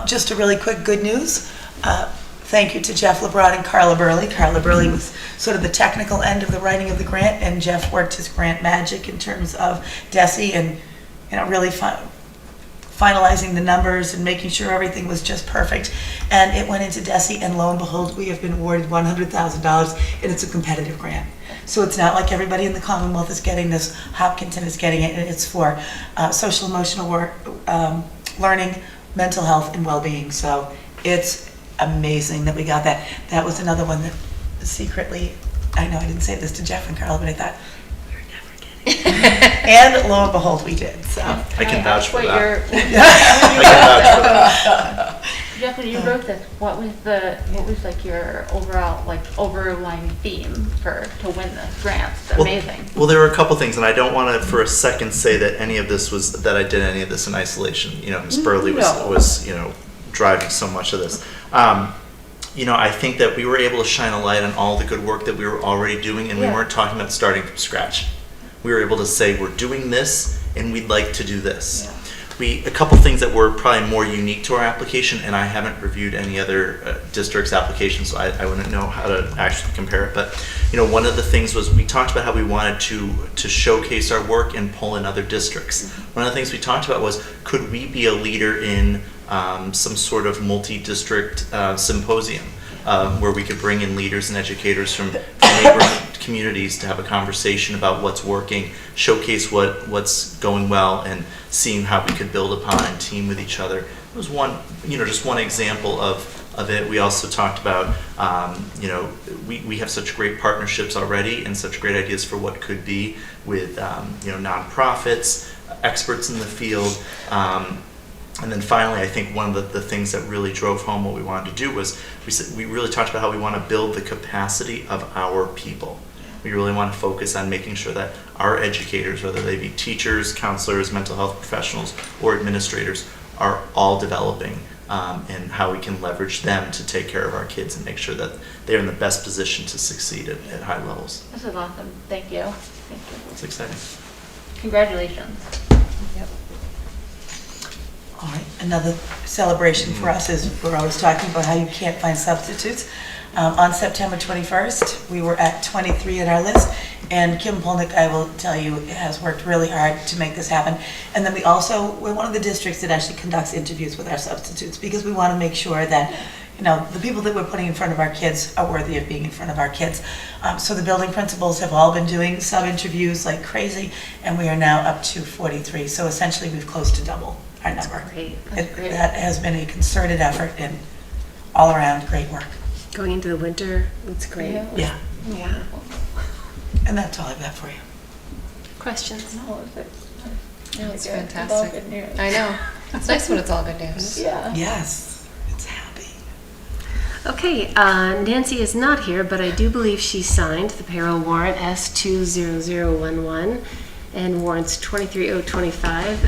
Just a really quick good news. Thank you to Jeff LeBron and Carla Burley. Carla Burley was sort of the technical end of the writing of the grant, and Jeff worked his grant magic in terms of DESE and really finalizing the numbers and making sure everything was just perfect. And it went into DESE, and lo and behold, we have been awarded $100,000, and it's a competitive grant. So it's not like everybody in the Commonwealth is getting this. Hopkinton is getting it, and it's for social emotional work, learning, mental health, and well-being. So it's amazing that we got that. That was another one that secretly, I know I didn't say this to Jeff and Carla, but I thought, we're never getting it. And lo and behold, we did. So I can vouch for that. I can vouch for that. Jeff, when you wrote this, what was like your overlying theme to win this grant? It's amazing. Well, there were a couple things, and I don't want to for a second say that any of this was that I did any of this in isolation. Ms. Burley was driving so much of this. I think that we were able to shine a light on all the good work that we were already doing, and we weren't talking about starting from scratch. We were able to say we're doing this, and we'd like to do this. A couple things that were probably more unique to our application, and I haven't reviewed any other district's applications, so I wouldn't know how to actually compare it. But one of the things was we talked about how we wanted to showcase our work and pull in other districts. One of the things we talked about was, could we be a leader in some sort of multi-district symposium where we could bring in leaders and educators from neighboring communities to have a conversation about what's working, showcase what's going well, and seeing how we could build upon and team with each other. It was just one example of it. We also talked about, we have such great partnerships already and such great ideas for what could be with, nonprofits, experts in the field. And then finally, I think one of the things that really drove home what we wanted to do was we really talked about how we want to build the capacity of our people. We really want to focus on making sure that our educators, whether they be teachers, counselors, mental health professionals, or administrators, are all developing and how we can leverage them to take care of our kids and make sure that they're in the best position to succeed at high levels. This is awesome. Thank you. Thank you. It's exciting. Congratulations. Yep. All right, another celebration for us is we're always talking about how you can't find substitutes. On September 21st, we were at 23 on our list, and Kim Polnick, I will tell you, has worked really hard to make this happen. And then we're one of the districts that actually conducts interviews with our substitutes, because we want to make sure that the people that we're putting in front of our kids are worthy of being in front of our kids. So the building principals have all been doing sub-interviews like crazy, and we are now up to 43. So essentially, we've close to double our number. That's great. That has been a concerted effort and all around great work. Going into the winter, it's great. Yeah. Yeah. And that's all I've got for you. Questions? No, It's fantastic. I know. It's nice when it's all good news. Yeah. Yes. It's happy. Okay, Nancy is not here, but I do believe she signed the payroll warrant S20011, and warrants 23025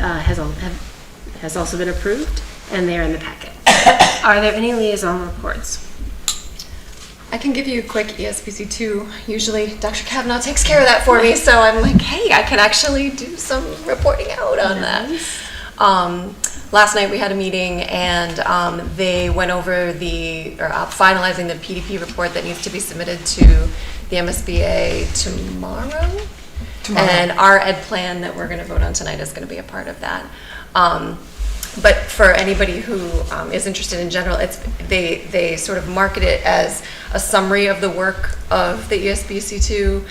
has also been approved, and they're in the packet. Are there any liaison reports? I can give you a quick ESPC2. Usually Dr. Kavanaugh takes care of that for me, so I'm like, hey, I can actually do some reporting out on that. Last night we had a meeting, and they went over finalizing the PDP report that needs to be submitted to the MSBA tomorrow. And our ed plan that we're going to vote on tonight is going to be a part of that. But for anybody who is interested in general, they sort of market it as a summary of the work of the ESBC2.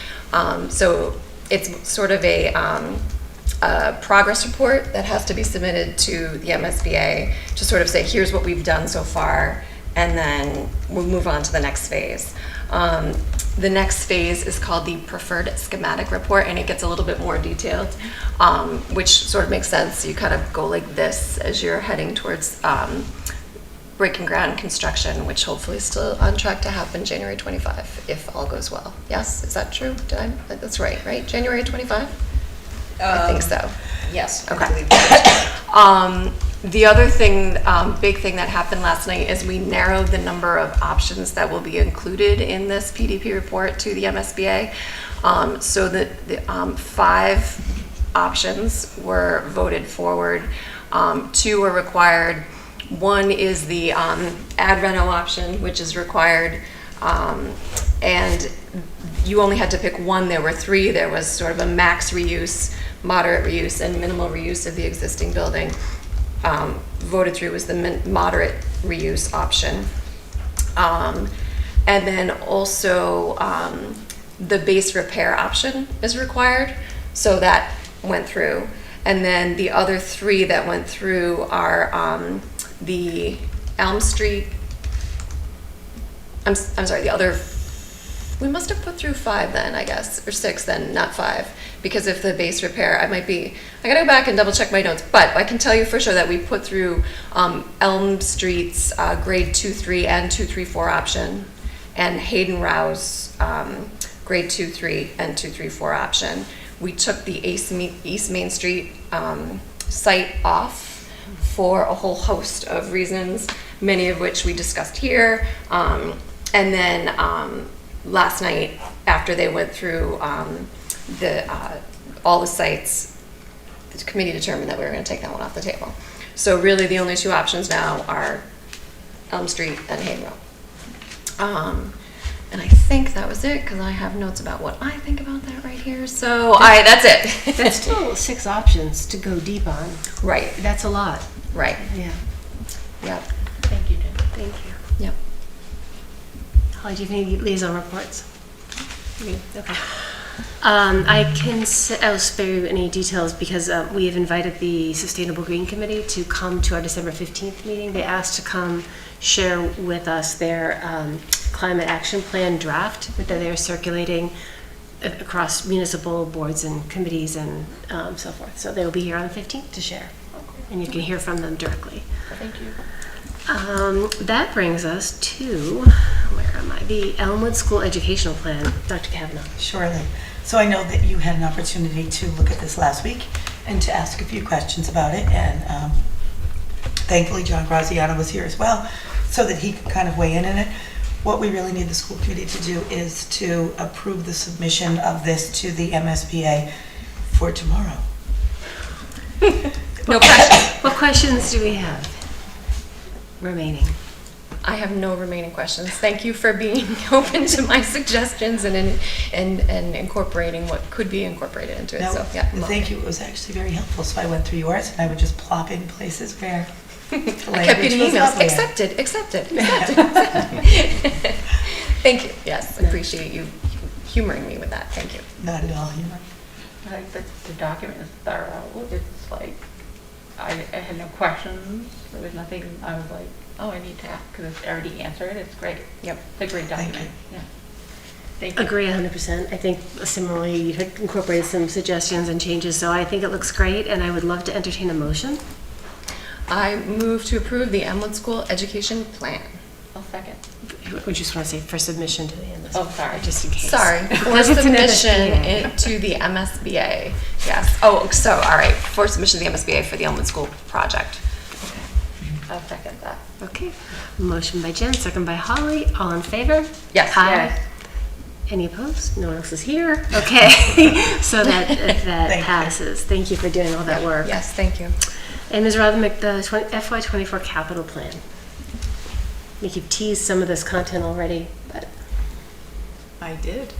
So it's sort of a progress report that has to be submitted to the MSBA to sort of say, here's what we've done so far, and then we'll move on to the next phase. The next phase is called the preferred schematic report, and it gets a little bit more detailed, which sort of makes sense. You kind of go like this as you're heading towards breaking ground construction, which hopefully is still on track to happen January 25, if all goes well. Yes, is that true? That's right? January 25? I think so. Yes. Okay. The other thing, big thing that happened last night is we narrowed the number of options that will be included in this PDP report to the MSBA. So that the 5 options were voted forward. 2 were required. 1 is the ad reno option, which is required. And you only had to pick 1. There were 3. There was sort of a max reuse, moderate reuse, and minimal reuse of the existing building. Voted through was the moderate reuse option. And then also the base repair option is required, so that went through. And then the other 3 that went through are the Elm Street, I'm sorry, the other, we must have put through 5 then, I guess, or 6 then, not 5. Because if the base repair, I gotta go back and double check my notes, but I can tell you for sure that we put through Elm Street's grade 2-3 and 2-3-4 option, and Hayden Rowe's grade 2-3 and 2-3-4 option. We took the East Main Street site off for a whole host of reasons, many of which we discussed here. And then last night, after they went through all the sites, the committee determined that we were going to take that one off the table. So really the only 2 options now are Elm Street and Hayden Rowe. And I think that was it, because I have notes about what I think about that right here. So that's it. That's still 6 options to go deep on. Right. That's a lot. Right. Yeah. Yep. Thank you, Jen. Thank you. Yep. Holly, do you have any liaison reports? Okay. I will spare you any details because we have invited the Sustainable Green Committee to come to our December 15th meeting. They asked to come share with us their climate action plan draft that they are circulating across municipal boards and committees and so forth. So they will be here on the 15th to share, and you can hear from them directly. Thank you. That brings us to, where am I? The Elmwood School Educational Plan. Dr. Kavanaugh. Surely. So I know that you had an opportunity to look at this last week and to ask a few questions about it, and thankfully John Graziano was here as well so that he could kind of weigh in it. What we really need the school committee to do is to approve the submission of this to the MSBA for tomorrow. No pressure. What questions do we have remaining? I have no remaining questions. Thank you for being open to my suggestions and incorporating what could be incorporated into it. No, so yeah. thank you. It was actually very helpful. So I went through yours and I would just plop in places where I kept getting emails. Accepted. Thank you. Yes, I appreciate you humoring me with that. Thank you. Not at all humor. Like the document is thorough. It's like I had no questions. There was nothing I was like, oh, I need to ask because it's already answered. It's great. Yep. It's a great document. Yeah. Thank you. Agree 100%. I think similarly you had incorporated some suggestions and changes, so I think it looks great, and I would love to entertain a motion. I move to approve the Elmwood School Education Plan. I'll second. We just want to say for submission to the MSBA. Oh, sorry. Just in case. Sorry, for Because it's an submission MSBA. to the MSBA. Yes. Oh, so all right, for submission to the MSBA for the Elmwood School project. I'll second that. Okay. Motion by Jen, second by Holly. All in favor? Yes. Aye. Yes. Any opposed? No one else is here. Okay. So that passes. Thank you for doing all that work. Yes, thank you. And Ms. Rothermick, the FY24 capital plan. I think you've teased some of this content already, but I did.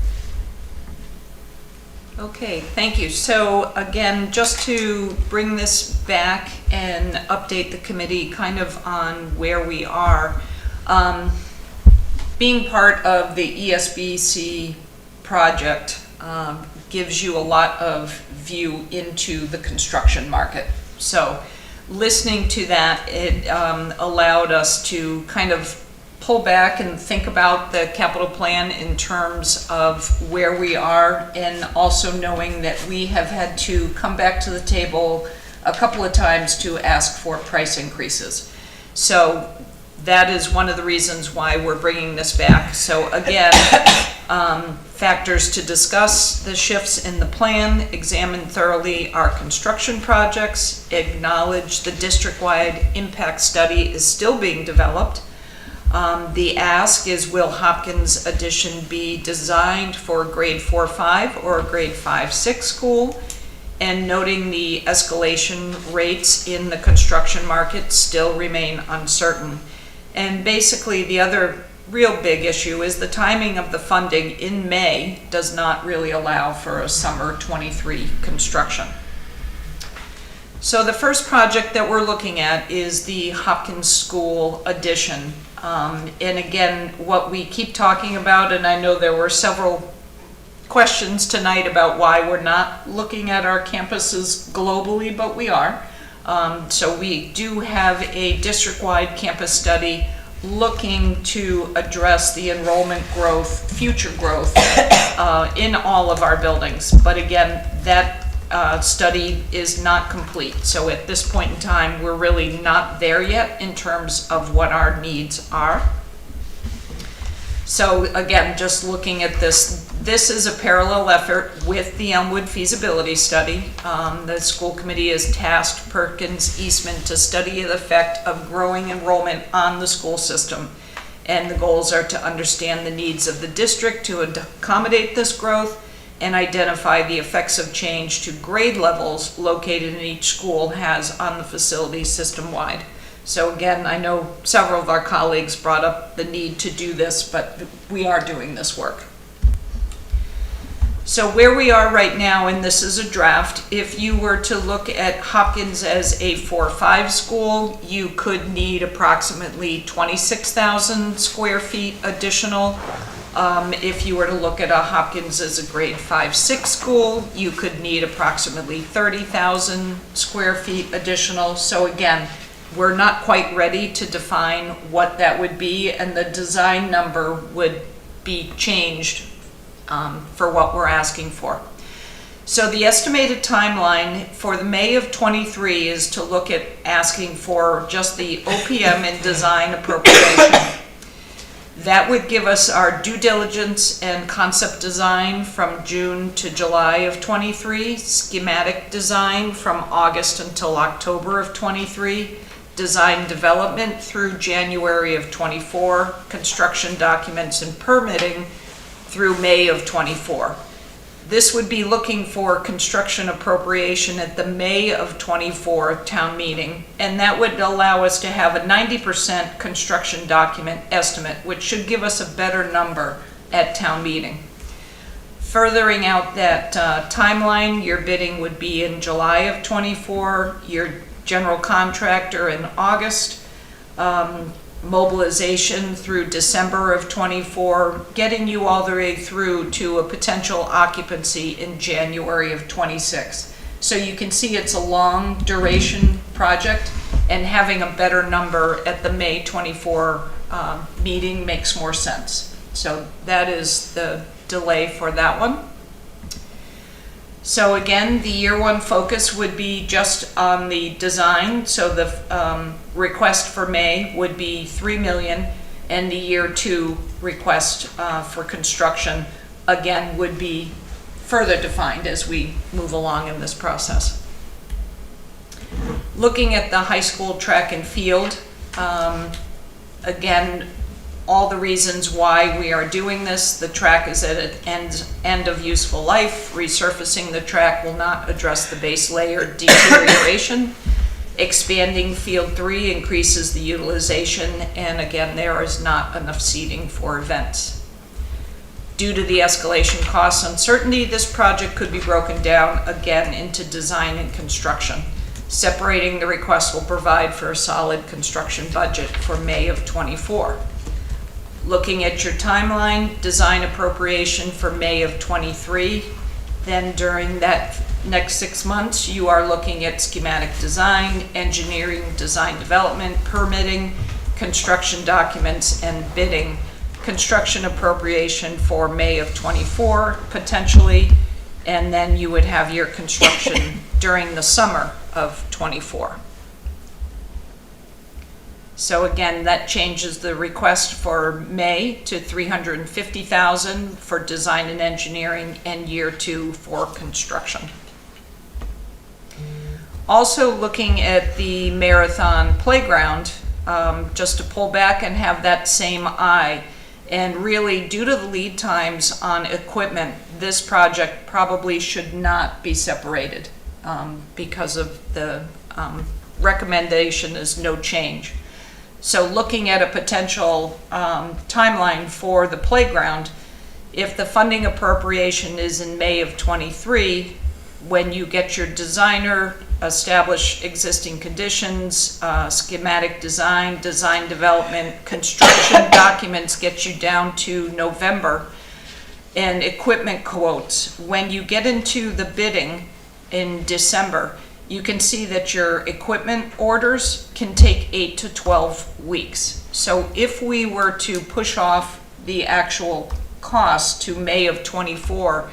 Okay, thank you. So again, just to bring this back and update the committee kind of on where we are. Being part of the ESBC project, gives you a lot of view into the construction market. So listening to that, it allowed us to kind of pull back and think about the capital plan in terms of where we are, and also knowing that we have had to come back to the table a couple of times to ask for price increases. So that is one of the reasons why we're bringing this back. So again, factors to discuss: the shifts in the plan, examine thoroughly our construction projects, acknowledge the district-wide impact study is still being developed. The ask is, will Hopkins addition be designed for a grade 4-5 or a grade 5-6 school? And noting the escalation rates in the construction market still remain uncertain. And basically the other real big issue is the timing of the funding in May does not really allow for a summer 23 construction. So the first project that we're looking at is the Hopkins School addition. And again, what we keep talking about, and I know there were several questions tonight about why we're not looking at our campuses globally, but we are. So we do have a district-wide campus study looking to address the enrollment growth, future growth in all of our buildings. But again, that study is not complete. So at this point in time, we're really not there yet in terms of what our needs are. So again, just looking at this, this is a parallel effort with the Elmwood feasibility study. The school committee has tasked Perkins Eastman to study the effect of growing enrollment on the school system. And the goals are to understand the needs of the district to accommodate this growth and identify the effects of change to grade levels located in each school has on the facility system-wide. So again, I know several of our colleagues brought up the need to do this, but we are doing this work. So where we are right now, and this is a draft, if you were to look at Hopkins as a 4-5 school, you could need approximately 26,000 square feet additional. If you were to look at a Hopkins as a grade 5-6 school, you could need approximately 30,000 square feet additional. So again, we're not quite ready to define what that would be, and the design number would be changed for what we're asking for. So the estimated timeline for the May of 23 is to look at asking for just the OPM and design appropriation. That would give us our due diligence and concept design from June to July of 23, schematic design from August until October of 23, design development through January of 24, construction documents and permitting through May of 24. This would be looking for construction appropriation at the May of 24 town meeting, and that would allow us to have a 90% construction document estimate, which should give us a better number at town meeting. Furthering out that timeline, your bidding would be in July of 24, your general contractor in August, mobilization through December of 24, getting you all the way through to a potential occupancy in January of 26. So you can see it's a long duration project, and having a better number at the May 24 meeting makes more sense. So that is the delay for that one. So again, the year one focus would be just on the design. So the request for May would be $3 million, and the year two request for construction again would be further defined as we move along in this process. Looking at the high school track and field, again, all the reasons why we are doing this. The track is at an end of useful life. Resurfacing the track will not address the base layer deterioration. Expanding field 3 increases the utilization, and again, there is not enough seating for events. Due to the escalation cost uncertainty, this project could be broken down again into design and construction. Separating the request will provide for a solid construction budget for May of 24. Looking at your timeline, design appropriation for May of '23. Then during that next 6 months, you are looking at schematic design, engineering, design development, permitting, construction documents, and bidding. Construction appropriation for May of '24, potentially, and then you would have your construction during the summer of '24. So again, that changes the request for May to $350,000 for design and engineering and year 2 for construction. Also looking at the marathon playground, just to pull back and have that same eye. And really, due to the lead times on equipment, this project probably should not be separated because of the recommendation is no change. So looking at a potential timeline for the playground, if the funding appropriation is in May of '23, when you get your designer, establish existing conditions, schematic design, design development, construction documents get you down to November, and equipment quotes. When you get into the bidding in December, you can see that your equipment orders can take 8 to 12 weeks. So if we were to push off the actual cost to May of '24,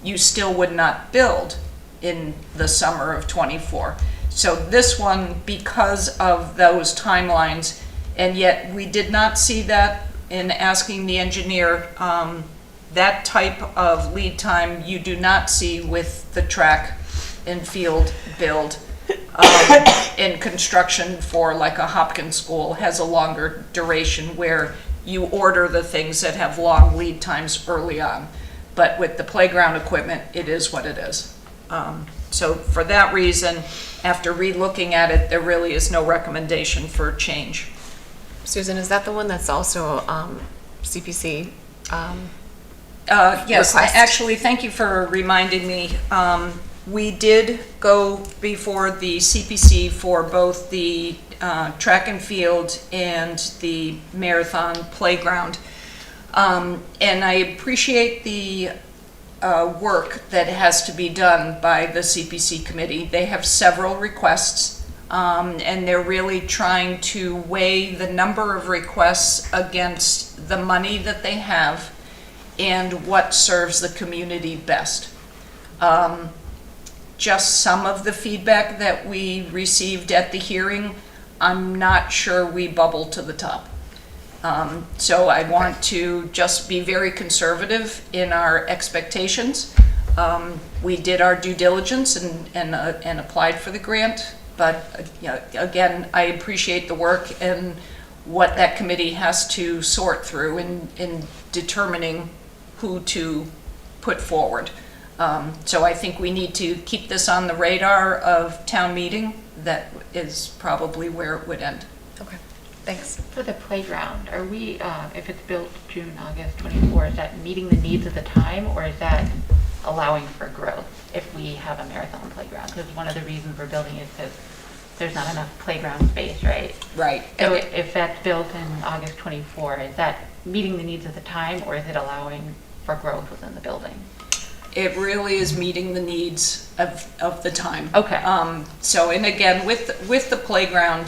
you still would not build in the summer of '24. So this one, because of those timelines, and yet we did not see that in asking the engineer, that type of lead time you do not see with the track and field build. In construction for like a Hopkins school has a longer duration where you order the things that have long lead times early on. But with the playground equipment, it is what it is. So for that reason, after re-looking at it, there really is no recommendation for change. Susan, is that the one that's also CPC? Yes, request? actually, thank you for reminding me. We did go before the CPC for both the track and field and the marathon playground. And I appreciate the work that has to be done by the CPC committee. They have several requests, and they're really trying to weigh the number of requests against the money that they have and what serves the community best. Just some of the feedback that we received at the hearing, I'm not sure we bubbled to the top. So I want to just be very conservative in our expectations. We did our due diligence and applied for the grant, but again, I appreciate the work and what that committee has to sort through in determining who to put forward. So I think we need to keep this on the radar of town meeting. That is probably where it would end. Okay, thanks. For the playground, are we, if it's built June, August '24, is that meeting the needs of the time, or is that allowing for growth if we have a marathon playground? Because one of the reasons we're building is because there's not enough playground space, right? Right. So if that's built in August '24, is that meeting the needs of the time, or is it allowing for growth within the building? It really is meeting the needs of the time. Okay. So, and again, with the playground,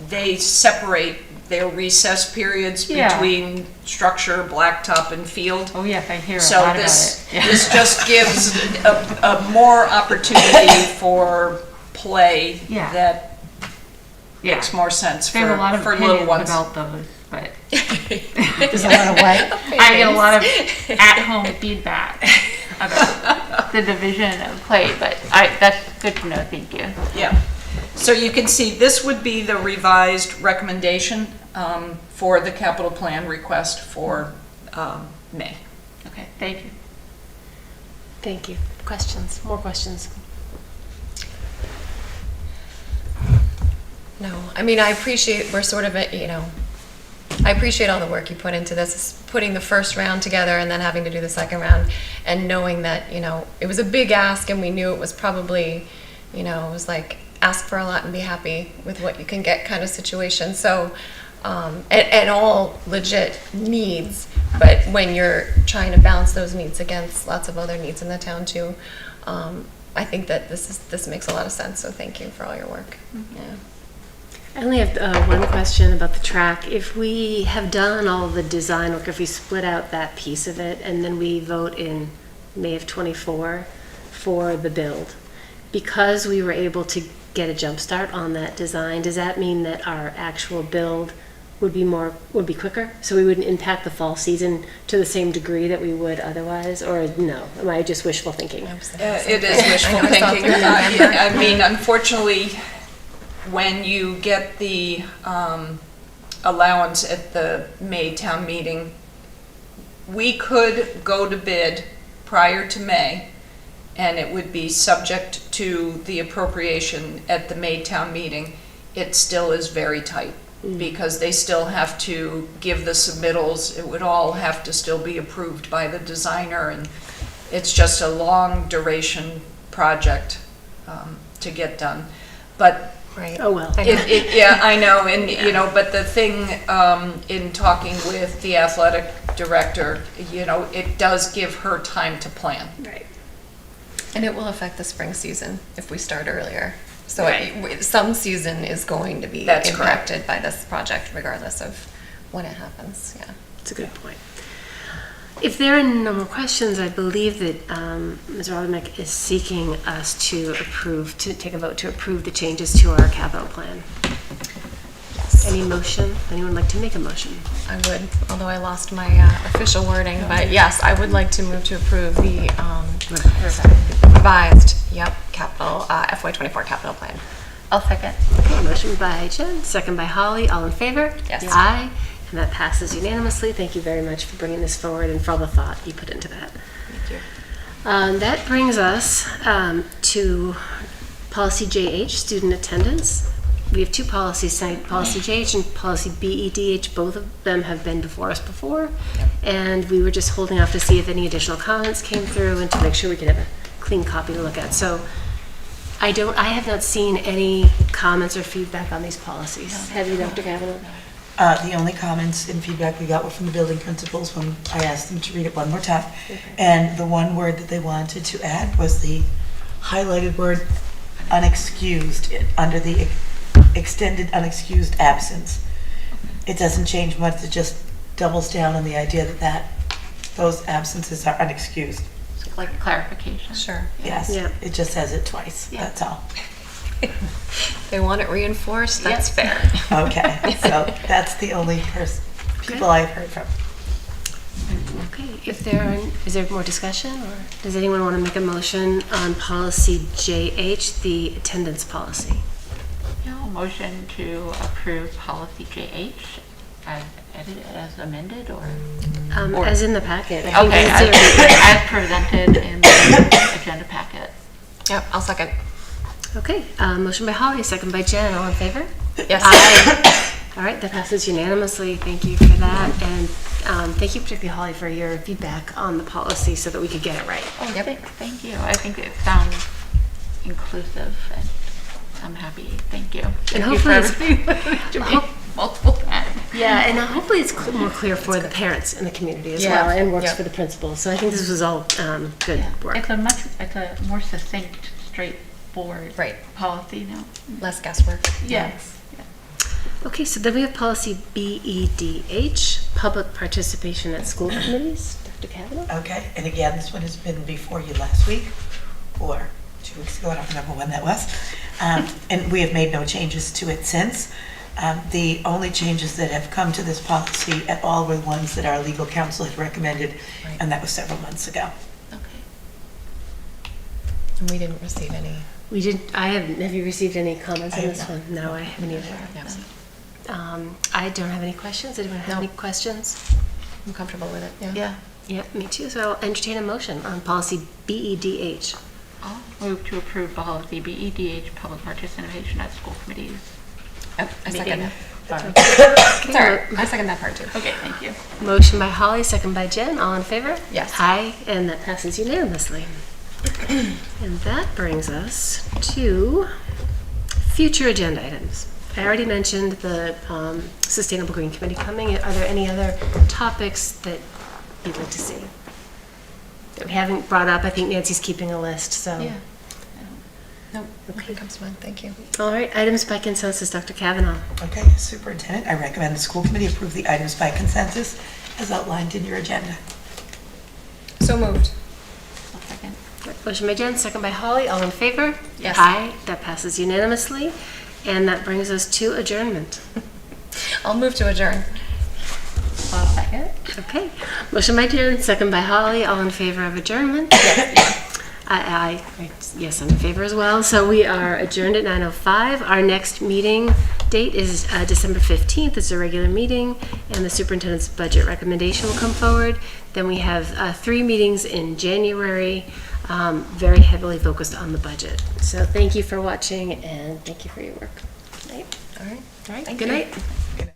they separate their recess periods between structure, blacktop, and field. Oh yes, I hear a so lot this, about it. this just gives a more opportunity for play that makes more sense for, There's a lot of for little opinions ones. about those, but there's a lot of what? I get a lot of at-home feedback about the division of play, but that's good to know. Thank you. Yeah. So you can see this would be the revised recommendation for the capital plan request for May. Okay, thank you. Thank you. Questions? More questions? No, I mean, I appreciate, we're sort of, I appreciate all the work you put into this, putting the first round together and then having to do the second round, and knowing that, it was a big ask and we knew it was probably, it was like ask for a lot and be happy with what you can get kind of situation. So and all legit needs. But when you're trying to balance those needs against lots of other needs in the town too, I think that this makes a lot of sense. So thank you for all your work. Yeah. I only have one question about the track. If we have done all the design work, if we split out that piece of it and then we vote in May of '24 for the build, because we were able to get a jump start on that design, does that mean that our actual build would be quicker? So we wouldn't impact the fall season to the same degree that we would otherwise, or no? Am I just wishful thinking? It is wishful thinking. I mean, unfortunately, when you get the allowance at the May town meeting, we could go to bid prior to May, and it would be subject to the appropriation at the May town meeting. It still is very tight because they still have to give the submittals. It would all have to still be approved by the designer, and it's just a long duration project to get done. But right. Oh well. Yeah, I know, and you know, but the thing in talking with the athletic director, you know, it does give her time to plan. Right. And it will affect the spring season if we start earlier. So Right. some season is going to be That's impacted by this project regardless of when it happens. Yeah. That's a good point. If there are no more questions, I believe that Ms. Rothermick is seeking us to take a vote to approve the changes to our capital plan. Yes. Any motion? Anyone like to make a motion? I would, although I lost my official wording, but yes, I would like to move to approve the revised, capital FY24 capital plan. I'll second. Okay, motion by Jen, second by Holly. All in favor? Yes. Aye. And that passes unanimously. Thank you very much for bringing this forward and for all the thought you put into that. Thank you. That brings us to policy JH, student attendance. We have two policies tonight, policy JH and policy BEDH. Both of them have been before us before. And we were just holding off to see if any additional comments came through and to make sure we could have a clean copy to look at. So I have not seen any comments or feedback on these policies. Have you, Dr. Kavanaugh? The only comments and feedback we got were from the building principals when I asked them to read it one more time. Okay. And the one word that they wanted to add was the highlighted word unexcused under the extended unexcused absence. It doesn't change much, it just doubles down on the idea that those absences are unexcused. So like clarification. Sure. Yes, Yeah. it just says it twice, that's all. They want it reinforced, that's fair. Okay, so that's the only people I've heard from. Okay, is there more discussion, or does anyone want to make a motion on policy JH, the attendance policy? Yeah, motion to approve policy JH as edited, as amended, or As in the packet. okay, as presented in the agenda packet. Yep, I'll second. Okay, motion by Holly, second by Jen. All in favor? Yes. Aye. All right, that passes unanimously. Thank you for that, and thank you particularly, Holly, for your feedback on the policy so that we could get it right. Oh, yep. Thank you. I think it sounds inclusive, and I'm happy. Thank you. And Hopefully hopefully multiple times. Yeah, and hopefully it's more clear for the parents in the community as well, and works for the principals. So I think this was all good work. It's a more succinct, straightforward policy now. Less guesswork. Yes. Okay, so then we have policy BEDH, public participation at school committees. Dr. Kavanaugh? Okay, and again, this one has been before you last week, or 2 weeks ago, I don't remember when that was. And we have made no changes to it since. The only changes that have come to this policy at all were ones that our legal counsel had recommended, and that was several months ago. And we didn't receive any. We did. Have you received any comments on this one? No, I haven't either. I don't have any questions. Anyone have any questions? I'm comfortable with it. Yeah, me too. So I'll entertain a motion on policy BEDH. I'll move to approve policy BEDH, public participation at school committees. I second that. Okay, Sorry, I second that part too. Okay, thank you. Motion by Holly, second by Jen. All in favor? Yes. Aye, and that passes unanimously. And that brings us to future agenda items. I already mentioned the Sustainable Green Committee coming. Are there any other topics that you'd like to see that we haven't brought up? I think Nancy's keeping a list, so. Yeah. No, nothing comes to mind. Thank you. All right, items by consensus, Dr. Kavanaugh. Okay, Superintendent, I recommend the school committee approve the items by consensus as outlined in your agenda. So moved. Motion by Jen, second by Holly. All in favor? Yes. Aye. That passes unanimously. And that brings us to adjournment. I'll move to adjourn. I'll second. Okay. Motion by Jen, second by Holly. All in favor of adjournment? Aye. Yes, I'm in favor as well. So we are adjourned at 9:05. Our next meeting date is December 15th. It's a regular meeting, and the superintendent's budget recommendation will come forward. Then we have 3 meetings in January, very heavily focused on the budget. So thank you for watching, and thank you for your work. All right. All right. Good night. Good night.